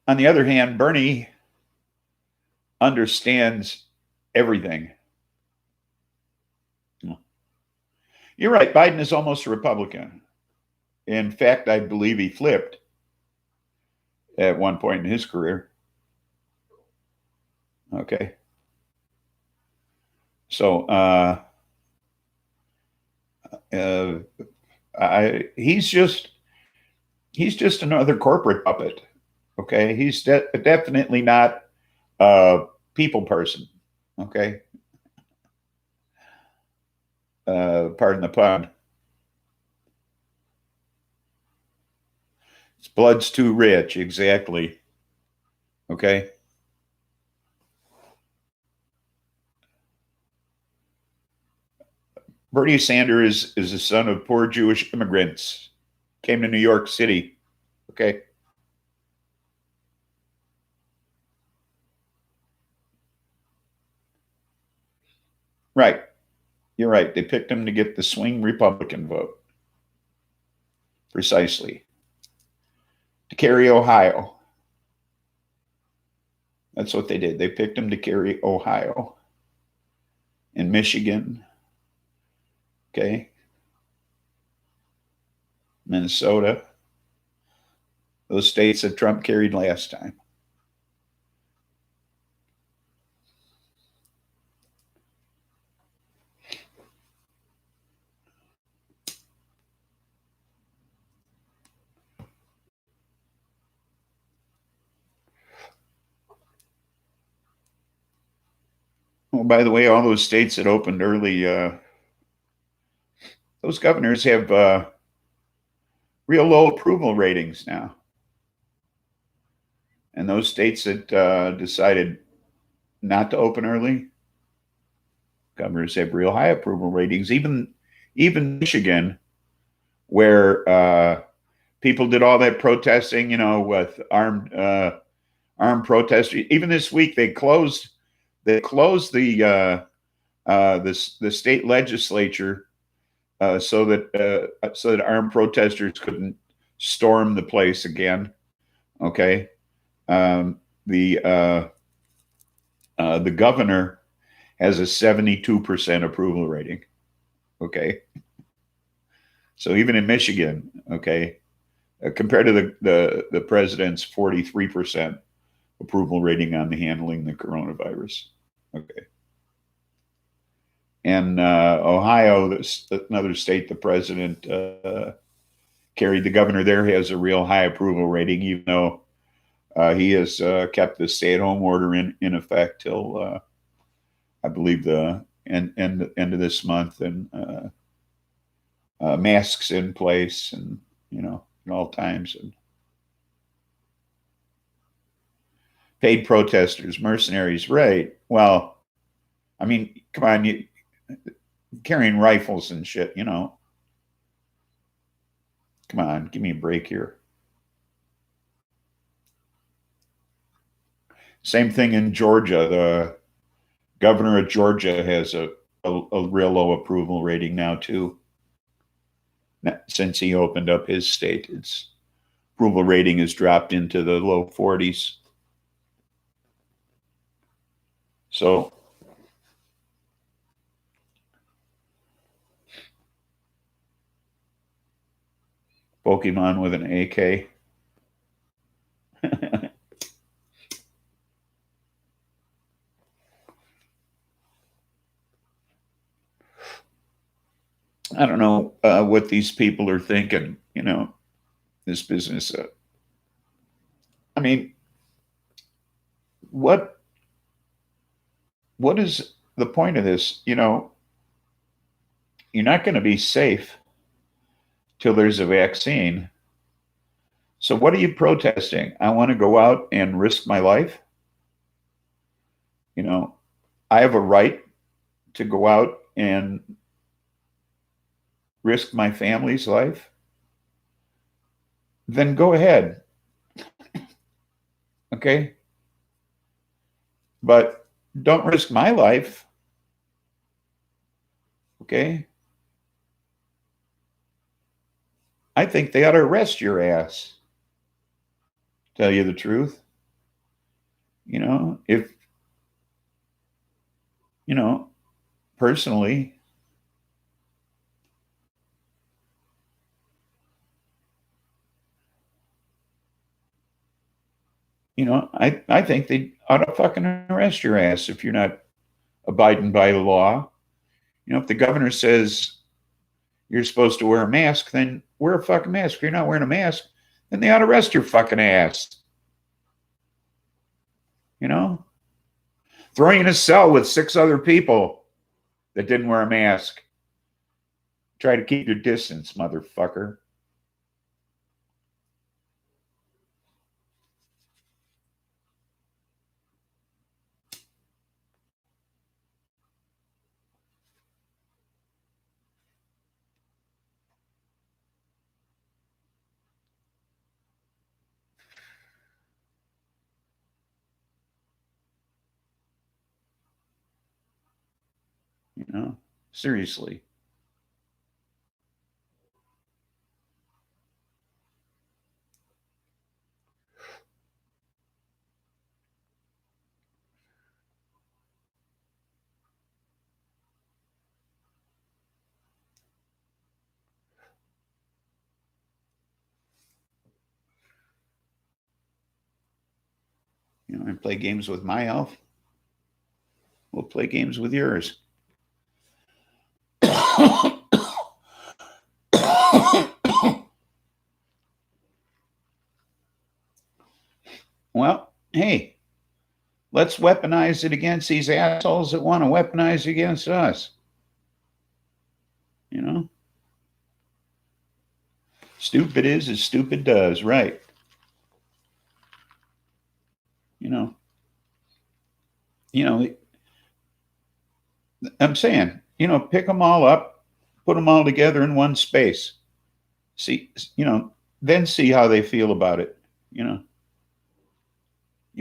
On the other hand, Bernie understands everything. You're right. Biden is almost a Republican. In fact, I believe he flipped at one point in his career. Okay. So he's just another corporate puppet. Okay. He's definitely not a people person. Okay. Pardon the pun. His blood's too rich. Exactly. Okay. Bernie Sanders is the son of poor Jewish immigrants. Came to New York City. Okay. Right. You're right. They picked him to get the swing Republican vote. Precisely. To carry Ohio. That's what they did. They picked him to carry Ohio and Michigan. Okay. Minnesota. Those states that Trump carried last time. Oh, by the way, all those states that opened early, those governors have real low approval ratings now. And those states that decided not to open early, governors have real high approval ratings. Even Michigan, where people did all that protesting, with armed protesters. Even this week, they closed the state legislature so that armed protesters couldn't storm the place again. Okay. The governor has a 72% approval rating. Okay. So even in Michigan, okay, compared to the president's 43% approval rating on the handling the coronavirus. Okay. And Ohio, another state, the president carried. The governor there has a real high approval rating, even though he has kept the stay-at-home order in effect till I believe the end of this month, and masks in place, and at all times, and paid protesters, mercenaries, right? Well, I mean, come on, carrying rifles and shit, come on, give me a break here. Same thing in Georgia. The governor of Georgia has a real low approval rating now too. Since he opened up his state, its approval rating has dropped into the low 40s. So Pokemon with an AK. I don't know what these people are thinking, this business. I mean, what is the point of this? You're not going to be safe till there's a vaccine. So what are you protesting? I want to go out and risk my life. I have a right to go out and risk my family's life, then go ahead. Okay? But don't risk my life. Okay? I think they ought to arrest your ass. Tell you the truth. If, personally, I think they ought to fucking arrest your ass if you're not abiding by the law. If the governor says you're supposed to wear a mask, then wear a fucking mask. If you're not wearing a mask, then they ought to arrest your fucking ass. Throw you in a cell with 6 other people that didn't wear a mask. Try to keep your distance, motherfucker. Seriously. I play games with my health. We'll play games with yours. Well, hey, let's weaponize it against these assholes that want to weaponize it against us. Stupid is as stupid does, right? I'm saying, pick them all up, put them all together in one space. See, then see how they feel about it. You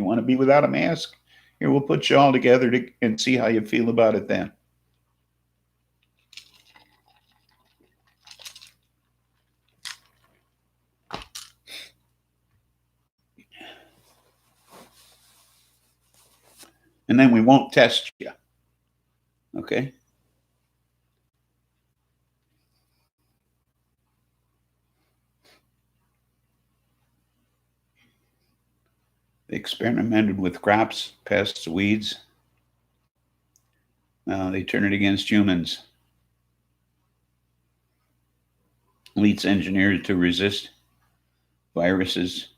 want to be without a mask? Here, we'll put you all together and see how you feel about it then. And then we won't test you. Okay? They experimented with crops, pests, weeds. They turn it against humans. Elites engineered to resist viruses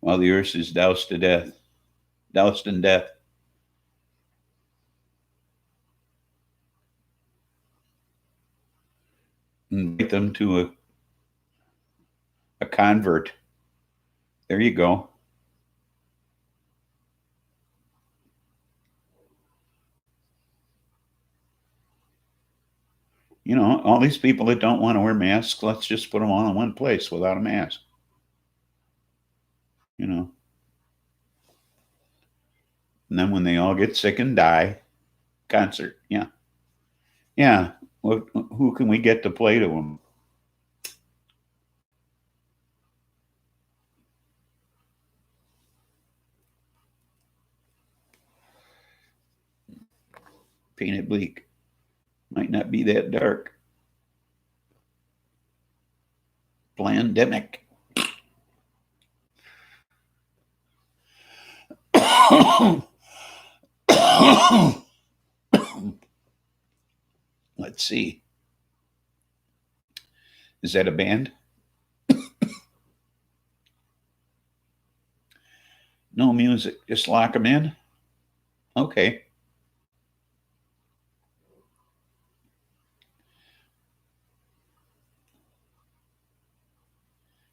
while the earth is doused in death. Invite them to a convert. There you go. All these people that don't want to wear masks, let's just put them all in one place without a mask. And then when they all get sick and die, concert. Yeah. Yeah. Well, who can we get to play to them? Paint it bleak. Might not be that dark. Pandemic. Let's see. Is that a band? No music. Just lock them in? Okay.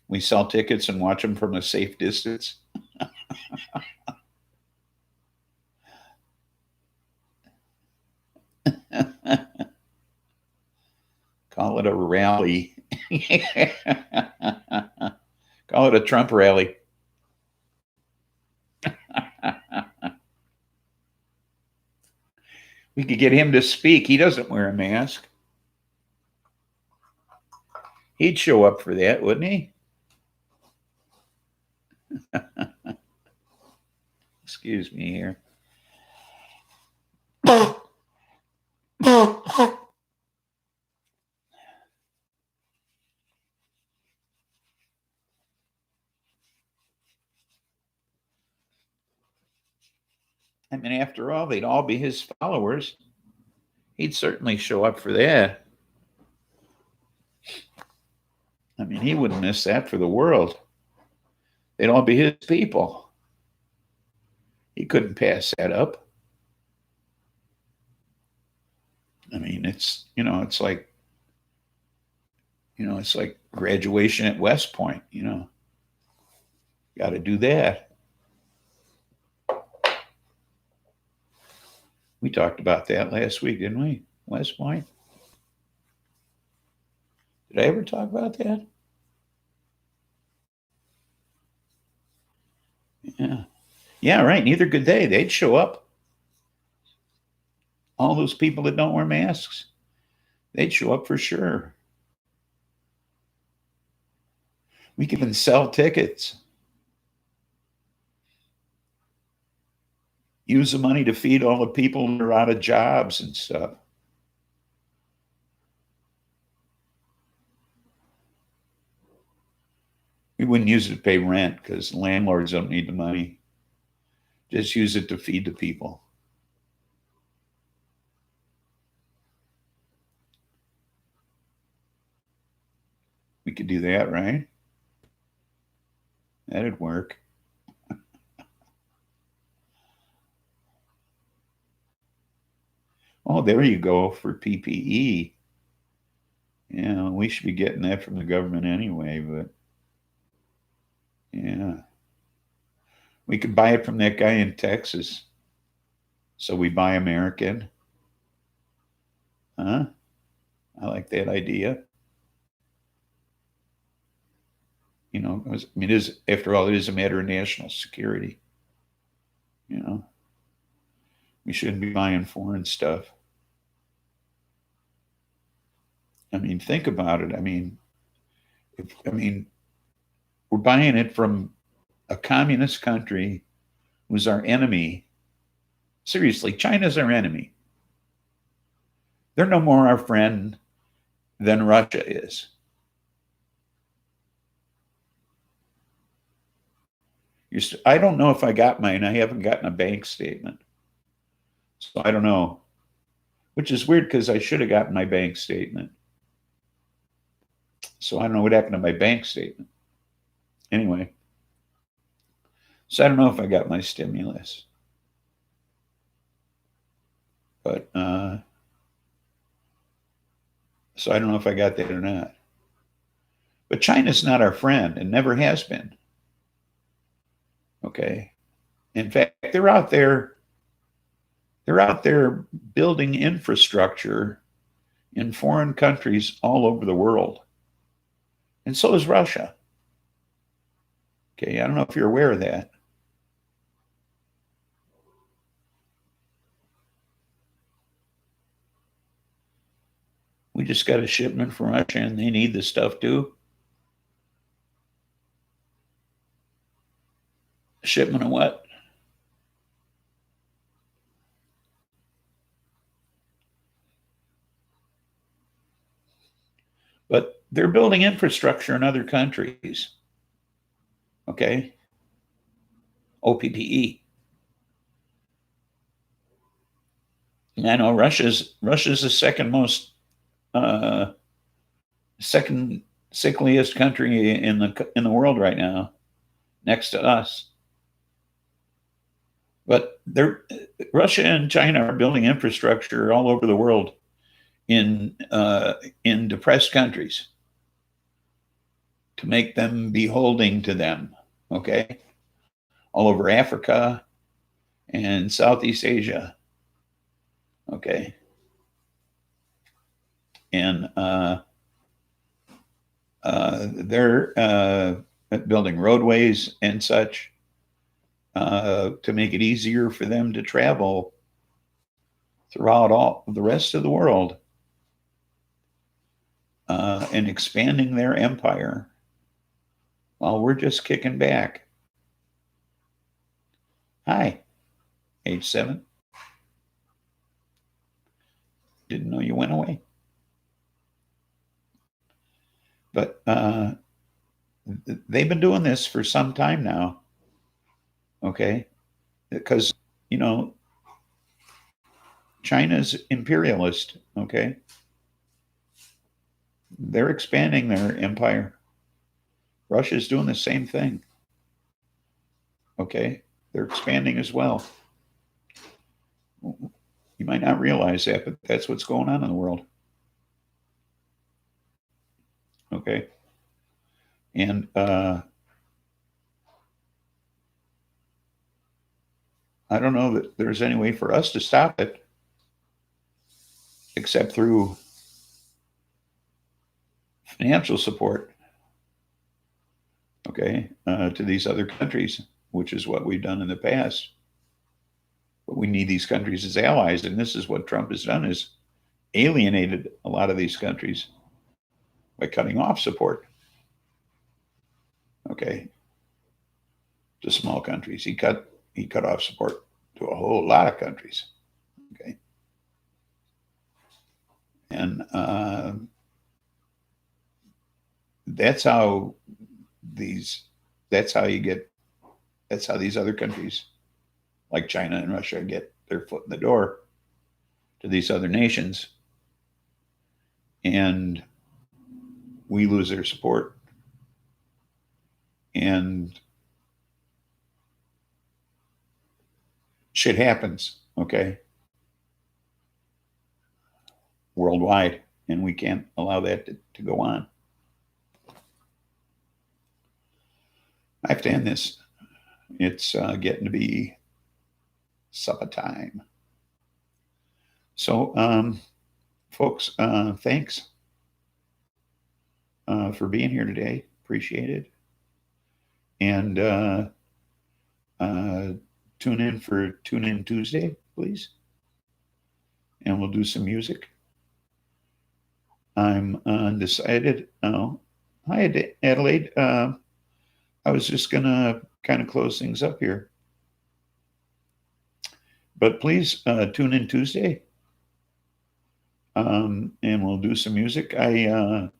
We sell tickets and watch them from a safe distance. Call it a rally. Call it a Trump rally. We could get him to speak. He doesn't wear a mask. He'd show up for that, wouldn't he? Excuse me here. I mean, after all, they'd all be his followers. He'd certainly show up for that. I mean, he wouldn't miss that for the world. They'd all be his people. He couldn't pass that up. I mean, it's like graduation at West Point, got to do that. We talked about that last week, didn't we? West Point. Did I ever talk about that? Yeah. Yeah, right. Neither could they. They'd show up. All those people that don't wear masks, they'd show up for sure. We could even sell tickets. Use the money to feed all the people that are out of jobs and stuff. We wouldn't use it to pay rent because landlords don't need the money. Just use it to feed the people. We could do that, right? That'd work. Oh, there you go for PPE. Yeah, we should be getting that from the government anyway, but yeah. We could buy it from that guy in Texas. So we buy American. Huh? I like that idea. After all, it is a matter of national security. We shouldn't be buying foreign stuff. I mean, think about it. We're buying it from a communist country who's our enemy. Seriously, China's our enemy. They're no more our friend than Russia is. I don't know if I got mine. I haven't gotten a bank statement. So I don't know. Which is weird because I should have gotten my bank statement. So I don't know what happened to my bank statement. Anyway. So I don't know if I got my stimulus. But so I don't know if I got that or not. But China's not our friend and never has been. Okay. In fact, they're out there building infrastructure in foreign countries all over the world. And so is Russia. Okay, I don't know if you're aware of that. We just got a shipment from Russia and they need the stuff too. A shipment of what? But they're building infrastructure in other countries. Okay? OPPE. I know Russia's the second sickliest country in the world right now, next to us. But Russia and China are building infrastructure all over the world in depressed countries to make them beholding to them. Okay, all over Africa and Southeast Asia. Okay, and They're building roadways and such to make it easier for them to travel throughout all the rest of the world and expanding their empire while we're just kicking back. Hi, age 7. Didn't know you went away. But they've been doing this for some time now. Okay. Because, you know, China's imperialist. Okay. They're expanding their empire. Russia's doing the same thing. Okay. They're expanding as well. You might not realize that, but that's what's going on in the world. Okay. And I don't know that there's any way for us to stop it except through financial support, okay, to these other countries, which is what we've done in the past. But we need these countries as allies, and this is what Trump has done, is alienated a lot of these countries by cutting off support, okay, to small countries. He cut off support to a whole lot of countries, okay, and that's how these other countries like China and Russia get their foot in the door to these other nations, and we lose their support. And shit happens, okay, worldwide, and we can't allow that to go on. I have to end this. It's getting to be supper time. So, folks, thanks for being here today. Appreciate it. And tune in Tuesday, please. And we'll do some music. I'm undecided. Oh, hi, Adelaide. I was just going to kind of close things up here. But please tune in Tuesday. And we'll do some music. I'm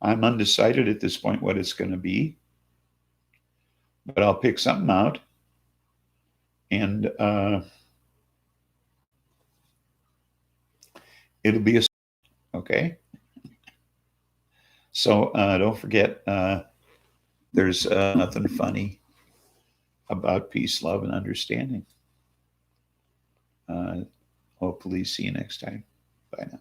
undecided at this point what it's going to be. But I'll pick something out. And it'll be okay. So don't forget, there's nothing funny about peace, love, and understanding. Hopefully see you next time. Bye now.